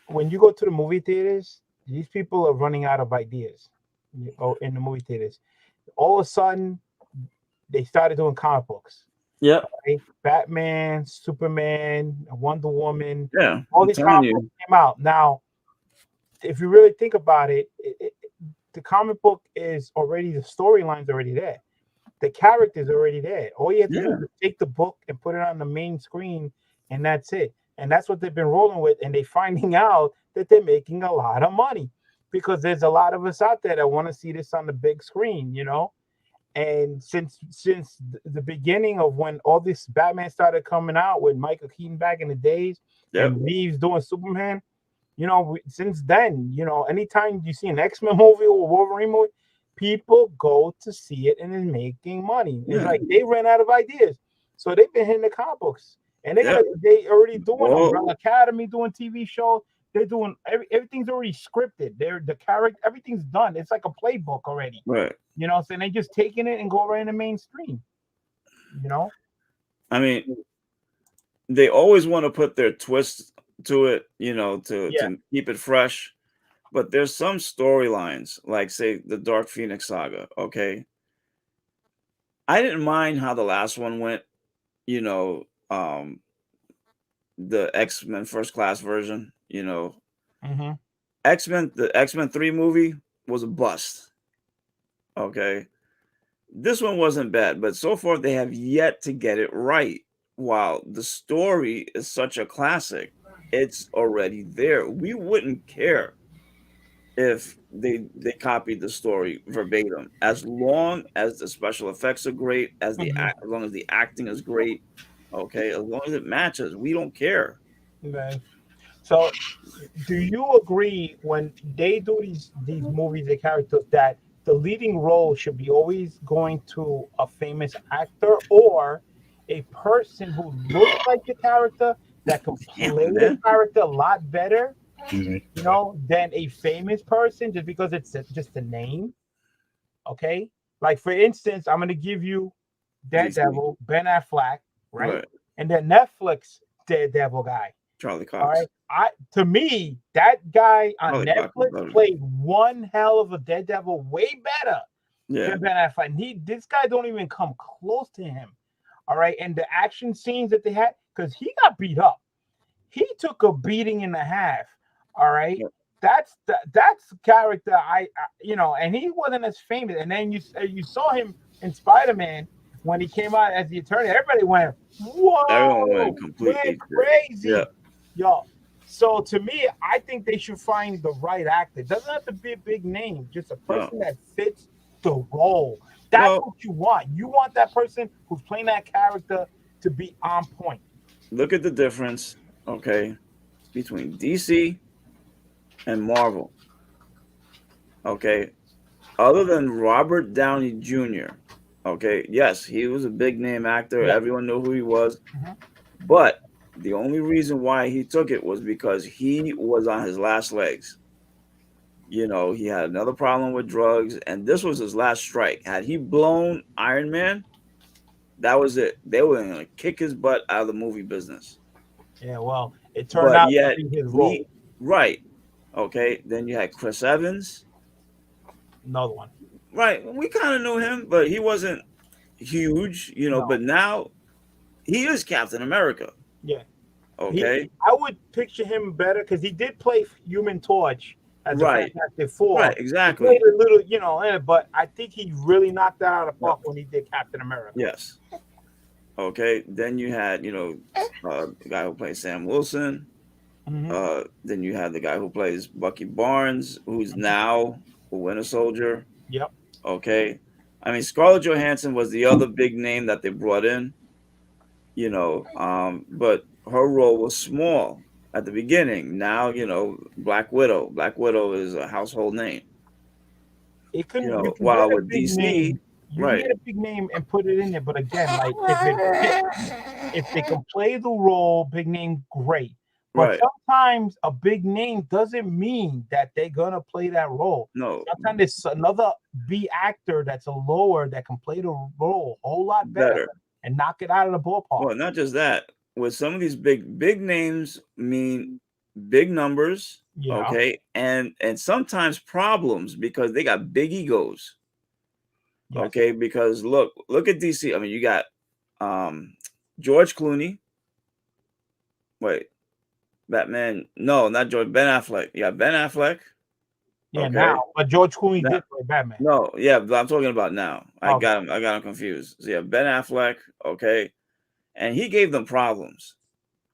when you go to the movie theaters, these people are running out of ideas. In the movie theaters, all of a sudden they started doing comic books. Yep. Right? Batman, Superman, Wonder Woman, Yeah, all I'm these telling comic books you. came out. Now, if you really think about it, the comic book is already, the storyline's already there. The character's already there. All you have to do Yeah. is take the book and put it on the main screen, and that's it. And that's what they've been rolling with. And they're finding out that they're making a lot of money, because there's a lot of us out there that want to see this on the big screen, And since the beginning of when all this Batman started coming out with Michael Keaton back in the days, Yep. and Reeves doing Superman, since then, anytime you see an X-Men movie or a Wolverine movie, people go to see it and is making money. It's Yeah. like they ran out of ideas, so they've been hitting the comic books, and Yep. they already doing Well- Umbrella Academy, doing TV shows. They're doing everything's already scripted. They're the character, everything's done. It's like a playbook already. Right. So they just taking it and go right in the mainstream. I mean, they always want to put their twist to it, to keep it fresh. But there's some storylines, like say the Dark Phoenix saga. Okay, I didn't mind how the last one went. The X-Men First Class version. Mm-hmm. The X-Men 3 movie was a bust. Okay. This one wasn't bad, but so far they have yet to get it right. While the story is such a classic, it's already there. We wouldn't care if they copied the story verbatim, as long as the special effects are great, as long as the acting is great. Okay, as long as it matches, we don't care. Okay. So, do you agree, when they do these movies, the characters, that the leading role should be always going to a famous actor, or a person who looks like the character, that can play the character a lot better, Excuse me. than a famous person, just because it's just a name? Okay. Like for instance, I'm gonna give you Daredevil, Ben Affleck, right? And then Netflix Daredevil guy, Charlie Cox. All right, to me, that guy on Netflix played one hell of a Daredevil way better than Ben Affleck. This guy don't even come close to him. All right, and the action scenes that they had, because he got beat up. He took a beating and a half. All right. Yeah. That's the character I and he wasn't as famous. And then you saw him in Spider-Man when he came out as the attorney. Everybody went, whoa, everyone went completely crazy. Yeah. Yo. So to me, I think they should find the right actor. It doesn't have to be a big name, just a person that fits the role. That's what you want. You want that person who's playing that character to be on point. Look at the difference, okay, between DC and Marvel. Okay. Other than Robert Downey Jr., okay, yes, he was a big name actor. Yeah. Everyone knew who he was. Mm-hmm. But the only reason why he took it was because he was on his last legs. You know, he had another problem with drugs, and this was his last strike. Had he blown Iron Man, that was it. They were going to kick his butt out of the movie business. Yeah, well, it turned out to be his role. Right. Okay. Then you had Chris Evans. Another one. Right. We kind of knew him, but he wasn't huge, No. But now he is Captain America. Yeah. Okay. I would picture him better because he did play Human Torch as a Fantastic Four. Right, exactly. He played a little, but I think he really knocked that out of the park when he did Captain America. Yes. Okay. Then you had, the guy who plays Sam Wilson. Mm-hmm. Then you had the guy who plays Bucky Barnes, who's now a Winter Soldier. Yep. Okay. I mean, Scarlett Johansson was the other big name that they brought in, but her role was small at the beginning. Now, Black Widow. Black Widow is a household name. It couldn't. While with DC, name, you get a big name and put it in there. But again, like if they can play the role, big name, great. But sometimes a big name doesn't mean that they're gonna play that role. No. Sometimes there's another B actor that's a lower that can play the role a whole lot better and knock it out of the ballpark. Well, not just that. With some of these big names mean big numbers, okay, and sometimes problems because they got big egos. Yes. Okay, because look at DC. I mean, you got George Clooney. Wait. Batman, no, not George. Ben Affleck. Yeah, Ben Affleck. Yeah, now, but George Clooney did play Batman. No, yeah, but I'm talking about now. I got him confused. So yeah, Ben Affleck. Okay, and he gave them problems.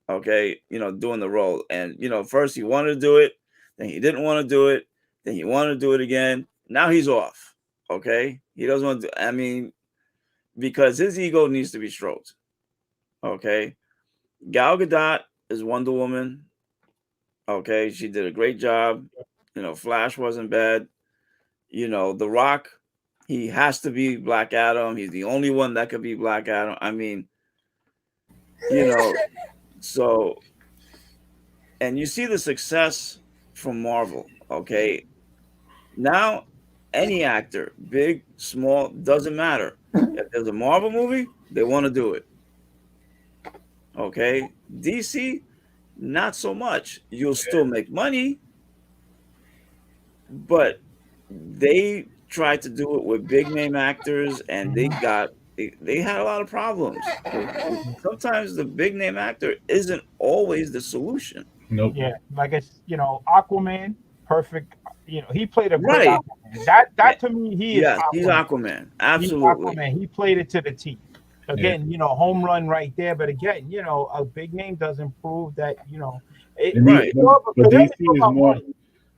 Okay, doing the role, and first he wanted to do it, then he didn't want to do it, then he wanted to do it again. Now he's off. Okay, he doesn't want to. I mean, because his ego needs to be stroked. Okay, Gal Gadot is Wonder Woman. Okay, she did a great job. Flash wasn't bad. The Rock, he has to be Black Adam. He's the only one that could be Black Adam. I mean, so, and you see the success from Marvel. Okay, now any actor, big, small, doesn't matter. If there's a Marvel movie, they want to do it. Okay, DC, not so much. You'll still make money, but they tried to do it with big name actors, and they had a lot of problems. Sometimes the big name actor isn't always the solution. Nope. Yeah, like Aquaman, perfect. He played a great Aquaman. That to me, he's Aquaman. Absolutely. He's Aquaman. He played it to the T. Again, home run right there. But again, a big name doesn't prove that, But DC is more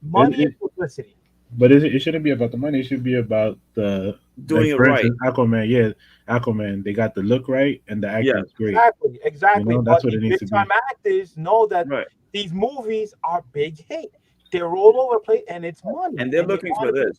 money and publicity. But it shouldn't be about the money. It should be about the doing it right. Aquaman, Aquaman. They got the look right and the acting is great. Exactly. That's what it needs to be. Big-time actors know that these movies are big hits. They're all over the place, and it's money. And they're looking for this.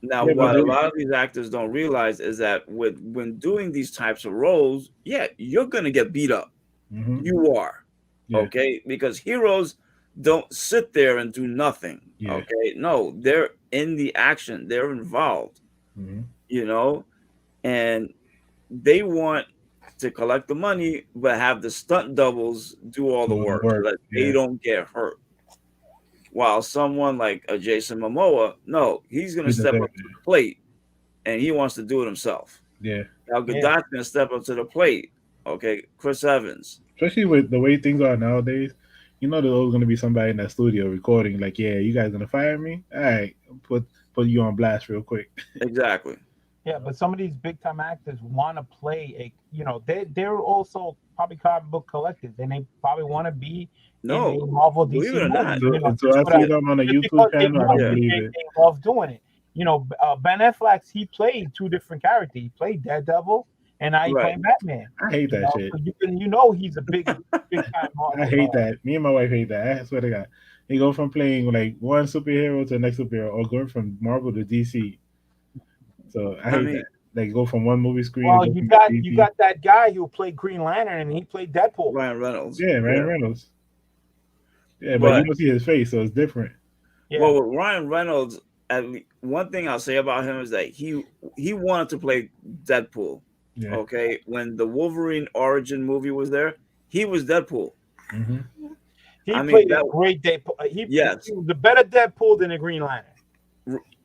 Now, what a lot of these actors don't realize is that when doing these types of roles, you're going to get beat up. Mm-hmm. You are. Yeah. Okay? Because heroes don't sit there and do nothing. Yeah. Okay? No, they're in the action. They're involved. Mm-hmm. you know, and they want to collect the money, but have the stunt doubles do all the Do all the work so work. that they Yeah. don't get hurt. While someone like a Jason Momoa, no, he's going to He does step up everything. to the plate and he wants to do it himself. Yeah. Now Gadot's going to step up to the plate. Okay, Chris Evans. Especially with the way things are nowadays, you know there's always gonna be somebody in that studio recording, like, yeah, you guys gonna fire me? All right, put you on blast real quick. Exactly. Yeah, but some of these big time actors want to play they're also probably comic book collectors, and they probably want to be in a No, Marvel believe DC it or not. movie. So I Just see them on a because YouTube they channel, I love don't Yeah. believe they, it. they love doing it. Ben Affleck, he played two different characters. He played Daredevil, and now he's Right. playing Batman. I hate that shit. So he's a big time Marvel. I hate that. Me and my wife hate that. I swear to God. They go from playing like one superhero to the next superhero, or going from Marvel to DC. So I hate mean, that. They go from one movie screen. Well, to go you from got DC. you got that guy who played Green Lantern, and he played Deadpool. Ryan Reynolds. Yeah, Ryan Reynolds. Yeah, but But- you don't see his face, so it's different. Yeah. Well, with Ryan Reynolds, one thing I'll say about him is that he wanted to play Deadpool. Yeah. Okay, when the Wolverine origin movie was there, he was Deadpool. Mm-hmm. He I mean, played a that- great Deadpool. He Yes. was a better Deadpool than the Green Lantern.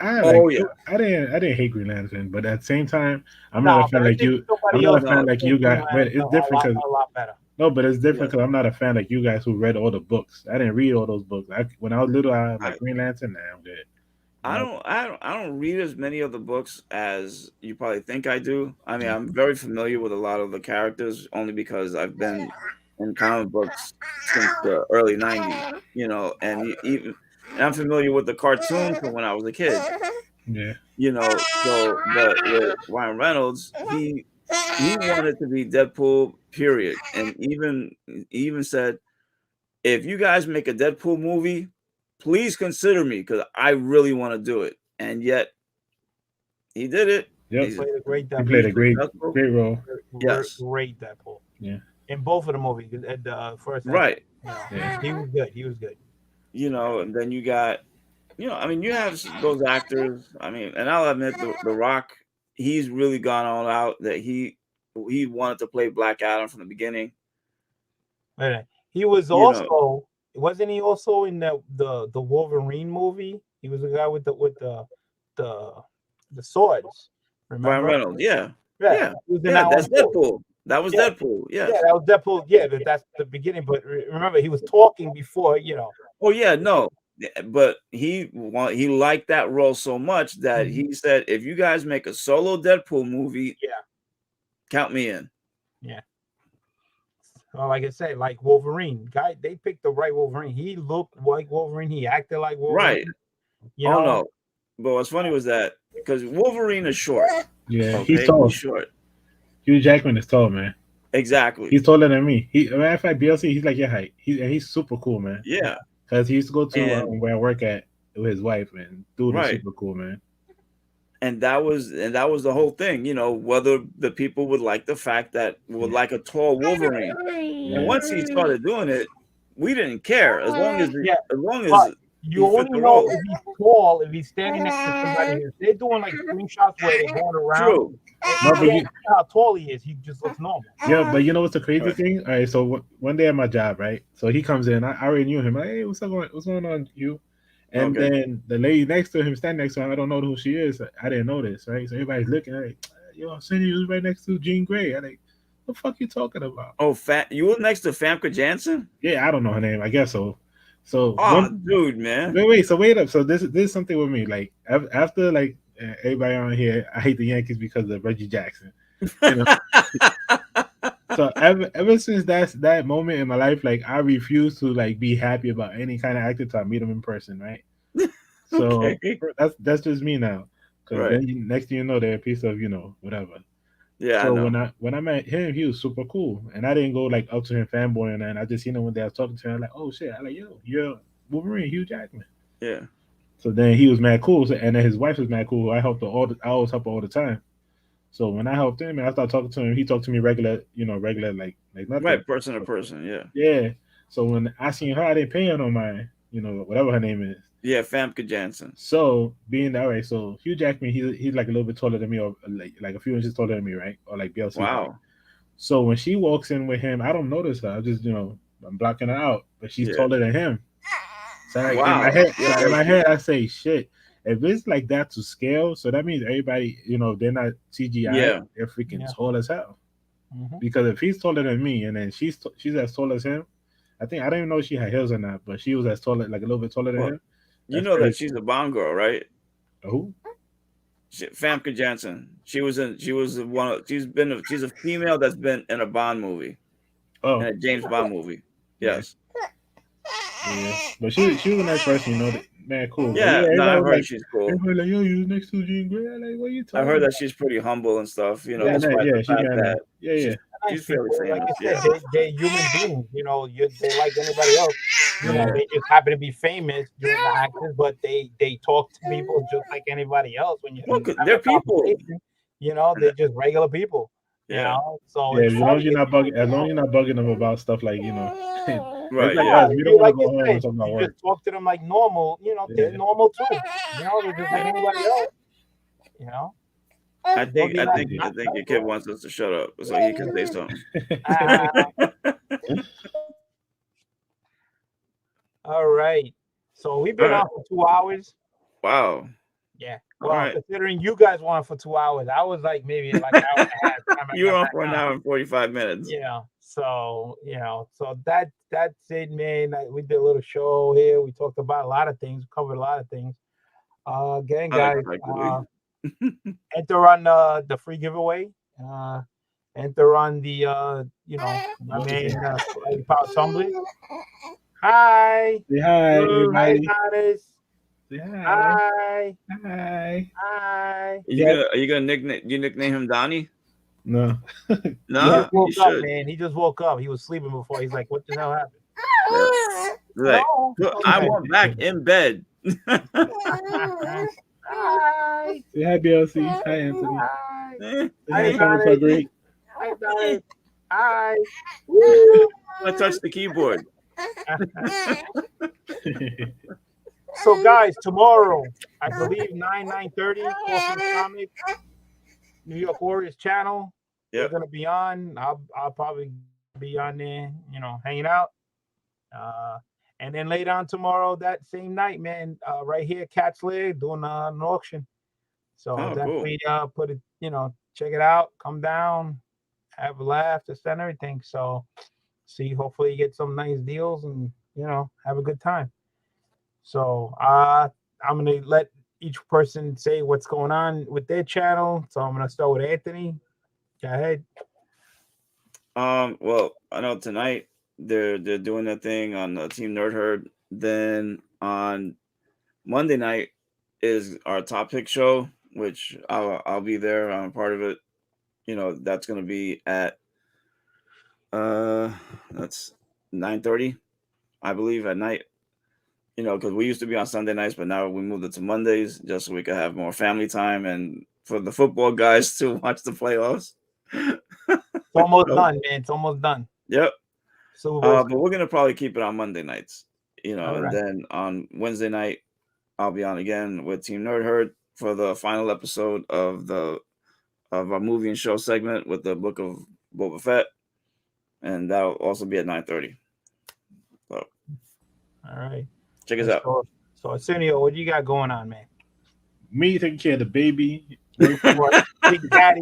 Oh, yeah. I didn't hate Green Lantern, but at the same time, I'm Nah, not a fan but I like think you. somebody I'm not a else fan like you played Green guys. But it's Lantern different because a lot better. no, but it's different Yeah. because I'm not a fan like you guys who read all the books. I didn't read all those books. When I was little, I was like Green Lantern. Nah, I'm good. I don't read as many of the books as you probably think I do. I mean, I'm very familiar with a lot of the characters only because I've been in comic books since the early '90s, and I'm familiar with the cartoons from when I was a kid, Yeah. So, but with Ryan Reynolds, he wanted to be Deadpool, period, and he even said, if you guys make a Deadpool movie, please consider me because I really want to do it. And yet, he did it. Yep. He played a great He Deadpool. played a great successful. role. Yes. Great Deadpool. Yeah. In both of the movies, at the first. Right. Yeah. He was good. He was good. And then you got, you have those actors. I mean, and I'll admit, the Rock, he's really gone all out that he wanted to play Black Adam from the beginning. He was wasn't he also in the Wolverine movie? He was the guy with the swords. Remember? Ryan Reynolds, yeah. Yeah. He was in that That's one too. Deadpool. That was Deadpool. Yeah, Yes. that was Deadpool. Yeah, that's the beginning. But remember, he was talking before. Oh yeah, no. But he liked that role so much that he said, if you guys make a solo Deadpool movie, count me in. Yeah. Well, like I said, like Wolverine, they picked the right Wolverine. He looked like Wolverine. He acted like Wolverine. Right. Oh no. But what's funny was that because Wolverine is short. Yeah, Okay? he's tall. He's short. Hugh Jackman is tall, man. Exactly. He's taller than me. Matter of fact, BLC, he's like your height. He's super cool, man. Yeah. Because he used to go to where I work at with his wife, and dude is super cool, man. And that was the whole thing, whether the people would like the fact that would like a tall Wolverine. Yeah. And once he started doing it, we didn't care as long as you only know if he's tall if he's standing next to somebody. If they're doing like screenshots where they're going around. True. No, but you know how tall he is. He just looks normal. Yeah, but you know what's the crazy thing? All right, so one day at my job, right? So he comes in. I already knew him. Like, hey, what's going on, you? And then the lady next to him, standing next to him, I don't know who she is. I didn't know this, right? So everybody's looking at it. Yo, Cindy was right next to Jean Grey. I'm like, what the fuck you talking about? Oh, you were next to Famke Janssen? Yeah, I don't know her name. I guess so. So, dude, man. So wait up. So this is something with me. Like after like everybody on here, I hate the Yankees because of Reggie Jackson. So ever since that moment in my life, like I refuse to like be happy about any kind of actor till I meet him in person, right? So that's just me now. Because then next thing you know, they're a piece of whatever. Yeah. So when I met him, he was super cool, and I didn't go like up to him fanboy and I just seen him one day. I was talking to him, I'm like, oh shit, I'm like, yo, you're Wolverine, Hugh Jackman. Yeah. So then he was mad cool, and then his wife was mad cool. I always help her all the time. So when I helped him and I started talking to him, he talked to me regular like nothing. Right, person to person, yeah. Yeah. So when I seen her, I didn't pay her no mind, whatever her name is. Yeah, Famke Janssen. So being that way, so Hugh Jackman, he's like a little bit taller than me, or like a few inches taller than me, right? Or like BLC. Wow. So when she walks in with him, I don't notice her. I just I'm blocking her out, but she's taller than him. So like, Wow. in my head, I say shit. If it's like that to scale, so that means everybody, they're not CGI. Yeah. They're freaking tall as hell. Mm-hmm. Because if he's taller than me, and then she's as tall as him, I don't even know if she had heels or not, but she was as tall, like a little bit taller than him. You know that she's a Bond girl, right? Who? Famke Janssen. She's a female that's been in a Bond movie. Oh, in a James Bond movie. Yes. Yeah, but she was a nice person, man, cool. Yeah, I heard she's cool. Everybody like, yo, you was next to Jean Grey. Like, what are you talking? I heard that she's pretty humble and stuff. She's fairly famous. Like you said, they're human beings. They're like anybody else. They just happen to be famous doing the actors, but they talk to people just like anybody else. When they're people. They're just regular people. Yeah. So as long as you're not bugging them about stuff like right. Like yeah. we don't want to go home and and talk about work. Just talk to them like normal. They're normal too. They're just like anybody else. I think your kid wants us to shut up so he can say something. All right. So we've been on for 2 hours. Wow. Yeah. Well, considering you guys were on for 2 hours, I was like maybe like an hour and a half. You were on for an hour and 45 minutes. Yeah. So so that's it, man. We did a little show here. We talked about a lot of things, covered a lot of things. Again, guys, enter on the free giveaway. Enter on the my man Power Tumbler. Hi. Say hi, everybody. Hi. Say hi. Hi. Hi. Are you gonna nickname him Donnie? No. No. He just woke up, man. He just woke up. He was sleeping before. He's like, what the hell happened? Like, I went back in bed. Hi. Say hi, BLC. Hi, Anthony. Hi. So great. Hi, Donnie. Hi. I touched the keyboard. So, guys, tomorrow, I believe 9:30, Comic, New York Warriors channel. Yeah, we're gonna be on. I'll probably be on there, hanging out. And then later on tomorrow, that same night, man, right here, Cat's Lair, doing an auction. So definitely put it, check it out, come down, have a laugh, just and everything. So hopefully you get some nice deals and have a good time. So I'm gonna let each person say what's going on with their channel. So I'm gonna start with Anthony. Go ahead. Well, I know tonight they're doing their thing on the Team Nerd Herd. Then on Monday night is our Top Pick show, which I'll be there. I'm a part of it. That's gonna be at that's 9:30, I believe, at night. Because we used to be on Sunday nights, but now we moved it to Mondays just so we could have more family time and for the football guys to watch the playoffs. It's almost done, man. It's almost done. Yep. So, but we're gonna probably keep it on Monday nights, right. And then on Wednesday night, I'll be on again with Team Nerd Herd for the final episode of our movie and show segment with the Book of Boba Fett, and that'll also be at 9:30. So, all right. Check us out. So, Arsenio, what do you got going on, man? Me taking care of the baby. Big daddy.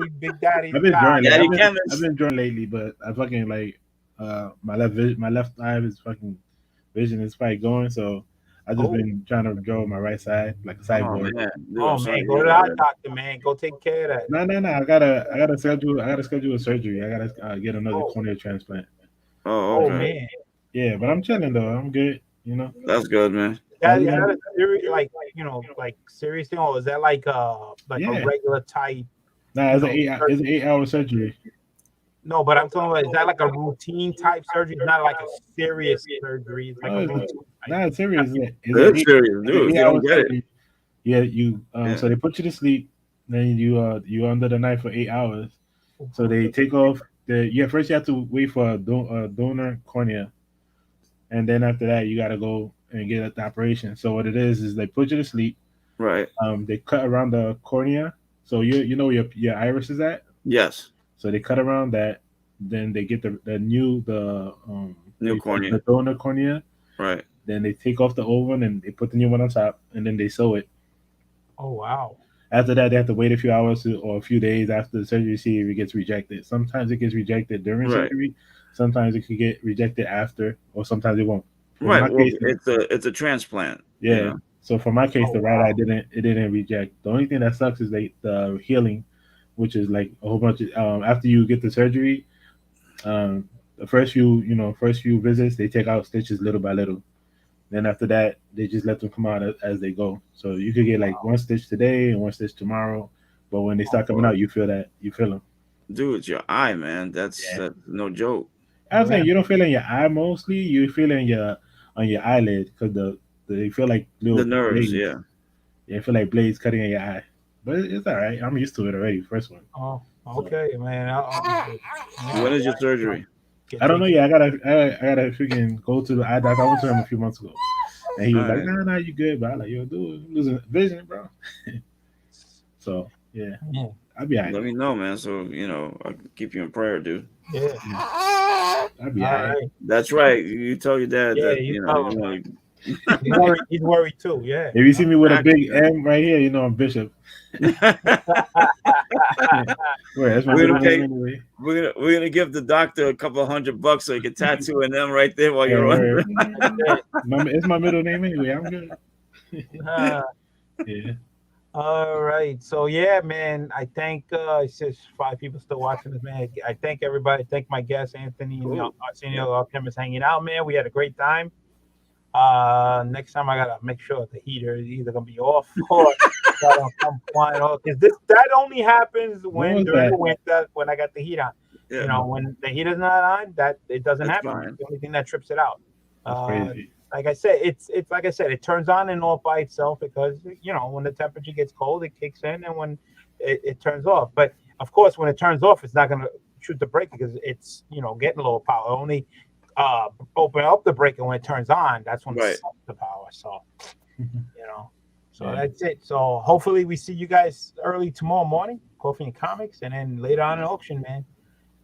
I've been drawing lately, but I fucking my left eye is fucking vision is probably going, so I just been trying to draw my right side like a cyborg. Go to the eye doctor, man. Go take care of that. No. I gotta schedule a surgery. I gotta get another cornea transplant. Oh, okay. Man. Yeah, but I'm chilling though. I'm good. That's good, man. Is that a serious thing, or is that like a regular type? Nah, it's an 8-hour surgery. No, but I'm talking about, is that like a routine type surgery? It's not like a serious surgery. It's like a routine. Not serious. It's serious, dude. You don't get it. Yeah, so they put you to sleep, then you under the knife for 8 hours. So they take off first you have to wait for a donor cornea. And then after that, you gotta go and get the operation. So what it is they put you to sleep. Right. They cut around the cornea, so you know where your iris is at. Yes. So they cut around that. Then they get the new cornea. the donor cornea. Right. Then they take off the old one and they put the new one on top, and then they sew it. Oh wow. After that, they have to wait a few hours or a few days after the surgery to see if it gets rejected. Sometimes it gets rejected during Right. surgery. Sometimes it could get rejected after, or sometimes it won't. Right. Well, it's a transplant. Yeah. You know? So for my case, Oh, the right eye wow. didn't reject. The only thing that sucks is the healing, which is like a whole bunch of after you get the surgery, the first few visits they take out stitches little by little. Then after that, they just let them come out as they go. So you could get like one stitch today and one stitch tomorrow, but when they start coming out, you feel them. Dude, it's your eye, man. That's no joke. I was saying you don't feel it in your eye mostly. You feel it on your eyelid because they feel like little The nerves, blades. yeah. Yeah, I feel like blades cutting in your eye, but it's all right. I'm used to it already. First one. Oh, okay, man. When is your surgery? I don't know yet. I gotta freaking go to the eye doctor. I went to him a few months ago, and he was like, "Nah, you good." But I like, "Yo, dude, I'm losing vision, bro." So yeah, I'll be alright. Let me know, man. So I'll keep you in prayer, dude. Yeah. I'll be alright. That's right. You tell your dad that he's worried too. Yeah. If you see me with a big M right here, you know I'm Bishop. That's my middle name anyway. We're gonna give the doctor a couple $100 so he can tattoo an M right there while you're on. It's my middle name anyway. I'm good. Yeah. All right. So yeah, man. I thank it's just 5 people still watching this, man. I thank everybody. Thank my guest Anthony and Arsenio Art Kemist hanging out, man. We had a great time. Next time I gotta make sure the heater is either gonna be off or come flying off. Because that only happens during the winter when I got the heat on. Yeah. When the heater's not on, that it doesn't happen. Fine. It's the only thing that trips it out. Crazy. Like I said, it's like I said, it turns on and off by itself because when the temperature gets cold, it kicks in, and when it turns off. But of course, when it turns off, it's not gonna shoot the breaker because it's getting low power. Only open up the breaker when it turns on. That's when it sucks the power. So that's it. So hopefully we see you guys early tomorrow morning, Coffee and Comics, and then later on in auction, man.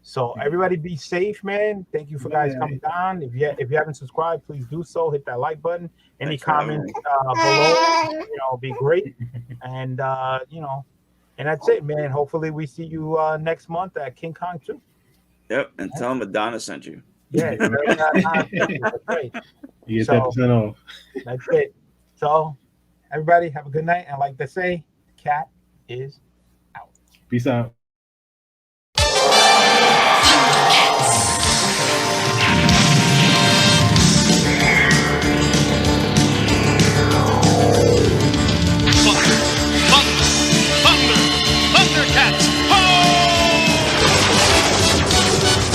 So everybody be safe, man. Thank you for guys coming down. If you haven't subscribed, please do so. Hit that like button. Any comments below, be great. And and that's it, man. Hopefully we see you next month at King Kong 2. Yep, and tell them Madonna sent you. Yeah, that's great. You get 10% off. That's it. So everybody have a good night, and like they say, the cat is out. Peace out.